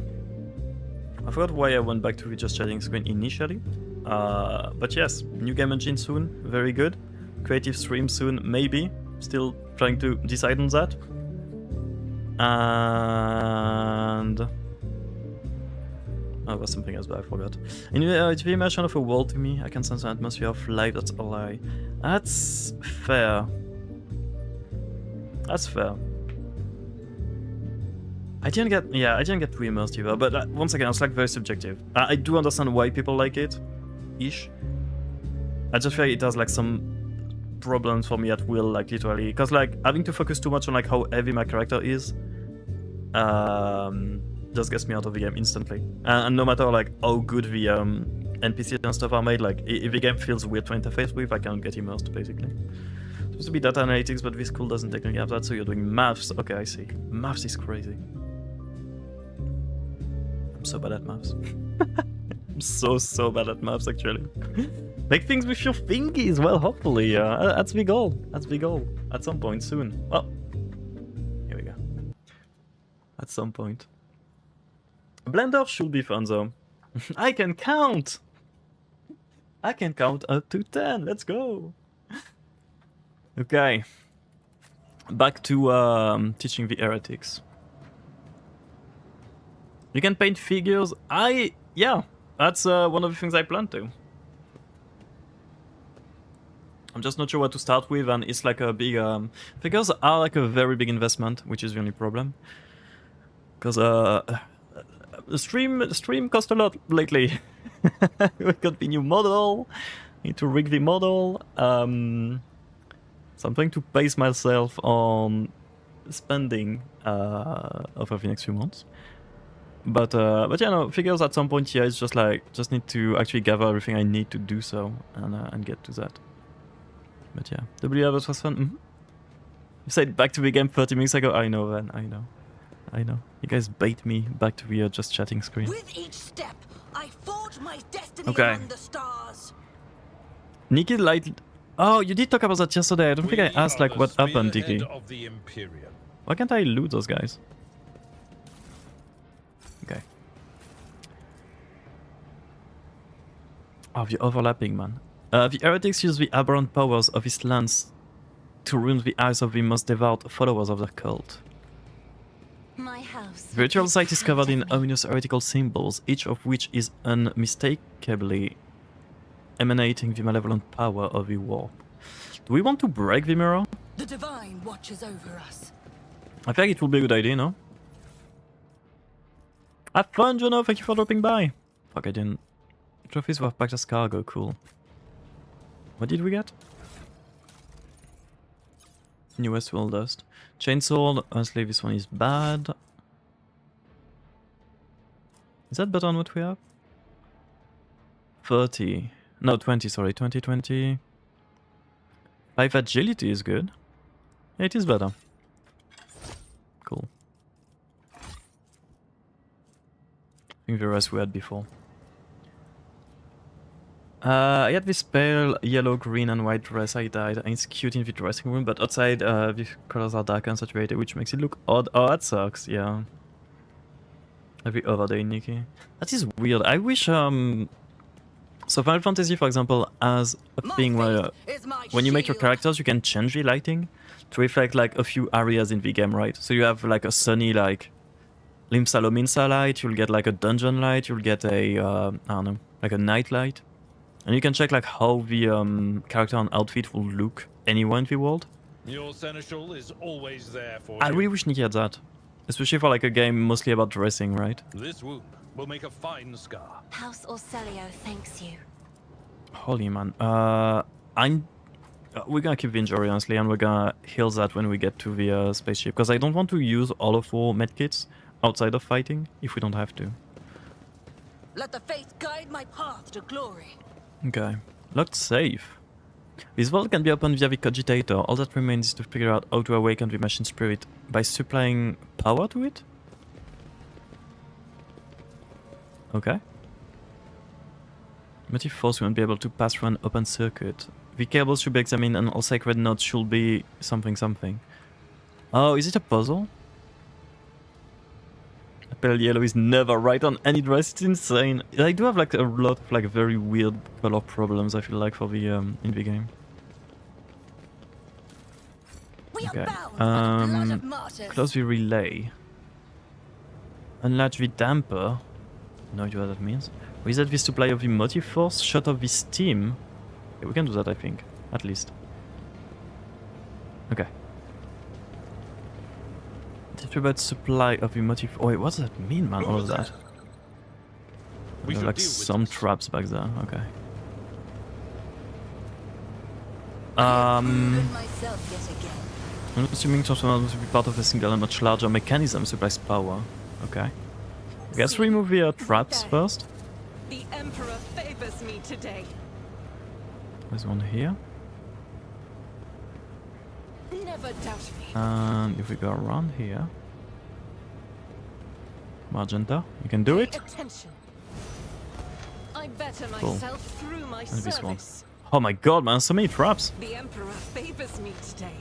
I forgot why I went back to the just chatting screen initially. But yes, new game engine soon, very good. Creative stream soon, maybe. Still trying to decide on that. And... Oh, there was something else, but I forgot. Anyway, it's the immersion of a world to me. I can sense an atmosphere of life, that's a lie. That's fair. That's fair. I didn't get too immersed either, but once again, it's like very subjective. I do understand why people like it, ish. I just feel like it has like some problems for me at will, like literally, because like having to focus too much on like how heavy my character is, just gets me out of the game instantly. And no matter like how good the NPCs and stuff are made, like if the game feels weird to interface with, I can't get immersed basically. It's supposed to be data analytics, but this school doesn't technically have that, so you're doing maths. Okay, I see. Maths is crazy. I'm so bad at maths. I'm so bad at maths actually. Make things with your fingies, well hopefully, that's the goal. That's the goal. At some point soon. Oh. Here we go. At some point. Blender should be fun though. I can count! I can count up to 10, let's go! Okay. Back to teaching the heretics. You can paint figures. Yeah, that's one of the things I plan to. I'm just not sure what to start with, and it's like a big... figures are like a very big investment, which is the only problem. Because the stream cost a lot lately. We got the new model. Need to rig the model. So I'm trying to pace myself on spending over the next few months. But yeah, no, figures at some point, yeah, it's just like just need to actually gather everything I need to do so and get to that. But yeah, WRS was fun. Mm-hmm. You said back to the game 30 minutes ago. I know, man. I know. You guys bait me back to the just chatting screen. With each step, I forge my destiny Okay. among the stars. Nikki Light. Oh, you did talk about that yesterday. I don't think I asked like what happened, Nikki. Why can't I loot those guys? Okay. Oh, the overlapping, man. The heretics use the aberrant powers of his lands to ruin the eyes of the most devout followers of their cult. My house. The ritual site is covered in proud of me. ominous heretical symbols, each of which is unmistakably emanating the malevolent power of the warp. Do we want to break the mirror? The divine watches over us. I think it would be a good idea, no? Have fun, Jono. Thank you for dropping by. Fuck, I didn't. Trophies were packed as cargo. Cool. What did we get? Newest World Dust. Chainsword. Honestly, this one is bad. Is that better than what we have? 30. No, 20, sorry. 20. 5 agility is good. Yeah, it is better. Cool. I think the rest we had before. I had this pale yellow, green and white dress. I died, and it's cute in the dressing room, but outside the colors are dark and saturated, which makes it look odd. Oh, that sucks, yeah. Every other day, Nikki. That is weird. I wish, so Final Fantasy, for example, has a thing where when you make your characters, you can change the lighting to reflect like a few areas in the game, right? So you have like a sunny, like Limsa Lominsa light, you'll get like a dungeon light, you'll get a, I don't know, like a night light. And you can check like how the character and outfit will look anywhere in the world. Your seneschal is always there for I you. really wish Nikki had that. Especially for like a game mostly about dressing, right? This wound will make a fine scar. House Orcelio thanks you. Holy man. We're gonna keep the injury honestly, and we're gonna heal that when we get to the spaceship. Because I don't want to use all of our medkits outside of fighting if we don't have to. Let the faith guide my path to glory. Okay. Locked safe. This vault can be opened via the cogitator. All that remains is to figure out how to awaken the machine spirit by supplying power to it? Okay. Motive force won't be able to pass through an open circuit. The cables should be examined and all sacred nodes should be something something. Oh, is it a puzzle? Pale yellow is never right on any dress, it's insane. I do have like a lot of like very weird color problems I feel like for the in the game. Okay. Close the relay. Unlatch the damper. No idea what that means. Reset the supply of the motive force. Shut off the steam. Okay, we can do that, I think. At least. Okay. Distribute supply of the motive. Oh wait, what does that mean, man? All of that. We There are shall like deal with some this. traps back there. Okay. Myself yet again. I'm assuming transformers will be part of a single and much larger mechanism supplies power. Okay. I guess See? remove the traps There. first. The Emperor favors me today. There's one here. Never doubt me. And if we go around here. Magenta, you can do Pay it. attention. I better Cool. myself through my And this one. service. Oh my god, man, so many traps. The Emperor favors me today.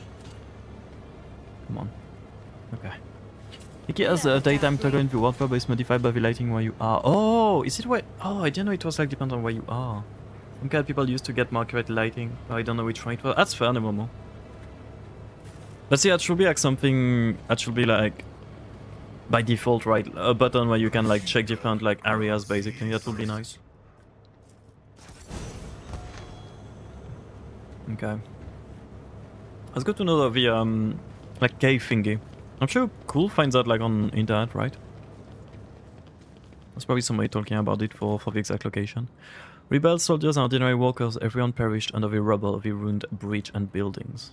Come on. Okay. It has a daytime toggle in the world, but is modified by the lighting where you are. Oh, is it where? Oh, I didn't know it was like depends on where you are. Some kind of people used to get more accurate lighting. I don't know which one it was. That's fair, no more. But see, that should be like something. That should be like by default, right? A button where you can like check different like areas, basically. That would be nice. Okay. It's good to know that the like cave thingy. I'm sure Cool finds that like on internet, right? There's probably somebody talking about it for the exact location. Rebel soldiers and ordinary workers, everyone perished under the rubble of the ruined bridge and buildings.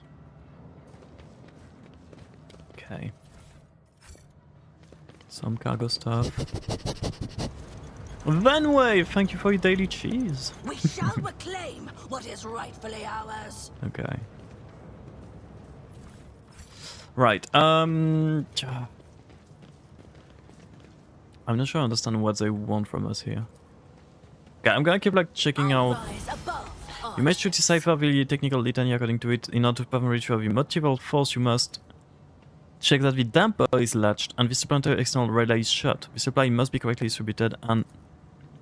Okay. Some cargo stuff. Vanwave, thank you for your daily cheese. We shall reclaim what is rightfully ours. Okay. Right, I'm not sure I understand what they want from us here. Okay, I'm gonna keep like checking I'll out. rise above You must should decipher the technical litany according to it. In order to perform ritual of the motival force, you must check that the damper is latched and the supplementary external relay is shut. The supply must be correctly distributed and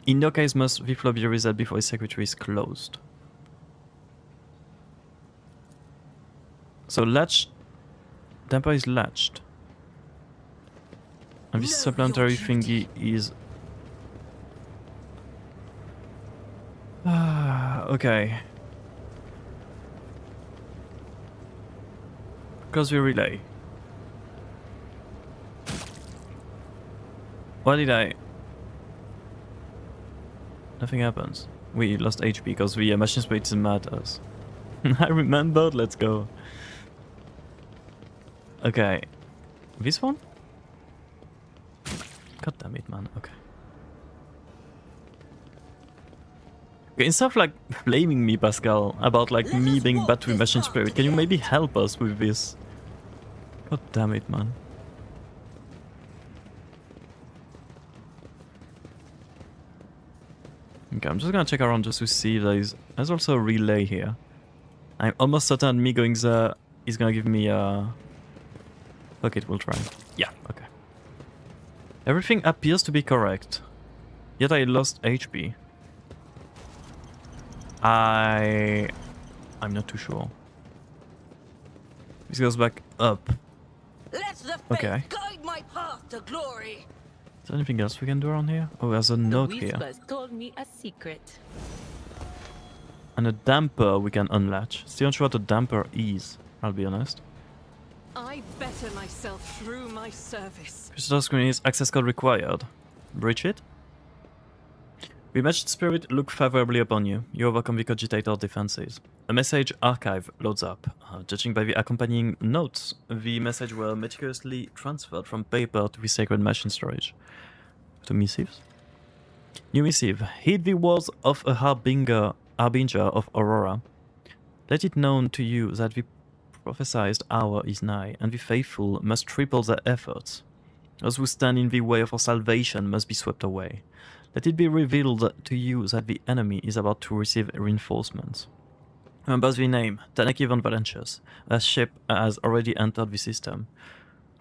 in no case must the flow be reset before the secretary is closed. So latch damper is latched. And this Know supplementary your duty. thingy is okay. Close the relay. What did I... Nothing happens. We lost HP because the machine spirit is mad at us. I remembered, let's go. Okay. This one? God damn it, man. Okay. Okay, instead of like blaming me, Pascal, about like Let me us being walk bad with this machine path spirit, can you maybe together. help us with this? God damn it, man. Okay, I'm just gonna check around just to see if there's also a relay here. I'm almost certain me going there is gonna give me a... Fuck it, we'll try. Yeah, okay. Everything appears to be correct. Yet I lost HP. I'm not too sure. This goes back up. Let the faith Okay. guide my path to glory. Is there anything else we can do around here? Oh, there's a note here. Whispers told me a secret. And a damper we can unlatch. Still not sure what a damper is, I'll be honest. I better myself through my service. Visitor screen is access code required. Breach it? The Magic Spirit look favorably upon you. You overcome the cogitator defenses. A message archive loads up. Judging by the accompanying notes, the message were meticulously transferred from paper to the sacred machine storage. To missives? New missive. Heed the words of a harbinger of Aurora. Let it known to you that the prophesied hour is nigh, and the faithful must triple their efforts. Those who stand in the way of our salvation must be swept away. Let it be revealed to you that the enemy is about to receive reinforcements. Remember the name, Tanaki von Valentius. A ship has already entered the system.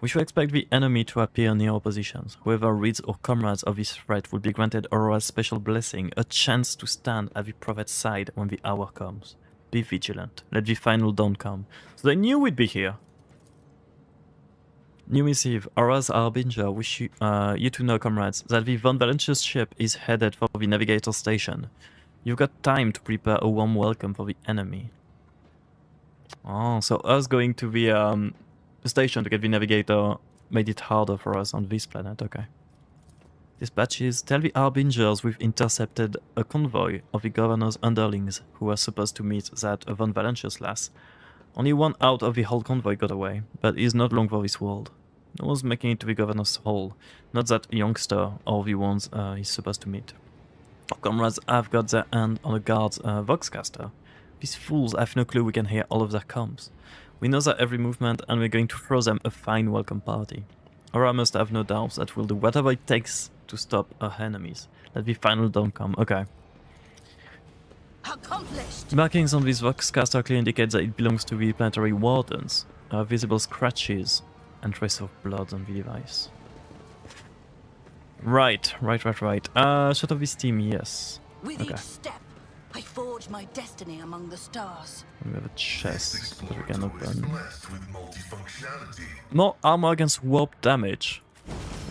We should expect the enemy to appear near our positions. Whoever reads or comrades of this threat will be granted Aurora's special blessing, a chance to stand at the prophet's side when the hour comes. Be vigilant. Let the final dawn come. So they knew we'd be here. New missive. Aura's Harbinger wish you to know, comrades, that the Von Valentius ship is headed for the navigator station. You've got time to prepare a warm welcome for the enemy. Oh, so us going to the station to get the navigator made it harder for us on this planet, okay. Dispatches, tell the Harbingers we've intercepted a convoy of the governor's underlings who were supposed to meet that Von Valentius lass. Only one out of the whole convoy got away, but he's not long for this world. No one's making it to the governor's hall, not that youngster or the ones he's supposed to meet. Our comrades have got their hand on a guard's voxcaster. These fools have no clue we can hear all of their comms. We know their every movement and we're going to throw them a fine welcome party. Aura must have no doubts that we'll do whatever it takes to stop our enemies. Let the final dawn come. Okay. Accomplished. Markings on this voxcaster clearly indicate that it belongs to the planetary wardens. Visible scratches and trace of blood on the device. Right. Shot of this team, yes. With Okay. each step, I forge my destiny among the stars. We have a chest that we can open. Blessed with multifunctionality. More armor against warp damage.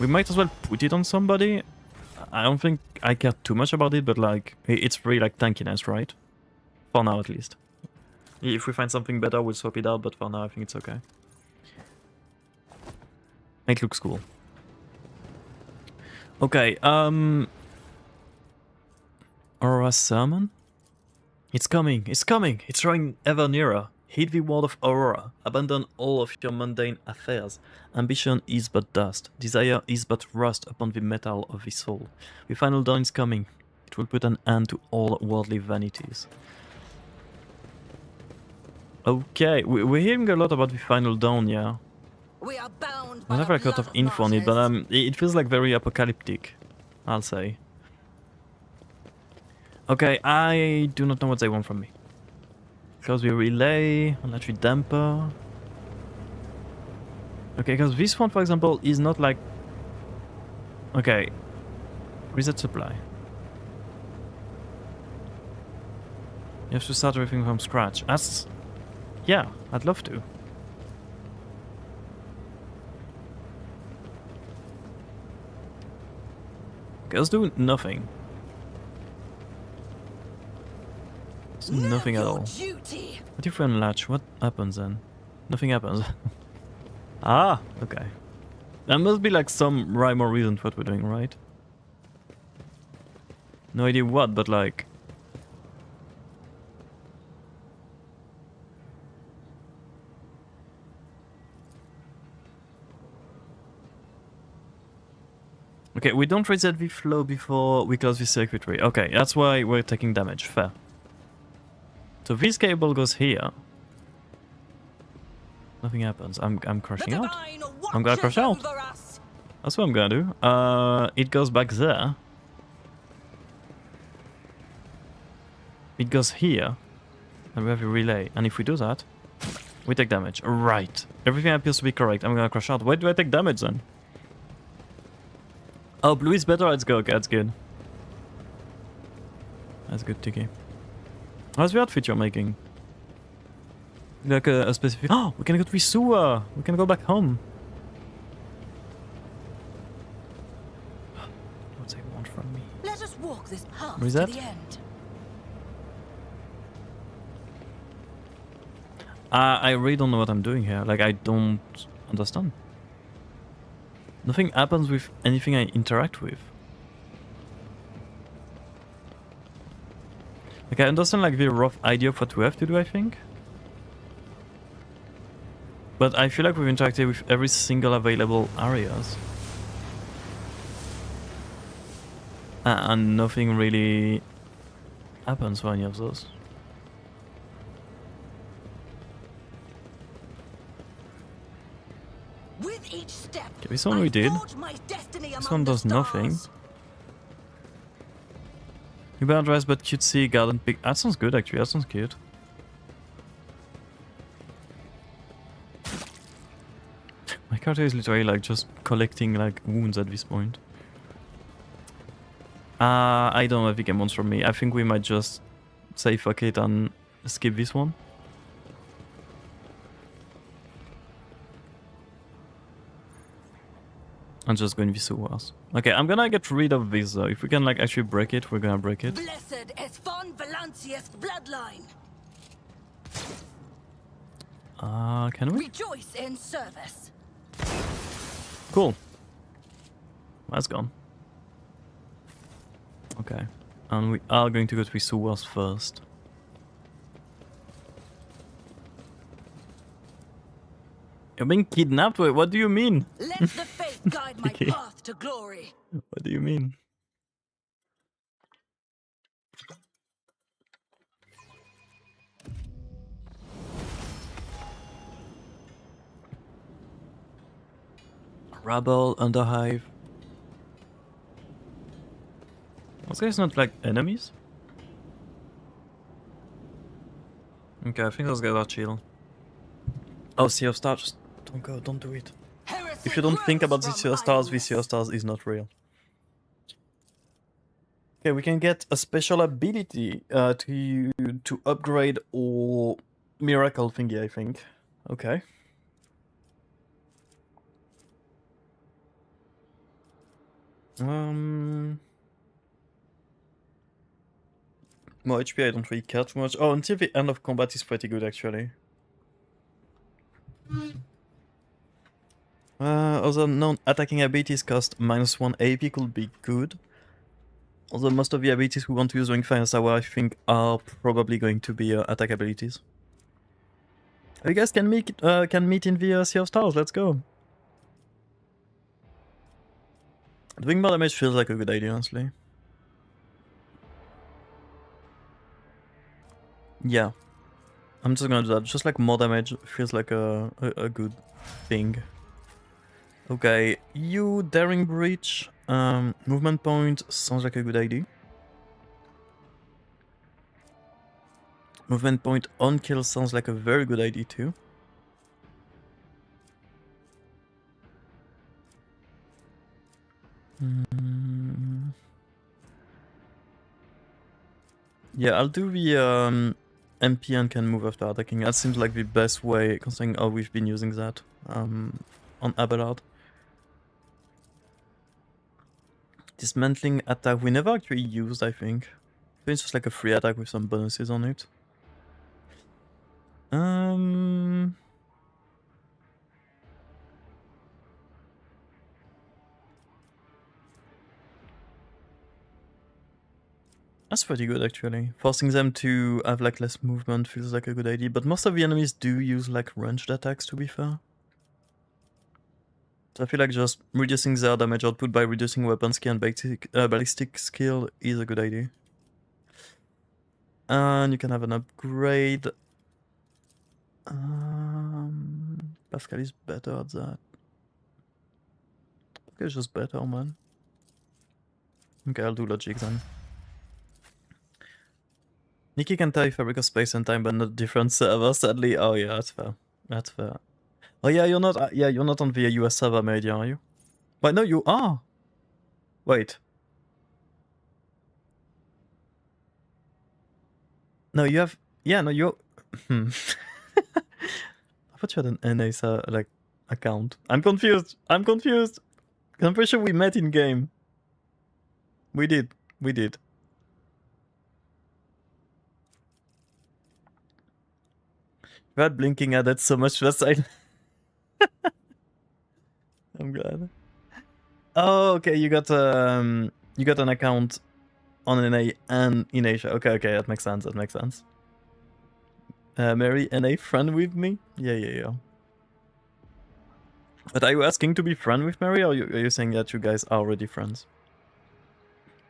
We might as well put it on somebody. I don't think I care too much about it, but like, it's pretty like tankiness, right? For now at least. If we find something better, we'll swap it out, but for now I think it's okay. It looks cool. Okay, Aurora's sermon? It's coming, it's drawing ever nearer. Heed the word of Aurora, abandon all of your mundane affairs. Ambition is but dust, desire is but rust upon the metal of the soul. The final dawn is coming, it will put an end to all worldly vanities. Okay, we're hearing a lot about the final dawn, yeah. We are bound I by never a got a lot blood of info on it, but martyrs. it feels like very apocalyptic, I'll say. Okay, I do not know what they want from me. Close the relay, electric damper. Okay, because this one, for example, is not like... Okay, reset supply. You have to start everything from scratch. That's... Yeah, I'd love to. Okay, let's do nothing. It's nothing at Know all. your duty. What if we unlatch? What happens then? Nothing happens. Ah, okay. There must be like some rhyme or reason for what we're doing, right? No idea what, but like... Okay, we don't reset the flow before we close the circuitry. Okay, that's why we're taking damage. Fair. So this cable goes here. Nothing happens. I'm crashing out. I'm gonna crash out. That's what I'm gonna do. It goes back there. It goes here. And we have a relay. And if we do that, we take damage. Right. Everything appears to be correct. I'm gonna crash out. Why do I take damage then? Oh, blue is better. Let's go. Okay, that's good. That's good, Tiki. How's the outfit you're making? Like a specific... Oh, we can go to the sewer! We can go back home. What do they want from me? Let us walk this path What is to that? the end. I really don't know what I'm doing here. Like, I don't understand. Nothing happens with anything I interact with. Like, I understand like the rough idea of what we have to do, I think. But I feel like we've interacted with every single available areas. And nothing really happens for any of those. With each step, Okay, this one we did. forge my destiny This among one the does nothing. stars. You better dress but cutesy garden pig. That sounds good actually, that sounds cute. My character is literally like just collecting like wounds at this point. I don't know if he can wants from me. I think we might just say fuck it and skip this one. And just go in this wars. Okay, I'm gonna get rid of this though. If we can like actually break it, we're gonna break it. Blessed is Von Valancius' bloodline. Can we? Rejoice in service. Cool. That's gone. Okay. And we are going to go to Visuas first. You're being kidnapped? Wait, what do you mean? Let the faith guide my Okay. path to glory. What do you mean? Rabble, Underhive. Those guys not like enemies? Okay, I think those guys are chill. Oh, Sea of Stars, just don't go, don't do it. Heresy If you don't think about the grows Sea of from Stars, the idleness. Sea of Stars is not real. Okay, we can get a special ability to upgrade our miracle thingy, I think. Okay. More HP, I don't really care too much. Oh, until the end of combat is pretty good, actually. Other non-attacking abilities cost -1 AP could be good. Although most of the abilities we want to use during Final Hour, I think, are probably going to be attack abilities. You guys can meet in the Sea of Stars, let's go. Doing more damage feels like a good idea, honestly. Yeah. I'm just gonna do that. Just like more damage feels like a good thing. Okay, you Daring Breach. Movement point sounds like a good idea. Movement point on kill sounds like a very good idea too. Yeah, I'll do the MP and can move after attacking. That seems like the best way, considering how we've been using that on Abelard. Dismantling attack we never actually used, I think. It's just like a free attack with some bonuses on it. That's pretty good actually. Forcing them to have like less movement feels like a good idea, but most of the enemies do use like ranged attacks, to be fair. So I feel like just reducing their damage output by reducing weapon skill and ballistic skill is a good idea. And you can have an upgrade. Pascal is better at that. Pascal is just better, man. Okay, I'll do logic then. Nikki can tell if I because space and time, but not different server, sadly. Oh yeah, that's fair. That's fair. Oh yeah, you're not. Yeah, you're not on the US server, Media, are you? Wait, no, you are. Wait. No, you have. Yeah, no, you. I thought you had an NA like account. I'm confused. I'm confused. I'm pretty sure we met in game. We did. We did. That blinking added so much to the side. I'm glad. Oh, okay. You got an account on NA and in Asia. Okay, okay, that makes sense. That makes sense. Mary, NA friend with me? Yeah. But are you asking to be friend with Mary, or are you saying that you guys are already friends?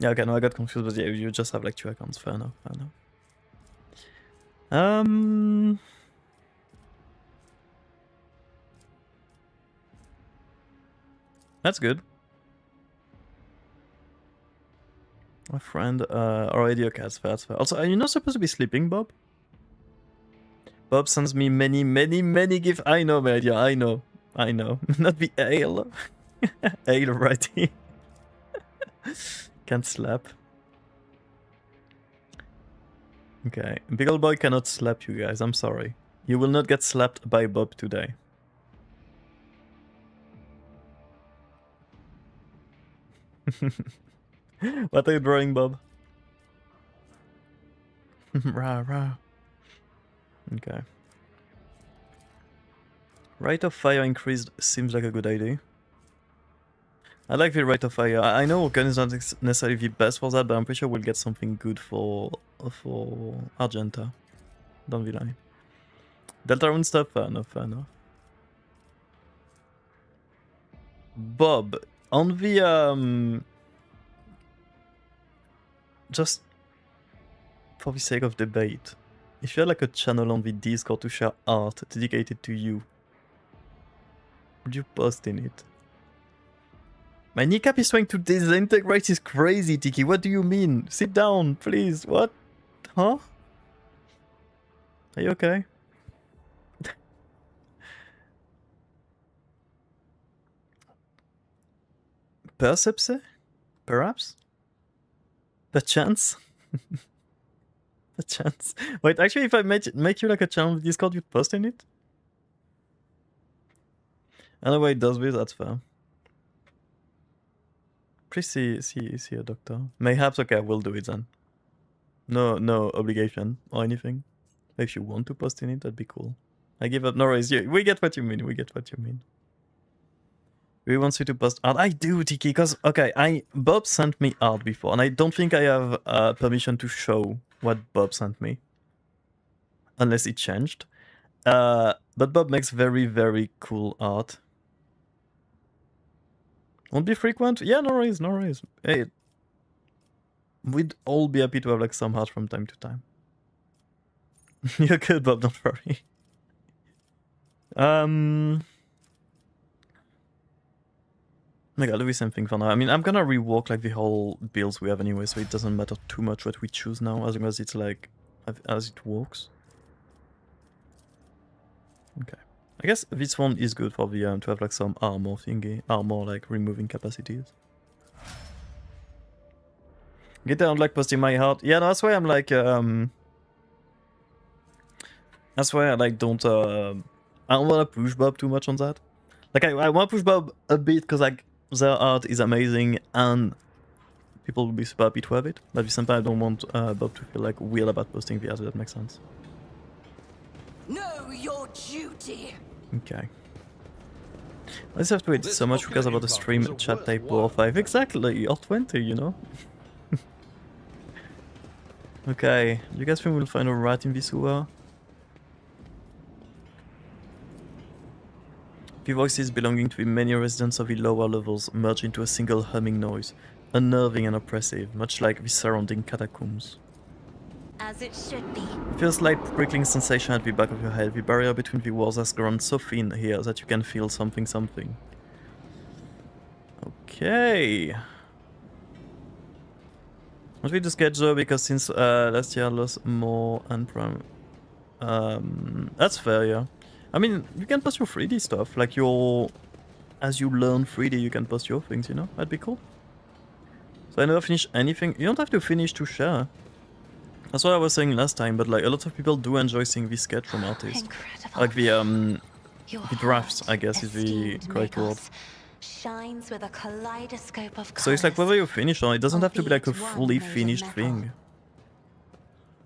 Yeah, okay, no, I got confused, but yeah, you just have like 2 accounts. Fair enough. Fair enough. That's good. My friend already okay, that's fair, that's fair. Also, are you not supposed to be sleeping, Bob? Bob sends me many gifts. I know, my idea, I know. Not the ale. Ale right here. Can't slap. Okay, Big Ol' Boy cannot slap you guys, I'm sorry. You will not get slapped by Bob today. What are you drawing, Bob? Rah, rah. Okay. Rate of fire increased seems like a good idea. I like the rate of fire. I know Gun is not necessarily the best for that, but I'm pretty sure we'll get something good for Argenta. Don't be lying. Deltarune stuff? Fair enough, fair enough. Bob, on the just for the sake of debate, if you had like a channel on the Discord to share art dedicated to you, would you post in it? My kneecap is trying to disintegrate. Is crazy, Tiki. What do you mean? Sit down, please. What? Huh? Are you okay? Percepse? Perhaps? Perchance? Perchance? Wait, actually, if I make you like a channel with Discord, you'd post in it? Anyway, it does this, that's fair. Please see a doctor. Mayhaps, okay, we'll do it then. No obligation or anything. If you want to post in it, that'd be cool. I give up. No worries. We get what you mean. He wants you to post art. I do, Tiki, because, okay, Bob sent me art before, and I don't think I have permission to show what Bob sent me. Unless it changed. But Bob makes very cool art. Won't be frequent? Yeah, no worries. Hey, we'd all be happy to have like some art from time to time. You're good, Bob, don't worry. Like, I'll do the same thing for now. I mean, I'm gonna rework like the whole builds we have anyway, so it doesn't matter too much what we choose now, as long as it's like, as it works. Okay. I guess this one is good for the to have like some armor thingy, armor like removing capacities. Get down like posting my heart. Yeah, no, that's why I'm like that's why I like don't I don't wanna push Bob too much on that. Like I wanna push Bob a bit because like their art is amazing and people will be super happy to have it. But at the same time I don't want Bob to feel like weird about posting the art, if that makes sense. Know your duty. Okay. I just have to wait so much because about the stream chat type 4 or 5. Exactly, or 20, you know? Okay, you guys think we'll find a rat in this sewer? The voices belonging to the many residents of the lower levels merge into a single humming noise, unnerving and oppressive, much like the surrounding catacombs. As it should be. You feel a slight prickling sensation at the back of your head. The barrier between the walls has grown so thin here that you can feel something. Okay. Let's read the schedule because since last year I lost more and prime. That's fair, yeah. I mean, you can post your 3D stuff. Like as you learn 3D, you can post your things, you know? That'd be cool. So I never finish anything. You don't have to finish to share. That's what I was saying last time, but like a lot of people do enjoy seeing the sketch from artists. Incredible. Like the drafts, I guess is the correct word. Shines with a kaleidoscope of So it's like whether you finish or it doesn't have to be like a Albeit one fully made of finished metal. thing.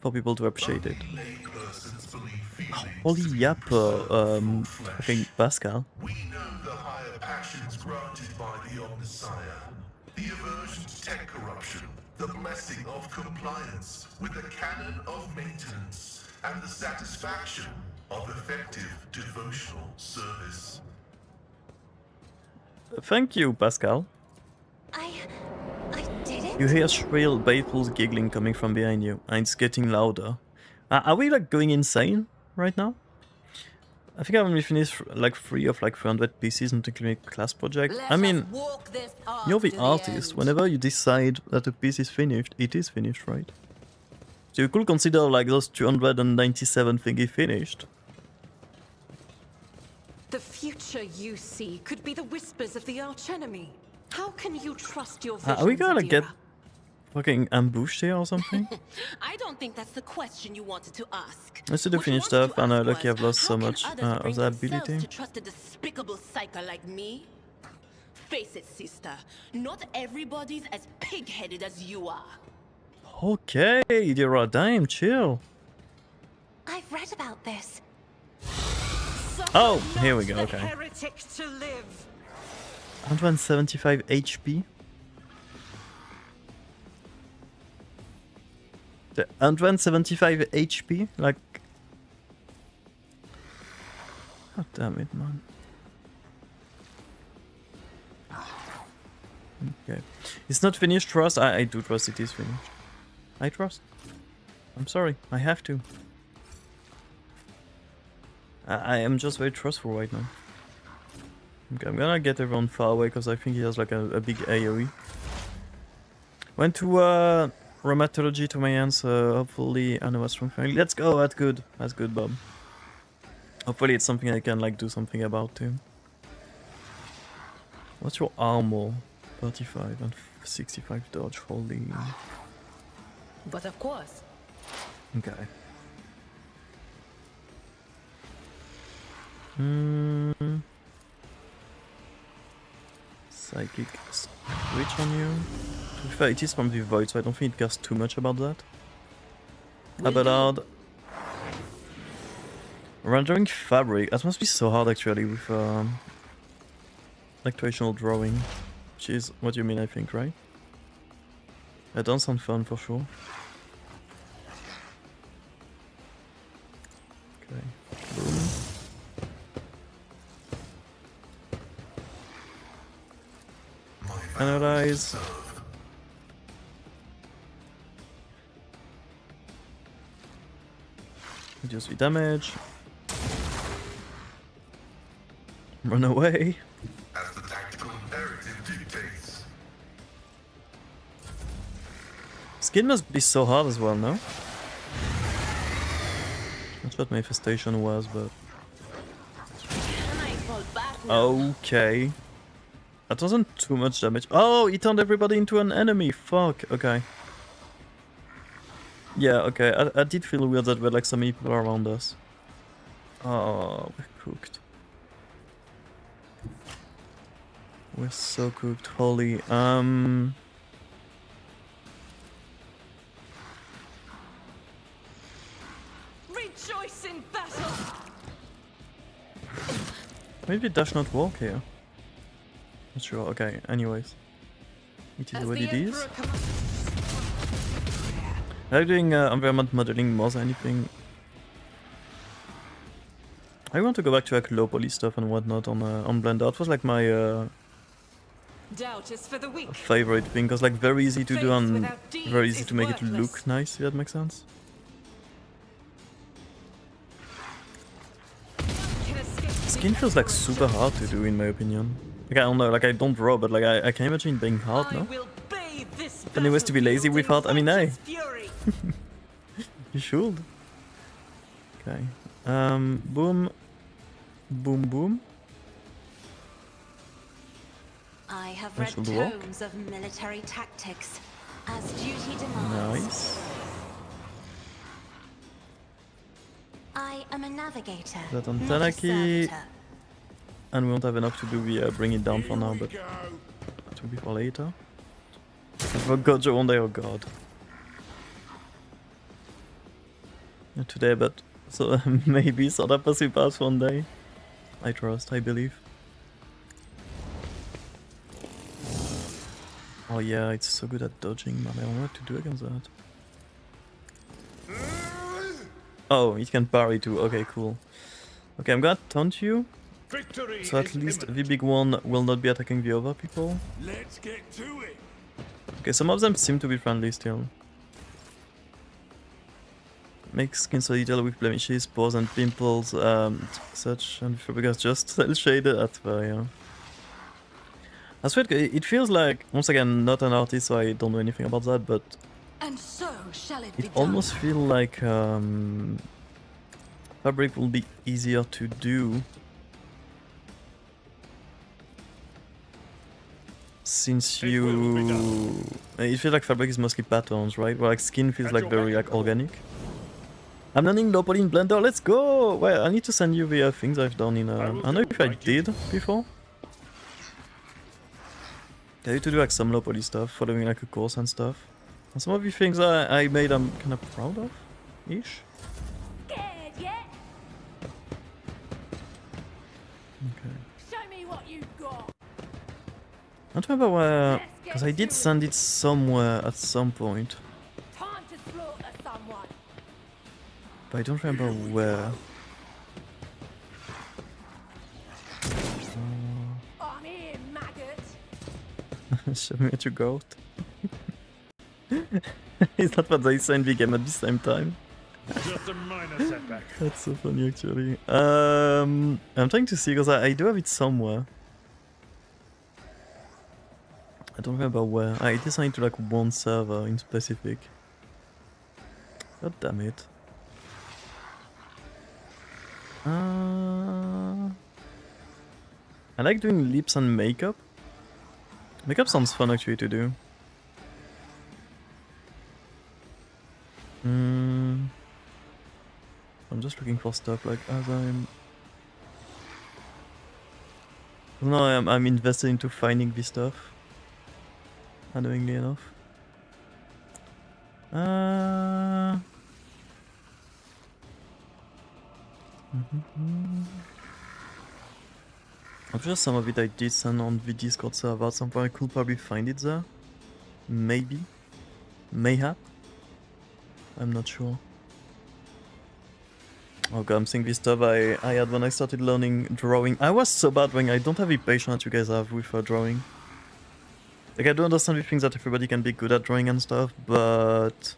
For people to appreciate it. Laypersons believe feelings Holy to be yap, preferred from flesh. fucking Pascal. We know the higher passions granted by the Omnissiah, the aversion to tech corruption, the blessing of compliance with the canon of maintenance, and the satisfaction of effective devotional service. Thank you, Pascal. I didn't. You hear shrill, baleful giggling coming from behind you, and it's getting louder. Are we like going insane right now? I think I only finished like 3 of like 300 pieces into the class project. Let I mean, us walk this path you're the to artist. end. Whenever you decide that a piece is finished, it is finished, right? So you could consider like those 297 thingy finished. The future you see could be the whispers of the archenemy. How can you trust your visions, Are we gonna get Adira? fucking ambushed here or something? I don't think that's the question you wanted to ask. Let's do the What you finished wanted stuff, to and ask lucky was, I've lost so how can much others of bring that themselves ability. to trust a despicable psycho like me? Face it, sister. Not everybody's as pig-headed as you are. Okay, you're damn chill. I've read about this. Oh, Suffer here we not go, the okay. heretic to live. 175 HP. The 175 HP? Like... God damn it, man. Okay. It's not finished, trust. I do trust it is finished. I trust. I'm sorry, I have to. I am just very trustful right now. Okay, I'm gonna get everyone far away because I think he has like a big AoE. Went to rheumatology to my hands, hopefully I know what's wrong. Let's go, that's good. That's good, Bob. Hopefully it's something I can like do something about too. What's your armor? 35 and 65 dodge, holy. But of course. Okay. Psychic switch on you. To be fair, it is from the void, so I don't think it cares too much about that. Abelard. Rendering fabric. That must be so hard actually with like traditional drawing. Which is what you mean, I think, right? That does sound fun for sure. Okay. Boom. Analyze. Reduce the damage. Run away. As the tactical imperative dictates. Skin must be so hard as well, no? Not what manifestation was, but... Can I fall back now? Okay. That wasn't too much damage. Oh, he turned everybody into an enemy. Fuck. Okay. Yeah, okay. I did feel weird that we had like so many people around us. Oh, we're cooked. We're so cooked. Holy. Rejoice in battle. Maybe it does not work here. Not sure. Okay, anyways. It is As what the it is. Emperor commands. I'm doing environment modeling more than anything. I want to go back to like low poly stuff and whatnot on Blender. It was like my Doubt is for the weak. favorite thing, cause like very easy to do Faith and without deeds very easy is to make it worthless. look nice. If that makes sense. Can escape Skin the feels like Emperor's super hard to do in my opinion. Like I don't know, like I don't draw, but like I can imagine it being hard, I no? will bathe this But anyways, to be lazy battlefield without, I mean, in hey. vengeance fury. You should. Okay. Boom. Boom boom. I have That read should work. tomes of military tactics, as duty demands. Nice. I am a navigator, That on not a Tanaki. servitor. And we won't have enough to do the bring it down for now, Here we but go. it will be for later. I forgot you one day, oh god. Not today, but so maybe Soda Passive Pass one day. I trust, I believe. Oh yeah, it's so good at dodging, man. I don't know what to do against that. Oh, it can parry too. Okay, cool. Okay, I'm gonna taunt you. Victory So at is least the imminent. big one will not be attacking the other people. Let's get to it. Okay, some of them seem to be friendly still. makes skin so detailed with blemishes, pores and pimples, such, and fabric is just cell shaded. That's fair, yeah. That's weird. It feels like, once again, not an artist, so I don't know anything about that, but And so shall it be it done. almost feels like fabric will be easier to do. Since you... It feels like fabric is mostly patterns, right? Well, like skin feels like very like organic. I'm learning low poly in Blender, let's go! Well, I need to send you the things I've done in... I don't know if I did before. I need to do like some low poly stuff, following like a course and stuff. And some of the things I made I'm kind of proud of, ish. Scared yet? Okay. Show me what you've got. I don't remember where... Because I did send it somewhere at some point. Time to slaughter someone. But I don't remember where. I'm here, maggot. Show me what you got. Is that what they say in the game at the same time? Just a minor setback. That's so funny actually. I'm trying to see because I do have it somewhere. I don't remember where. I designed to like one server in specific. God damn it. I like doing lips and makeup. Makeup sounds fun actually to do. I'm just looking for stuff like as I'm... No, I'm invested into finding this stuff. Annoyingly enough. I'm sure some of it I did send on the Discord server at some point. I could probably find it there. Maybe. Mayhap. I'm not sure. Oh god, I'm seeing this stuff I had when I started learning drawing. I was so bad drawing. I don't have the patience you guys have with drawing. Like, I do understand the things that everybody can be good at drawing and stuff, but...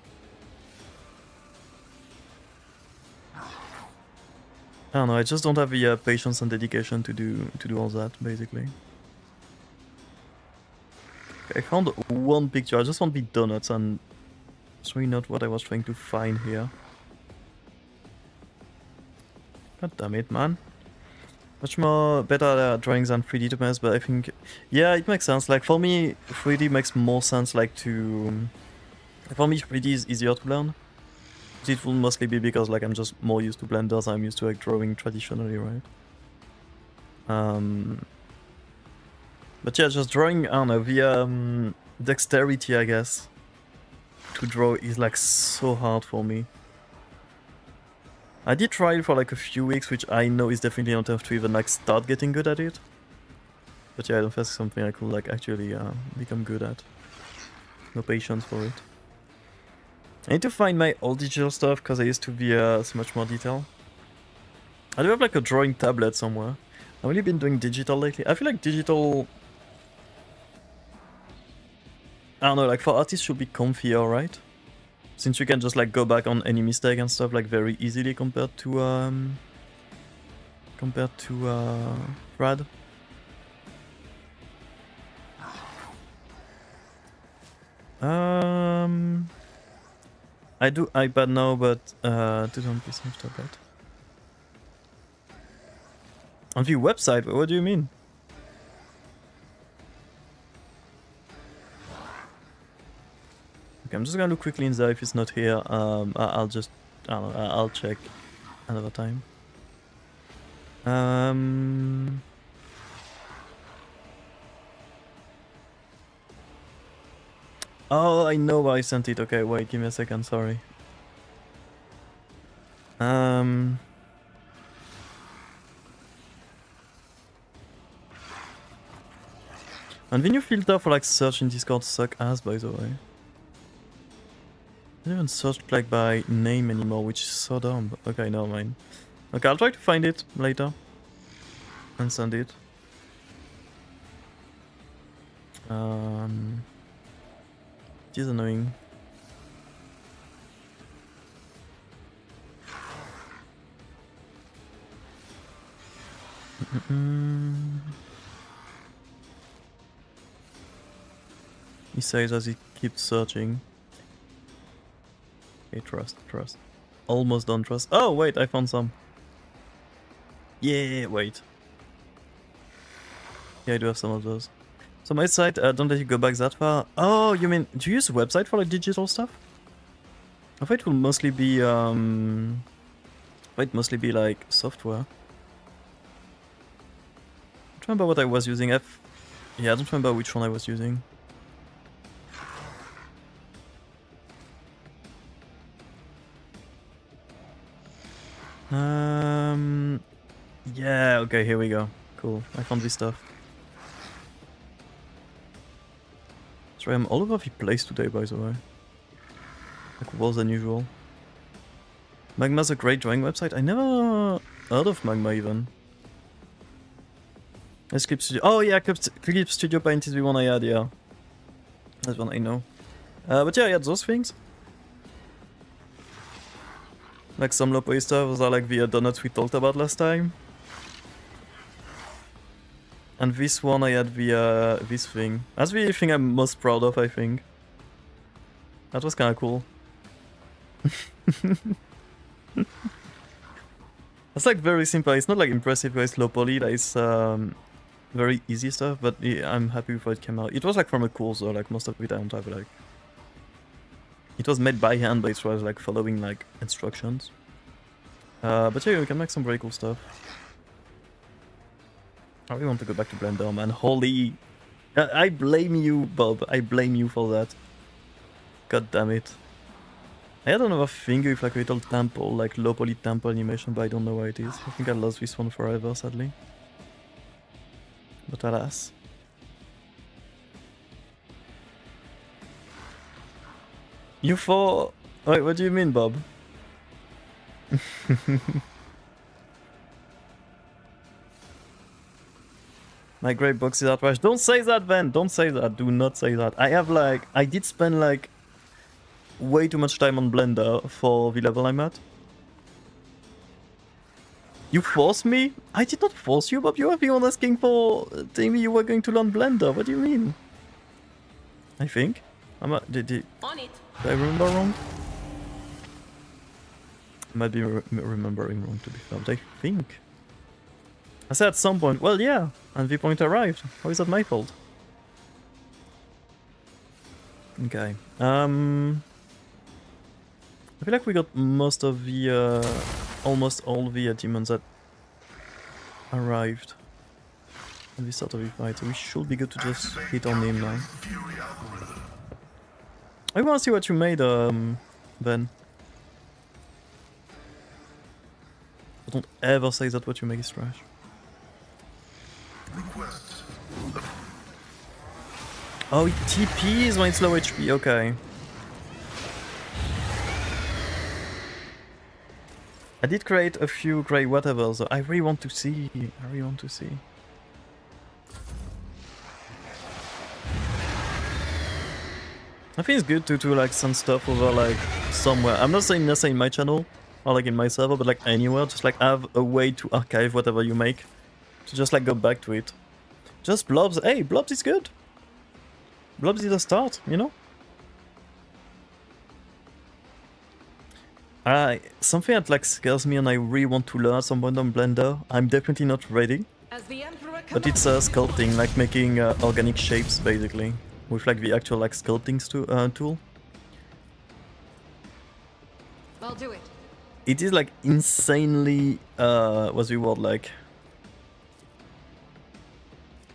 I don't know, I just don't have the patience and dedication to do all that, basically. Okay, I found one picture, I just want the donuts, and it's really not what I was trying to find here. God damn it, man. Much more better drawings than 3D to be honest, but I think... Yeah, it makes sense. Like, for me, 3D makes more sense, like, to... For me, 3D is easier to learn. It will mostly be because, like, I'm just more used to Blender, so I'm used to, like, drawing traditionally, right? But yeah, just drawing, I don't know, the dexterity, I guess, to draw is, like, so hard for me. I did try it for like a few weeks, which I know is definitely not enough to even like start getting good at it. But yeah, I don't think it's something I could like actually become good at. No patience for it. I need to find my old digital stuff because I used to be so much more detail. I do have like a drawing tablet somewhere. I've only been doing digital lately. I feel like digital... I don't know, like for artists should be comfier, right? Since you can just like go back on any mistake and stuff like very easily compared to Rad. I do iPad now, but do on PC and tablet. On the website? What do you mean? Okay, I'm just gonna look quickly in there. If it's not here, I'll just, I don't know, I'll check another time. Oh, I know why I sent it. Okay, wait, give me a second. Sorry. And the new filter for like search in Discord suck ass, by the way. I don't even search like by name anymore, which is so dumb. Okay, never mind. Okay, I'll try to find it later and send it. It is annoying. He says as he keeps searching. Okay, trust. Almost done, trust. Oh, wait, I found some. Yeah, wait. Yeah, I do have some of those. So my site, don't let you go back that far. Oh, you mean, do you use a website for like digital stuff? I thought it will mostly be, like software. I don't remember what I was using. Yeah, I don't remember which one I was using. Yeah, okay, here we go. Cool, I found this stuff. Sorry, I'm all over the place today, by the way. Like, worse than usual. Magma's a great drawing website. I never heard of Magma, even. Let's Clip Studio. Oh, yeah, Clip Studio Paint is the one I had, yeah. That's one I know. But yeah, I had those things. Like some low poly stuff, those are like the donuts we talked about last time. And this one I had the this thing. That's the thing I'm most proud of, I think. That was kinda cool. It's like very simple, it's not like impressive, it's low poly, like it's very easy stuff, but yeah, I'm happy with how it came out. It was like from a course though, like most of it I don't have like... It was made by hand, but it was like following like instructions. But yeah, we can make some very cool stuff. I really want to go back to Blender, man. Holy... I blame you, Bob. I blame you for that. God damn it. I had another finger with like a little temple, like low poly temple animation, but I don't know where it is. I think I lost this one forever, sadly. But alas. You for... Wait, what do you mean, Bob? My great box is outraged. Don't say that, Ben! Don't say that. Do not say that. I have like... I did spend like... way too much time on Blender for the level I'm at. You forced me? I did not force you, Bob. You were the one asking for... telling me you were going to learn Blender. What do you mean? I think. Did On it. I remember wrong? I might be remembering wrong, to be fair, but I think... I said at some point, well, yeah, and the point arrived. How is that my fault? Okay. I feel like we got most of the... almost all the demons that arrived at the start of the fight, so we should be good to just hit on him now. I want to see what you made, Ben. But don't ever say that what you make is trash. Oh, it TPs when it's low HP, okay. I did create a few grey whatever, so I really want to see. I think it's good to like send stuff over like somewhere. I'm not saying necessarily in my channel or like in my server, but like anywhere. Just like have a way to archive whatever you make. To just like go back to it. Just blobs. Hey, blobs is good. Blobs is a start, you know? Something that like scares me and I really want to learn somewhat on Blender. I'm definitely not ready. But it's sculpting, like making organic shapes basically. With like the actual like sculpting tool. I'll do it. It is like insanely what's the word like?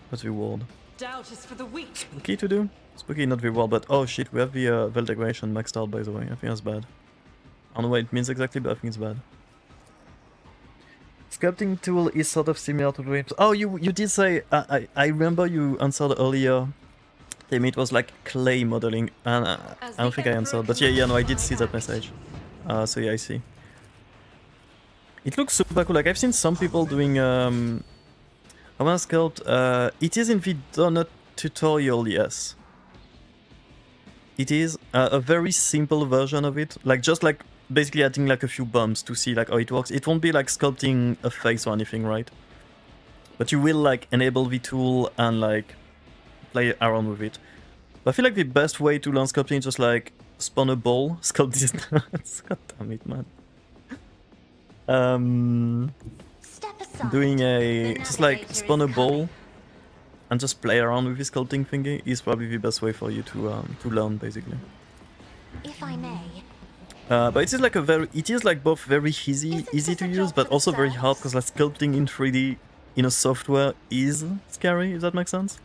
What's the word? Doubt is for the weak. Spooky to do? Spooky, not the word, but oh shit, we have the Veil decoration maxed out by the way. I think that's bad. I don't know what it means exactly, but I think it's bad. Sculpting tool is sort of similar to dreams. Oh, you did say I remember you answered earlier. It was like clay modeling, and I don't think I answered, but yeah, no, I did see that message. So yeah, I see. It looks super cool. Like I've seen some people doing. I want to sculpt. It is in the donut tutorial, yes. It is a very simple version of it, like just like basically adding like a few bumps to see like how it works. It won't be like sculpting a face or anything, right? but you will like enable the tool and like play around with it. But I feel like the best way to learn sculpting is just like spawn a ball, sculpt these nuts. God damn it, man. Step aside. Doing a The just like navigator spawn a is ball coming. and just play around with the sculpting thingy is probably the best way for you to learn basically. If I may. But it is like both very easy Isn't to this a use, job but for the also very hard service? because like sculpting in 3D in a software is scary. If that makes sense.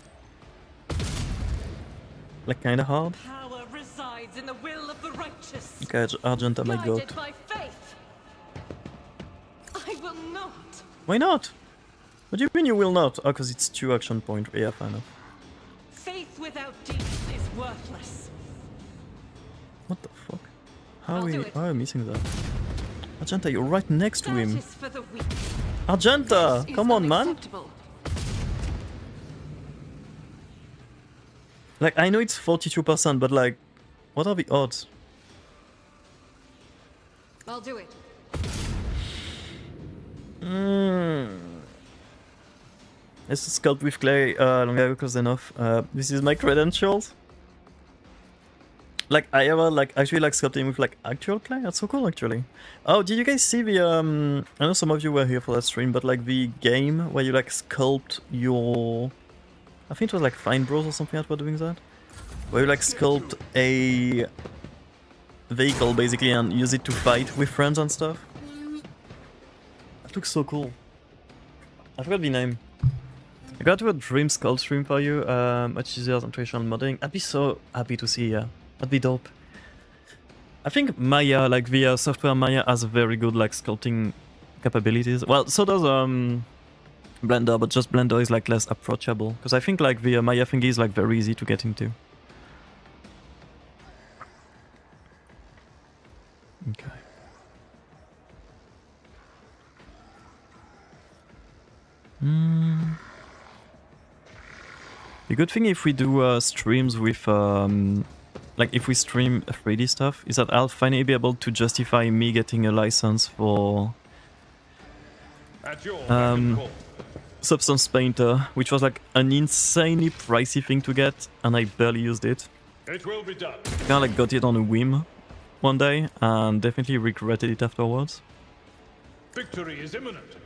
Like kind of hard. Power resides in the will of the righteous. Okay, Argenta, my god. Guided by faith. I will not. Why not? What do you mean you will not? Oh, because it's 2 action points. Yeah, fair enough. Faith without deeds is worthless. What the fuck? How I'll are do we it. missing that? Argenta, you're right next to That him. is for the weak. Argenta, This is come on, man. unacceptable. Like, I know it's 42%, but like, what are the odds? I'll do it. Let's sculpt with clay long ago close enough. This is my credentials. Like I ever like actually like sculpting with like actual clay. That's so cool actually. Oh, did you guys see the I know some of you were here for that stream, but like the game where you like sculpt your, I think it was like Fine Bros or something that were doing that, where you like sculpt a vehicle basically and use it to fight with friends and stuff. That looks so cool. I forgot the name. I got to a dream sculpt stream for you, much easier than traditional modding. I'd be so happy to see, yeah. That'd be dope. I think Maya, like the software Maya, has very good like sculpting capabilities. Well, so does Blender, but just Blender is like less approachable. Because I think like the Maya thingy is like very easy to get into. Okay. The good thing if we do streams with, like if we stream 3D stuff, is that I'll finally be able to justify me getting a license for At your beck and call. Substance Painter, which was like an insanely pricey thing to get, and I barely used it. It will be done. Kind of like got it on a whim one day, and definitely regretted it afterwards. Victory is imminent.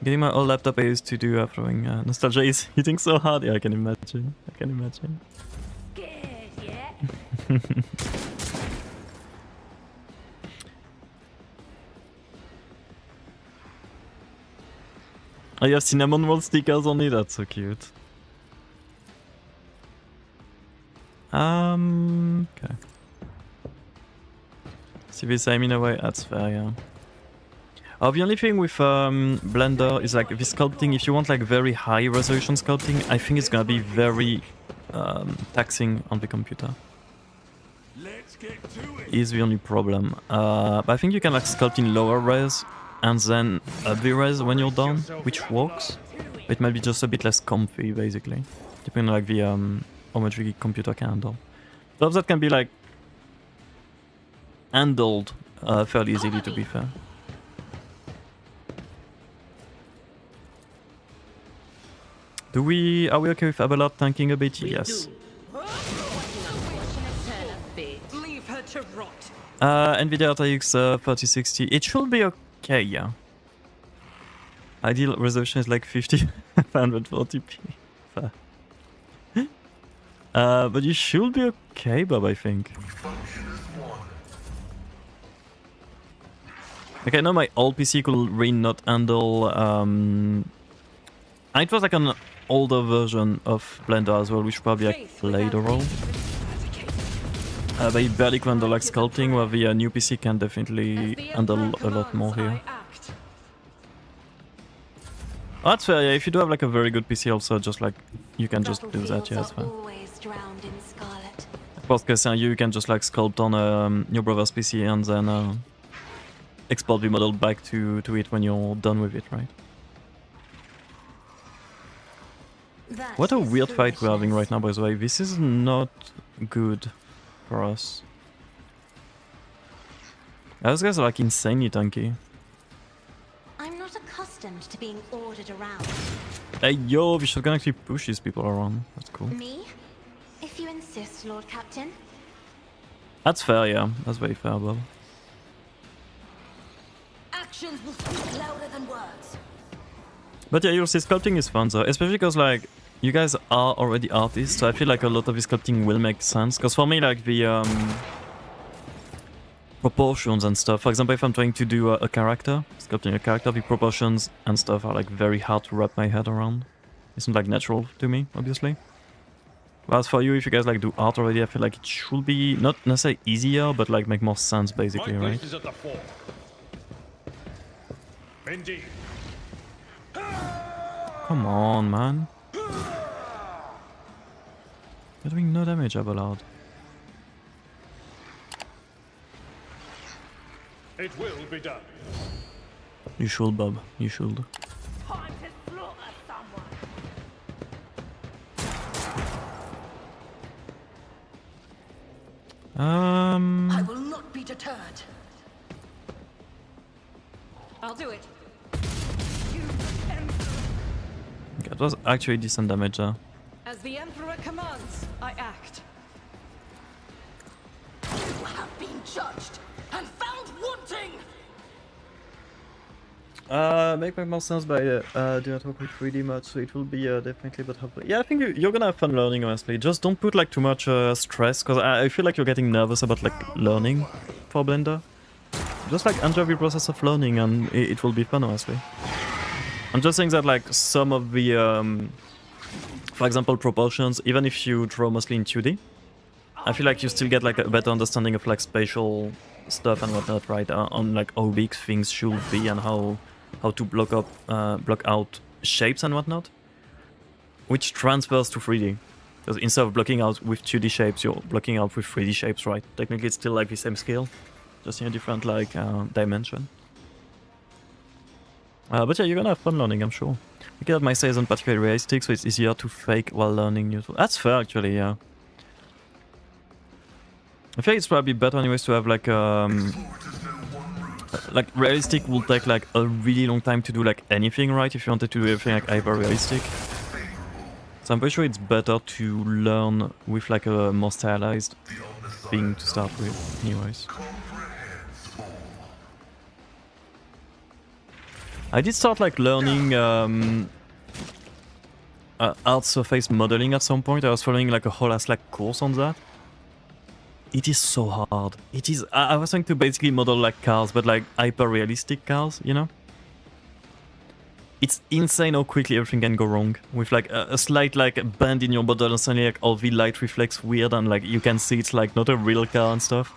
Getting my old laptop I used to do following nostalgia is hitting so hard. Yeah, I can imagine. I can imagine. Good, yeah. Oh, you have cinnamon roll stickers on it? That's so cute. Okay. See the same in a way? That's fair, yeah. The only thing with Blender is like the sculpting, if you want like very high resolution sculpting, I think it's gonna be very taxing on the computer. Let's get to it. Is the only problem. But I think you can like sculpt in lower res and then up the res when you're done, which works. It might be just a bit less comfy basically, depending on like the how much the computer can handle. But that can be like handled fairly easily, to be fair. Are we okay with Abelard tanking a bit? Yes. Leave her to rot. NVIDIA RTX 3060. It should be okay, yeah. Ideal resolution is like 50 140p. Fair. But you should be okay, Bob, I think. Okay, now my old PC could really not handle... it was like an older version of Blender as well, which probably like played a role. But it barely can handle like sculpting, where the new PC can definitely handle a lot more here. Oh, that's fair, yeah. If you do have like a very good PC also, just like, you can just do that, yeah, that's fine. Always drowned in scarlet. Of course, because you can just like sculpt on your brother's PC and then export the model back to it when you're done with it, right? That What a is weird fight we're having right foolishness. now, by the way. This is not good for us. Those guys are like insanely tanky. I'm not accustomed accustomed to being ordered around. Hey yo, we should actually push these people around. That's cool. Me? If you insist, Lord Captain. That's fair, yeah. That's very fair, Bob. Actions will speak louder than words. But yeah, you'll see sculpting is fun, so especially because like you guys are already artists, so I feel like a lot of the sculpting will make sense. Because for me, like the proportions and stuff. For example, if I'm trying to do a character, sculpting a character, the proportions and stuff are like very hard to wrap my head around. It's not like natural to me, obviously. But as for you, if you guys like do art already, I feel like it should be not necessarily easier, but like make more sense, basically, My right? place is at the fore. Indeed. Come on, man. You're doing no damage, Abelard. It will be done. You should, Bob. You should. Time to slaughter someone. I will not be deterred. I'll do it. Okay, it was actually decent damage there. As the Emperor commands, I act. You have been judged and found wanting. Make more sense by do not work with 3D much, so it will be definitely, but hopefully. Yeah, I think you're gonna have fun learning, honestly. Just don't put like too much stress, because I feel like you're getting nervous about like learning for Blender. Just like enjoy the process of learning, and it will be fun, honestly. I'm just saying that like some of the, for example, proportions, even if you draw mostly in 2D, I feel like you still get like a better understanding of like spatial stuff and whatnot, right? On like how big things should be and how to block out shapes and whatnot, which transfers to 3D. Because instead of blocking out with 2D shapes, you're blocking out with 3D shapes, right? Technically, it's still like the same scale, just in a different like dimension. But yeah, you're gonna have fun learning, I'm sure. Look at my say isn't particularly realistic, so it's easier to fake while learning new tools. That's fair, actually, yeah. I think it's probably better anyways to have like realistic will take like a really long time to do like anything, right? If you wanted to do everything like hyper realistic. So I'm pretty sure it's better to learn with like a more stylized thing to start with, anyways. I did start like learning art surface modeling at some point. I was following like a whole ass like course on that. It is so hard. It is. I was trying to basically model like cars, but like hyper realistic cars, you know? It's insane how quickly everything can go wrong. With like a slight like bend in your model and suddenly like all the light reflects weird and like you can see it's like not a real car and stuff.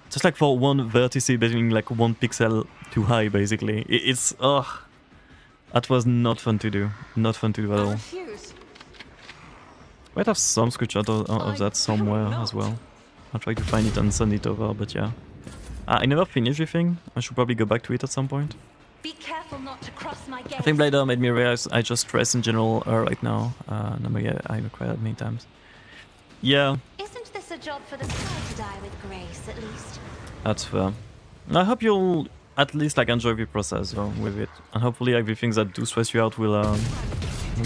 Just like for one vertice being like 1 pixel too high, basically. It's that was not fun to do. Not fun to do at I all. refuse. Might have some screenshot of that somewhere as well. I'll try to find it and send it over, but yeah. I never finished the thing. I should probably go back to it at some point. Be careful not to cross my gaze. I think Blader made me realize I just stress in general right now. I require that many times. Yeah, Isn't this a job for the sky to die with grace, at least? that's fair. I hope you'll at least like enjoy the process with it, and hopefully like the things that do stress you out will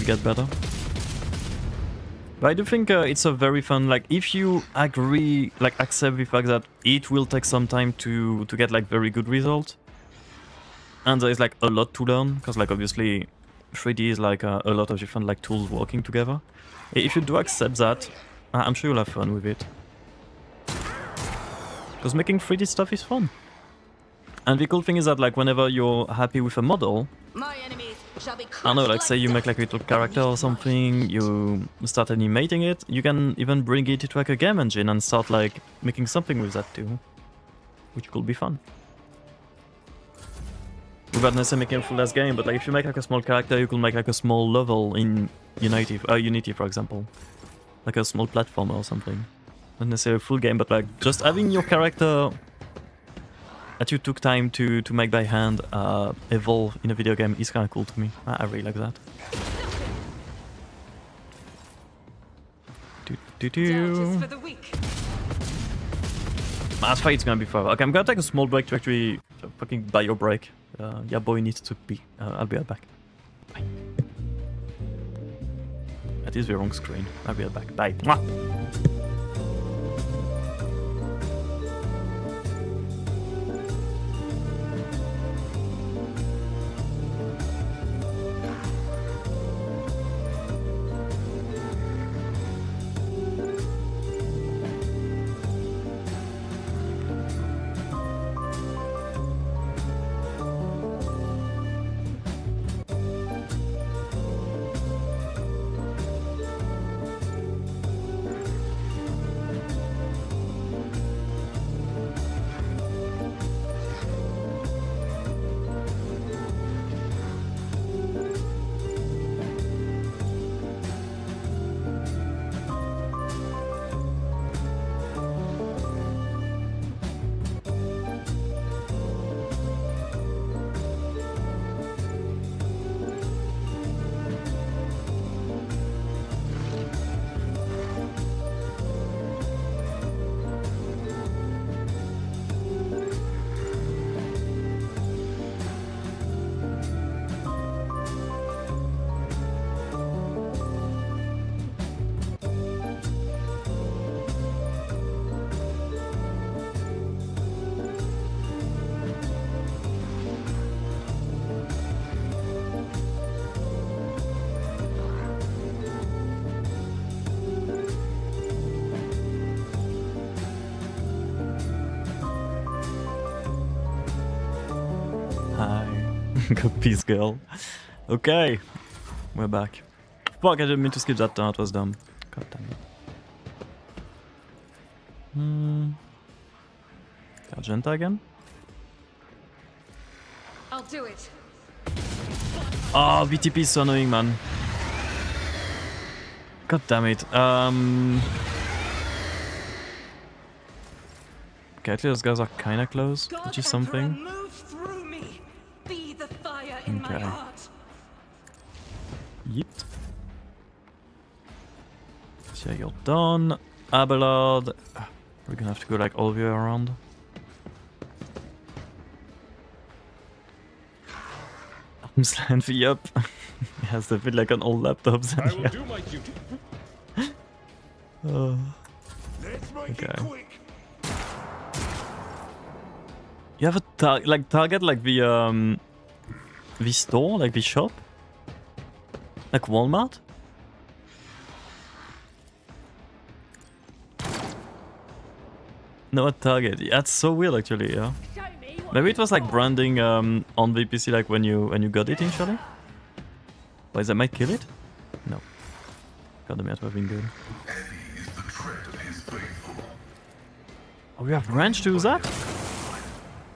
get better. But I do think it's a very fun, like if you agree, like accept the fact that it will take some time to get like very good results, and there is like a lot to learn, because like obviously 3D is like a lot of different like tools working together. If you do accept that, I'm sure you'll have fun with it. Because making 3D stuff is fun. And the cool thing is that like whenever you're happy with a model, My enemies shall be I don't know, like say you make like a little character or something, you start animating it, you can even bring it into like a game engine and start like making something with that too. Which could be fun. Without necessarily making a full-ass game, but like if you make like a small character, you could make like a small level in Unity for example. Like a small platformer or something. Not necessarily a full game, but like just having your character that you took time to make by hand evolve in a video game is kind of cool to me. I really like that. Doubt is for the weak. Mass fight is gonna be fun. Okay, I'm gonna take a small break to actually fucking bio break. Yeah, boy needs to pee. I'll be right back. Bye. That is the wrong screen. I'll be right back. Bye. Mwah! Hi. Good peace, girl. Okay. We're back. Fuck, I didn't mean to skip that down. It was dumb. God damn it. Argenta again? I'll do it. Oh, VTP is so annoying, man. God damn it. Okay, at least those guys are kinda close, which is something. Move through me. Be the fire in my Okay. heart. Yeet. So you're done. Abelard. We're gonna have to go like all the way around. Arms length, yup. It has to fit like on all laptops. I will Yeah. do my duty. Let's make Okay. it quick. You have a target like the store, like the shop, like Walmart. No, a target. That's so weird, actually. Yeah. Maybe it was like branding on the PC, like when you got it initially. Why that might kill it? No. God damn it, would have been good. Heavy is the tread of his faithful. Oh, we have range to use that?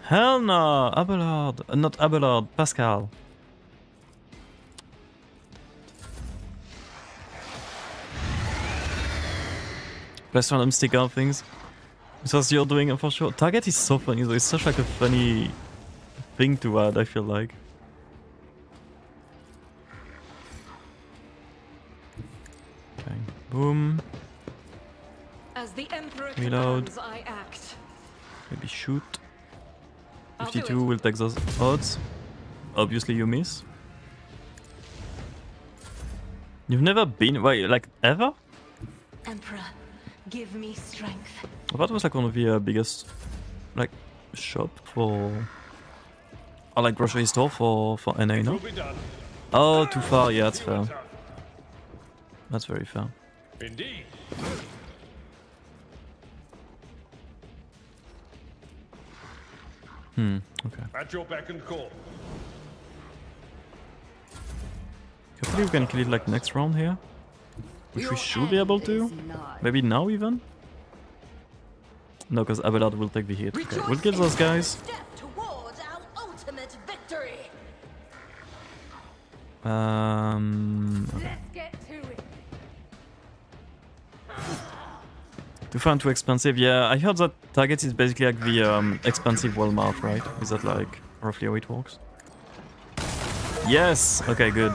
Hell no! Abelard. Not Abelard, Pascal. Plus random sticker things. Because you're doing it for sure. Target is so funny, though. It's such like a funny thing to add, I feel like. Okay, boom. As the Emperor Reload. commands, I act. Maybe shoot. I'll do 52 it. will take those odds. Obviously you miss. You've never been, wait, like ever? Emperor, give me strength. I thought it was like one of the biggest, like, shop for, or like grocery store for NA, no? Will be done. Oh, too far, yeah, that's fair. That's very fair. Indeed. Okay. At your beck and call. Hopefully we can kill it like next round here. Which we should be able to. Maybe now even? No, because Abelard will take the hit. Okay, we'll kill those guys. Step towards our ultimate victory. Okay. Let's get to it. Too far and too expensive. Yeah, I heard that Target is basically like the expensive Walmart, right? Is that like roughly how it works? Yes! Okay, good.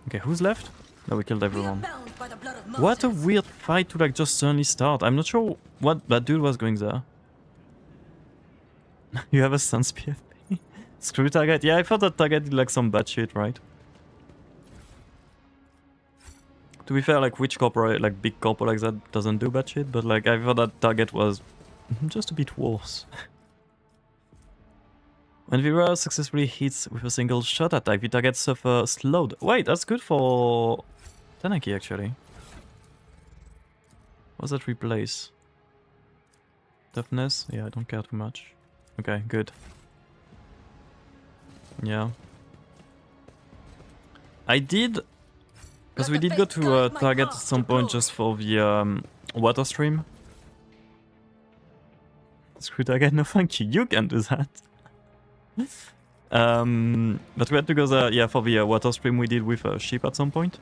Okay, who's left? No, we killed We are everyone. bound by the blood of What a Moses. weird fight to like just suddenly start. I'm not sure what that dude was going there. You have a Sans PFP? Screw Target? Yeah, I thought that Target did like some bad shit, right? To be fair, like which corporate, like big corporate like that doesn't do bad shit, but like I thought that Target was just a bit worse. When Vira successfully hits with a single shot attack, the target suffers slowed. Wait, that's good for Tanaki actually. What's that replace? Toughness? Yeah, I don't care too much. Okay, good. Yeah. I did... Because we did go to Target at some point just for the water stream. Screw Target, no thank you, you can do that. But we had to go there, yeah, for the water stream we did with a ship at some point.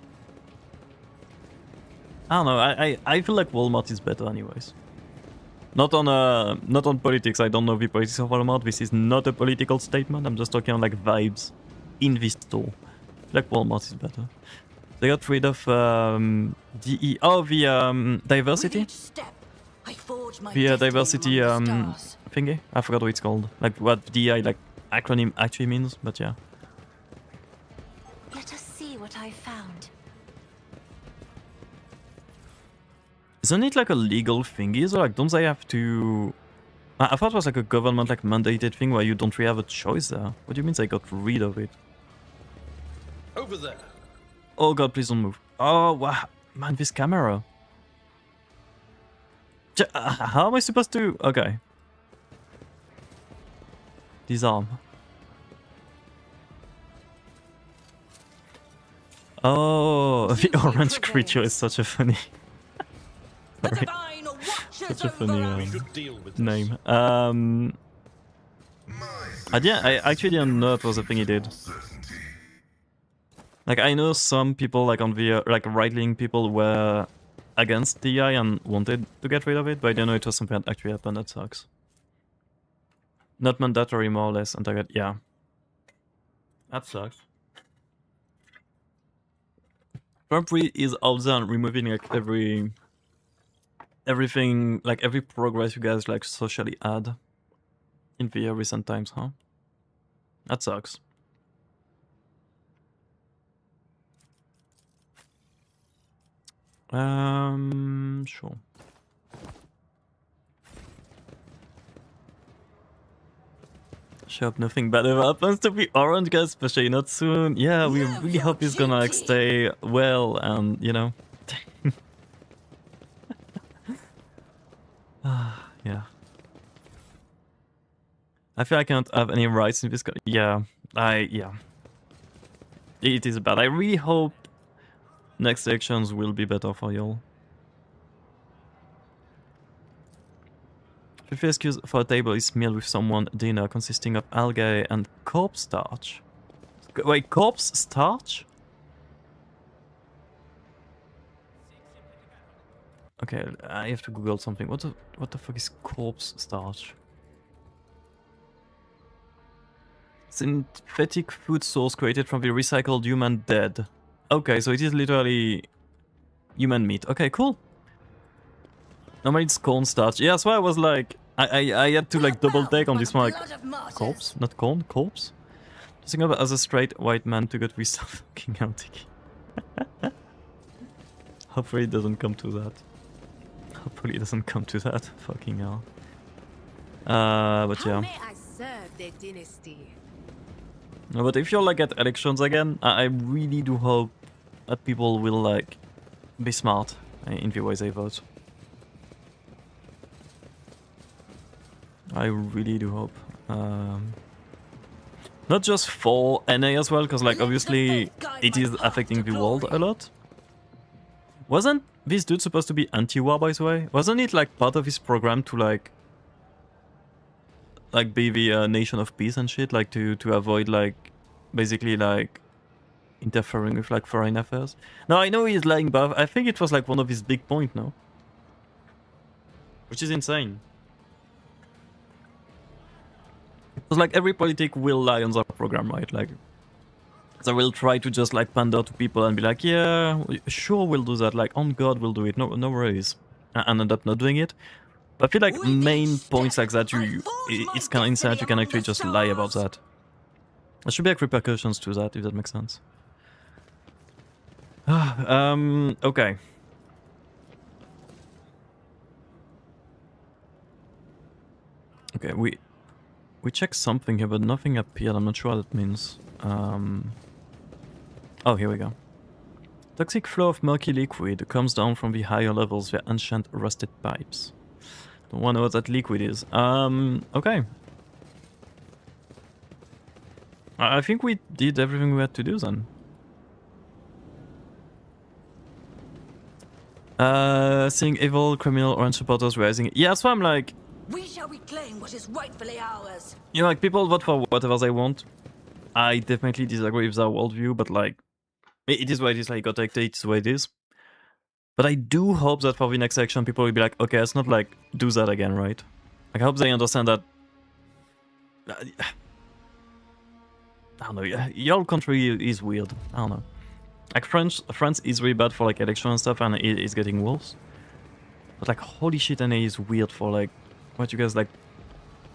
I don't know, I feel like Walmart is better anyways. Not on politics, I don't know the politics of Walmart, this is not a political statement, I'm just talking on like vibes in this store. I feel like Walmart is better. They got rid of the diversity? The diversity thingy? I forgot what it's called. Like what DEI like acronym actually means, but yeah. Let us see what I found. Isn't it like a legal thingy? So like don't they have to... I thought it was like a government like mandated thing where you don't really have a choice there. What do you mean they got rid of it? Over there. Oh god, please don't move. Oh wow, man, this camera. How am I supposed to... Okay. Disarm. Oh, the orange creature is such a funny... Sorry. Such a funny name. I actually didn't know it was a thing he did. Like I know some people like on the like right-wing people were against DI and wanted to get rid of it, but I didn't know it was something that actually happened. That sucks. Not mandatory, more or less, and I got yeah. That sucks. Trump is out there and removing like everything, like every progress you guys like socially had in the recent times, huh? That sucks. Sure. Sure, hope nothing bad ever happens to the orange guy, especially not soon. Yeah, we really hope he's gonna like stay well and, you know. Yeah. I feel I can't have any rights in this. Yeah, yeah. It is bad. I really hope next elections will be better for y'all. The excuse for a table is meal with someone dinner consisting of algae and corpse starch. Wait, corpse starch? Okay, I have to Google something. What the fuck is corpse starch? Synthetic food source created from the recycled human dead. Okay, so it is literally human meat. Okay, cool. Normally it's corn starch. Yeah, that's why I was like, I had to like double take on this one. Like, corpse, not corn, corpse. Just think of it as a straight white man to get with fucking antique. Hopefully it doesn't come to that. Hopefully it doesn't come to that. Fucking hell. But yeah. No, but if you're like at elections again, I really do hope that people will like be smart in the ways they vote. I really do hope. Not just for NA as well, because like obviously it is affecting the world a lot. Wasn't this dude supposed to be anti-war, by the way? Wasn't it like part of his program to like be the nation of peace and shit, like to avoid like basically like interfering with like foreign affairs? No, I know he's lying, but I think it was like one of his big points, no? Which is insane. Because like every politic will lie on their program, right? Like they will try to just like pander to people and be like, yeah, sure we'll do that, like on God we'll do it, no worries, and end up not doing it. I feel like main points like that, it's kind of insane that you can actually just lie about that. There should be like repercussions to that, if that makes sense. Okay. Okay, we checked something here, but nothing appeared. I'm not sure what that means. Oh, here we go. Toxic flow of murky liquid comes down from the higher levels via ancient rusted pipes. Don't want to know what that liquid is. Okay. I think we did everything we had to do then. Seeing evil criminal orange supporters rising. Yeah, that's why I'm like, We shall reclaim what is rightfully ours. you know, like people vote for whatever they want. I definitely disagree with their worldview, but like, it is what it is. Like, you gotta take it the way it is. But I do hope that for the next election, people will be like, okay, let's not like do that again, right? Like, I hope they understand that. I don't know. Your country is weird. I don't know. Like France is really bad for like election and stuff, and it is getting worse. But like, holy shit, NA is weird for like what you guys like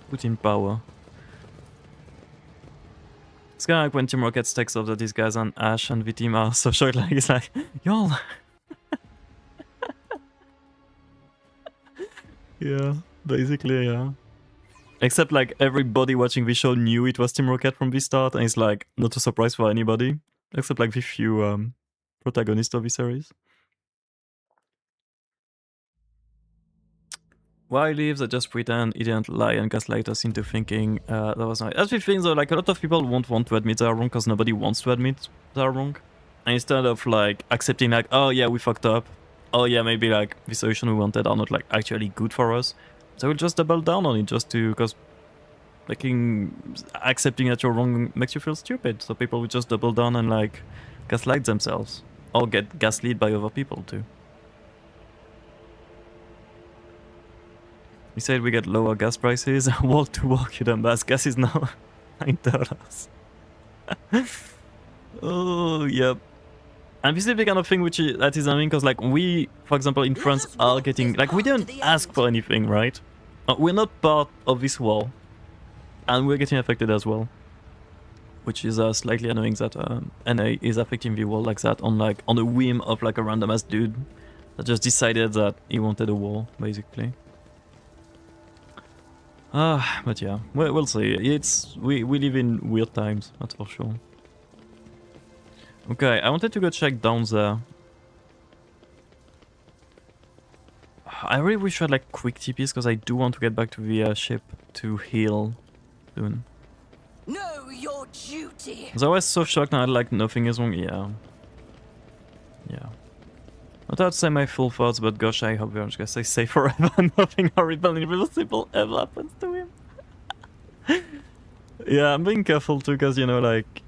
put in power. It's kind of like when Team Rocket takes off that these guys on Ash and the team are so short. Like it's like, y'all. Yeah, basically, yeah. Except like everybody watching the show knew it was Team Rocket from the start, and it's like not a surprise for anybody. Except like the few protagonists of the series. Why leaves that just pretend he didn't lie and gaslight us into thinking that was nice. That's the thing though, like a lot of people won't want to admit they're wrong because nobody wants to admit they're wrong. And instead of like accepting like, oh yeah, we fucked up. Oh yeah, maybe like the solution we wanted are not like actually good for us. They will just double down on it just to, because accepting that you're wrong makes you feel stupid. So people will just double down and like gaslight themselves. Or get gaslit by other people too. We said we get lower gas prices. Wall to wall, you dumb ass. Gas is now $9. Oh, yep. And this is the kind of thing that is annoying, because like we, for example, in France are getting, like we didn't ask for anything, right? We're not part of this war. And we're getting affected as well. Which is slightly annoying that NA is affecting the war like that on a whim of like a random ass dude that just decided that he wanted a war, basically. But yeah, we'll see. We live in weird times, that's for sure. Okay, I wanted to go check down there. I really wish I had like quick TPs, because I do want to get back to the ship to heal soon. Know your duty. I was so shocked and I had like nothing is wrong. Yeah. Yeah. Not to say my full thoughts, but gosh, I hope we're just gonna stay safe forever and nothing horrible and irreversible ever happens to him. Yeah, I'm being careful too, because you know, like,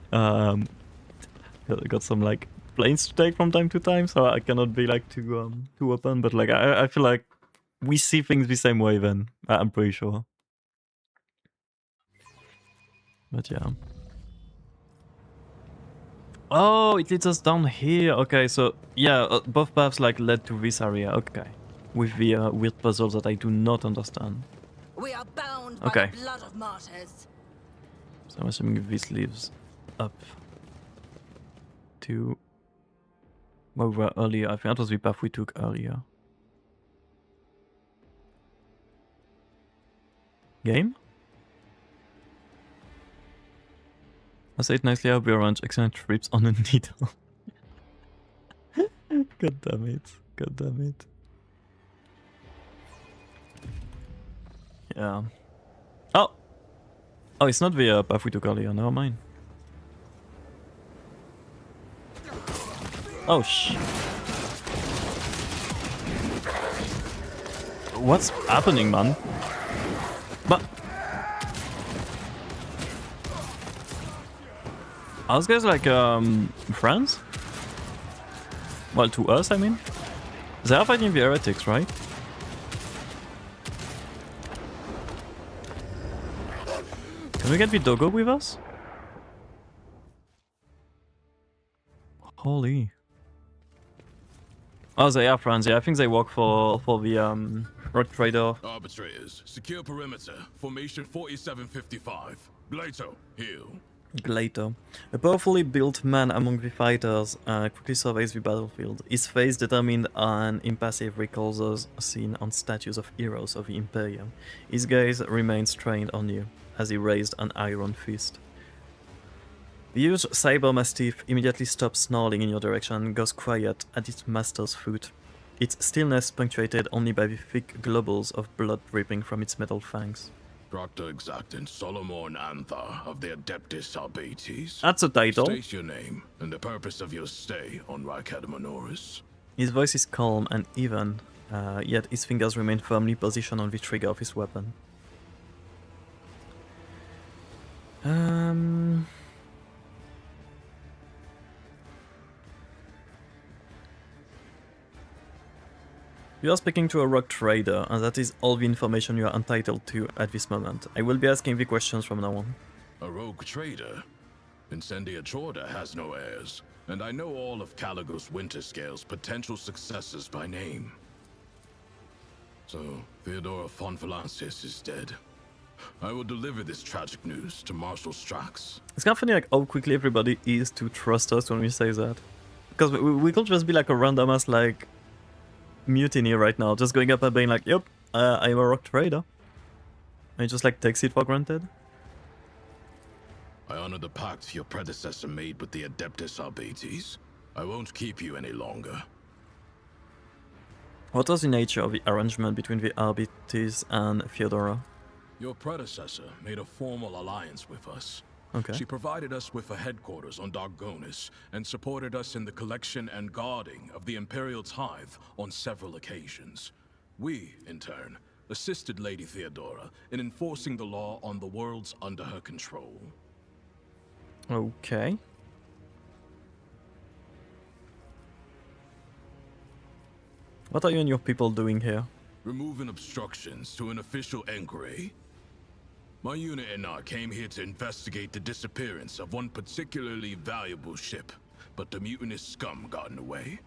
got some like planes to take from time to time, so I cannot be like too open. But like, I feel like we see things the same way. Then I'm pretty sure. But yeah. Oh, it leads us down here. Okay, so yeah, both paths like led to this area. Okay, with the weird puzzles that I do not understand. We are bound by Okay. the blood of martyrs. So I'm assuming this leads up to where we were earlier. I think that was the path we took earlier. Game? I say it nicely, I'll be around excellent trips on a needle. God damn it. God damn it. Yeah. Oh! Oh, it's not the path we took earlier, never mind. Oh, what's happening, man? But are those guys like friends? Well, to us, I mean. They are fighting the heretics, right? Can we get the doggo with us? Holy. Oh, they are friends. Yeah, I think they work for the Rogue Trader. Arbitrators, secure perimeter. Formation 4755. Glato, heal. Glato. A powerfully built man among the fighters quickly surveys the battlefield. His face determined and impassive recalls those seen on statues of heroes of the Imperium. His gaze remains trained on you as he raised an iron fist. The huge saber mastiff immediately stops snarling in your direction and goes quiet at its master's foot. Its stillness punctuated only by the thick globules of blood dripping from its metal fangs. Proctor Exactant Solomon Antha of the Adeptus Arbates. That's a title. State your name and the purpose of your stay on Rykadamanoris. His voice is calm and even, yet his fingers remain firmly positioned on the trigger of his weapon. You are speaking to a Rogue Trader, and that is all the information you are entitled to at this moment. I will be asking the questions from now on. A rogue trader? Incendia Chorda has no heirs, and I know all of Caligos Winterscale's potential successors by name. So, Theodora von Valancius is dead. I will deliver this tragic news to Marshal Strax. It's kind of funny like how quickly everybody is to trust us when we say that. Because we could just be like a random ass like mutiny right now, just going up and being like, yep, I'm a Rogue Trader. And he just like takes it for granted. I honor the pact your predecessor made with the Adeptus Arbates. I won't keep you any longer. What was the nature of the arrangement between the Arbates and Theodora? Your predecessor made a formal alliance with us. Okay. She provided us with a headquarters on Dargonis and supported us in the collection and guarding of the Imperial Tithe on several occasions. We, in turn, assisted Lady Theodora in enforcing the law on the worlds under her control. Okay. What are you and your people doing here? Removing obstructions to an official inquiry. My unit and I came here to investigate the disappearance of one particularly valuable ship, but the mutinous scum got in the way.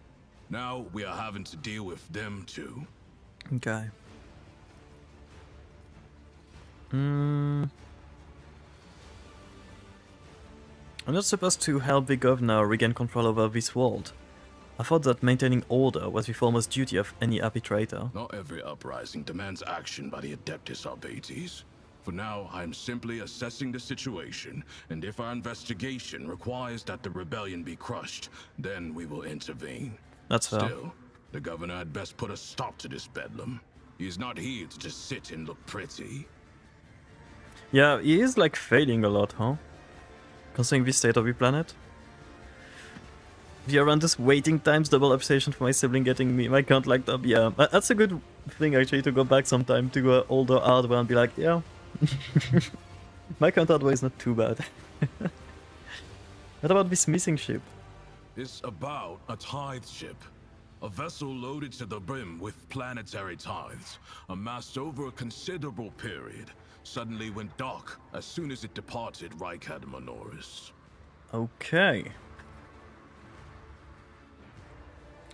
Now we are having to deal with them too. Okay. I'm not supposed to help the governor regain control over this world. I thought that maintaining order was the foremost duty of any arbitrator. Not every uprising demands action by the Adeptus Arbates. For now, I am simply assessing the situation, and if our investigation requires that the rebellion be crushed, then we will intervene. That's fair. Still, the governor had best put a stop to this bedlam. He is not here to just sit and look pretty. Yeah, he is like failing a lot, huh? Considering the state of the planet. The horrendous waiting times, double obsession for my sibling getting my count locked up. Yeah, that's a good thing actually to go back sometime to older hardware and be like, yeah, my count hardware is not too bad. What about this missing ship? It's about a tithe ship. A vessel loaded to the brim with planetary tithes, amassed over a considerable period, suddenly went dark as soon as it departed Rykadamanoris. Okay.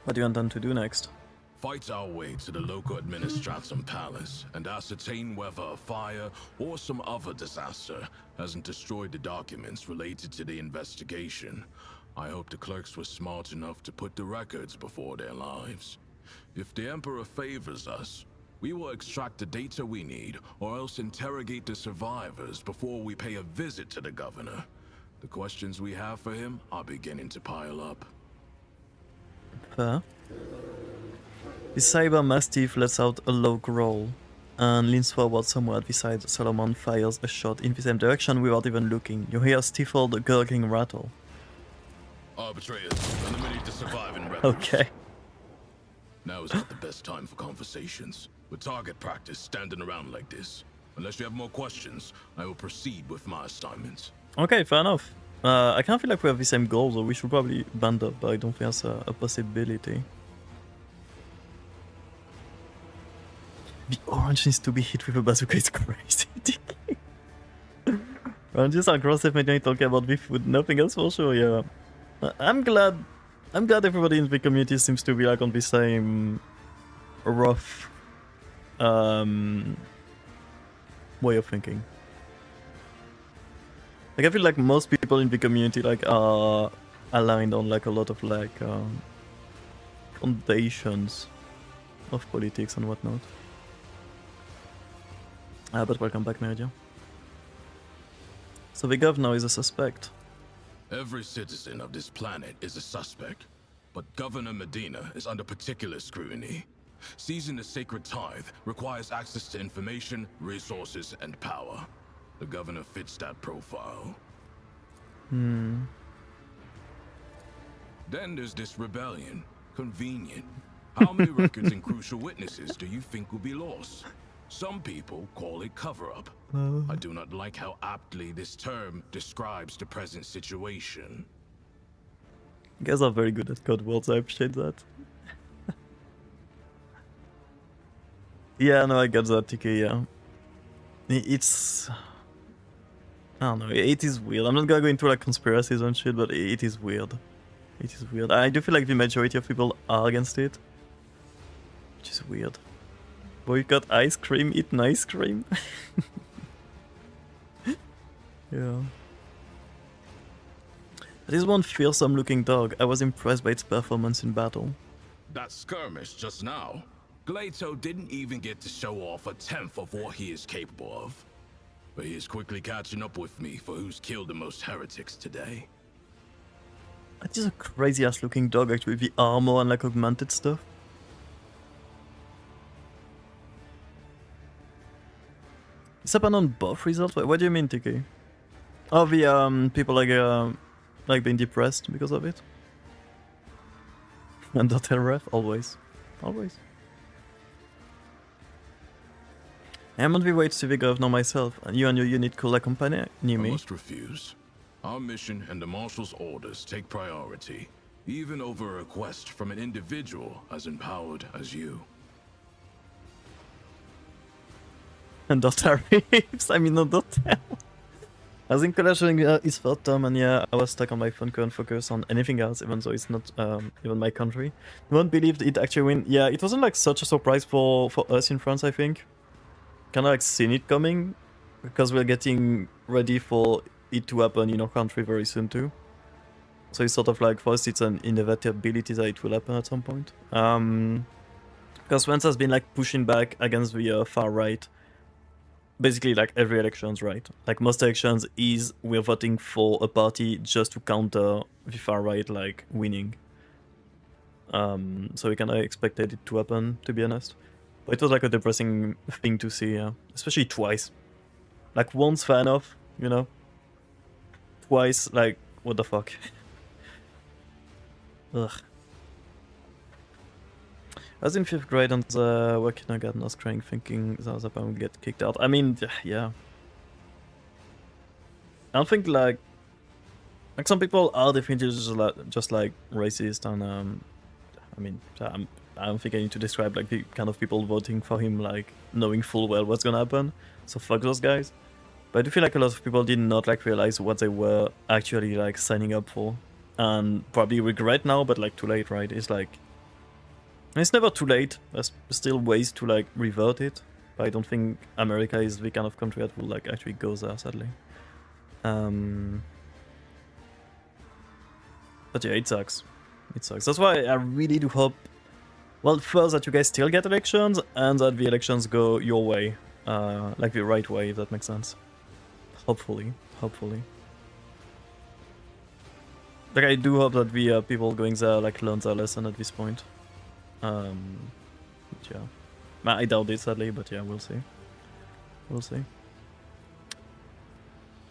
What do you intend to do next? Fight our way to the local administratum palace and ascertain whether a fire or some other disaster hasn't destroyed the documents related to the investigation. I hope the clerks were smart enough to put the records before their lives. If the Emperor favors us, we will extract the data we need, or else interrogate the survivors before we pay a visit to the governor. The questions we have for him are beginning to pile up. Fair. The Cyber Mastiff lets out a low growl and leans forward somewhat beside Solomon fires a shot in the same direction without even looking. You hear a stifled gurgling rattle. Arbitrators, eliminate the surviving rebels. Okay. Now is not the best time for conversations. With target practice standing around like this. Unless you have more questions, I will proceed with my assignments. Okay, fair enough. I kind of feel like we have the same goals, so we should probably band up, but I don't think that's a possibility. The orange needs to be hit with a bazooka, it's crazy. Oranges are aggressive when they talk about the food, nothing else for sure, yeah. I'm glad everybody in the community seems to be like on the same rough way of thinking. Like I feel like most people in the community like are aligned on like a lot of like foundations of politics and whatnot. But welcome back, Meridia. So the governor is a suspect. Every citizen of this planet is a suspect, but Governor Medina is under particular scrutiny. Seizing the sacred tithe requires access to information, resources, and power. The governor fits that profile. Then there's this rebellion. Convenient. How many records and crucial witnesses do you think will be lost? Some people call it cover-up. I do not like how aptly this term describes the present situation. You guys are very good at code words, I appreciate that. Yeah, no, I got that, TK, yeah. It's... I don't know, it is weird. I'm not gonna go into like conspiracies and shit, but it is weird. It is weird. I do feel like the majority of people are against it. Which is weird. Boycott ice cream, eat ice cream. Yeah. This one fearsome looking dog. I was impressed by its performance in battle. That skirmish just now. Glato didn't even get to show off a tenth of what he is capable of. But he is quickly catching up with me for who's killed the most heretics today. That is a crazy ass looking dog actually with the armor and like augmented stuff. It's happened on both results? What do you mean, TK? Oh, the people like being depressed because of it? Undertale ref? Always. Always. I'm on the way to the governor myself, and you and your unit could accompany me. I must refuse. Our mission and the marshal's orders take priority, even over a request from an individual as empowered as you. Undertale rapes? I mean, Undertale. I was in college during his third term, and yeah, I was stuck on my phone, couldn't focus on anything else, even though it's not even my country. No one believed it actually win. Yeah, it wasn't like such a surprise for us in France, I think. Kinda like seen it coming, because we're getting ready for it to happen in our country very soon too. So it's sort of like, for us, it's an inevitability that it will happen at some point. Because France has been like pushing back against the far right. Basically, like every elections, right? Like most elections is we're voting for a party just to counter the far right, like winning. So we kind of expected it to happen, to be honest. But it was like a depressing thing to see, yeah. Especially twice. Like once, fair enough, you know. Twice, like, what the fuck? Ugh. I was in 5th grade and the kindergarten was crying thinking that I would get kicked out. I mean, yeah. I don't think like some people are definitely just like racist and I mean, I don't think I need to describe like the kind of people voting for him like knowing full well what's gonna happen. So fuck those guys. But I do feel like a lot of people did not like realize what they were actually like signing up for, and probably regret now, but like too late, right? It's like. It's never too late. There's still ways to like revert it, but I don't think America is the kind of country that will like actually go there, sadly. But yeah, it sucks. It sucks. That's why I really do hope, well, first that you guys still get elections and that the elections go your way, like the right way, if that makes sense. Hopefully, hopefully. Like I do hope that the people going there like learn their lesson at this point. But yeah, I doubt it sadly, but yeah, we'll see. We'll see.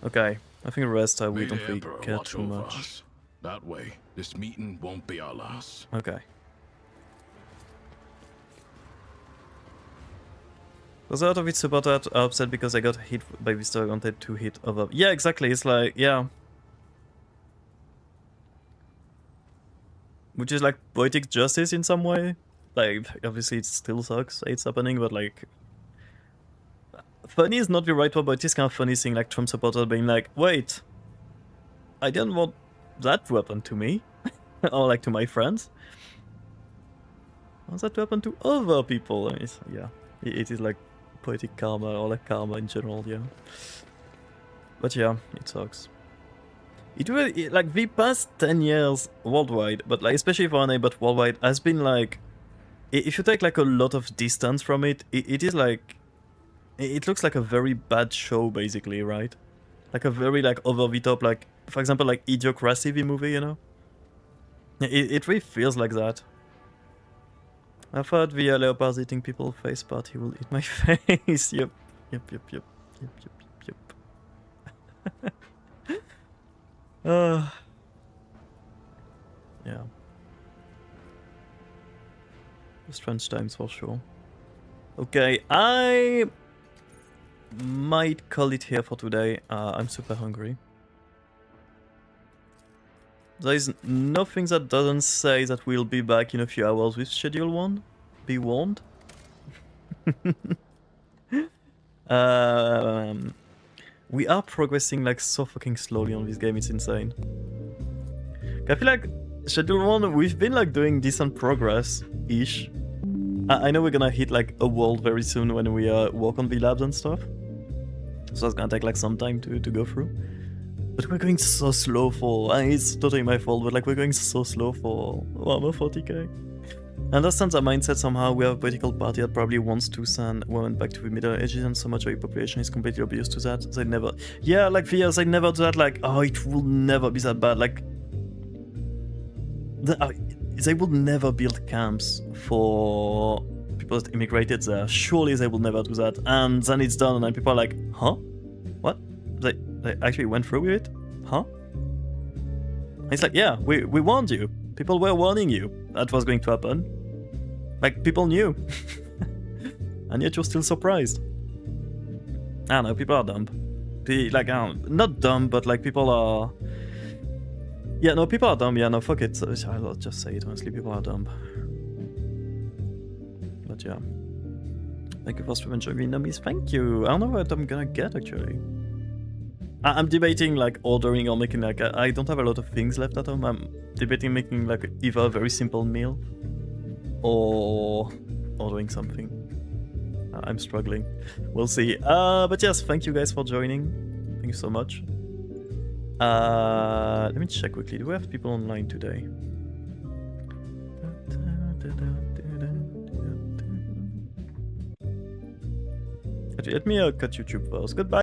Okay, I think the rest we don't really care too much. That way, this meeting won't be our last. Okay. Was a lot of its supporters are upset because I got hit by this dog, wanted to hit over. Yeah, exactly. It's like, yeah. Which is like poetic justice in some way. Like, obviously it still sucks it's happening, but like... Funny is not the right word, but it's kind of funny seeing like Trump supporters being like, wait, I didn't want that to happen to me. Or like to my friends. I want that to happen to other people. I mean, yeah, It is like poetic karma or like karma in general, yeah. But yeah, it sucks. It will like the past 10 years worldwide, but like especially for anime, but worldwide has been like, if you take like a lot of distance from it, it is like, it looks like a very bad show basically, right? Like a very like over the top, like for example like Idiocracy, the movie, you know? It really feels like that. I thought the leopard's eating people face part, he will eat my face. Yep. Yeah. Strange times for sure. Okay, I might call it here for today. I'm super hungry. There is nothing that doesn't say that we'll be back in a few hours with Schedule 1. Be warned. We are progressing like so fucking slowly on this game, it's insane. I feel like Schedule 1, we've been like doing decent progress-ish. I know we're gonna hit like a world very soon when we work on the labs and stuff. So it's gonna take like some time to go through. But we're going so slow for... it's totally my fault, but like we're going so slow for Warhammer 40k. I understand that mindset somehow. We have a political party that probably wants to send women back to the Middle Ages, and so much of the population is completely oblivious to that. They never... Yeah, like the years, they never do that, like, oh, it will never be that bad. Like... they will never build camps for people that immigrated there. Surely they will never do that. And then it's done, and then people are like, huh? What? They actually went through with it? Huh? And it's like, yeah, we warned you. People were warning you that was going to happen. Like, people knew. And yet you're still surprised. I don't know, people are dumb. Like, not dumb, but like people are... Yeah, no, people are dumb. Yeah, no, fuck it. I'll just say it, honestly. People are dumb. But yeah. Thank you for streaming, enjoying numbers. Thank you. I don't know what I'm gonna get, actually. I'm debating, like, ordering or making, like... I don't have a lot of things left at home. I'm debating making, like, either a very simple meal or ordering something. I'm struggling. We'll see. But yes, thank you guys for joining. Thank you so much. Let me check quickly. Do we have people online today? Let me cut YouTube first. Goodbye.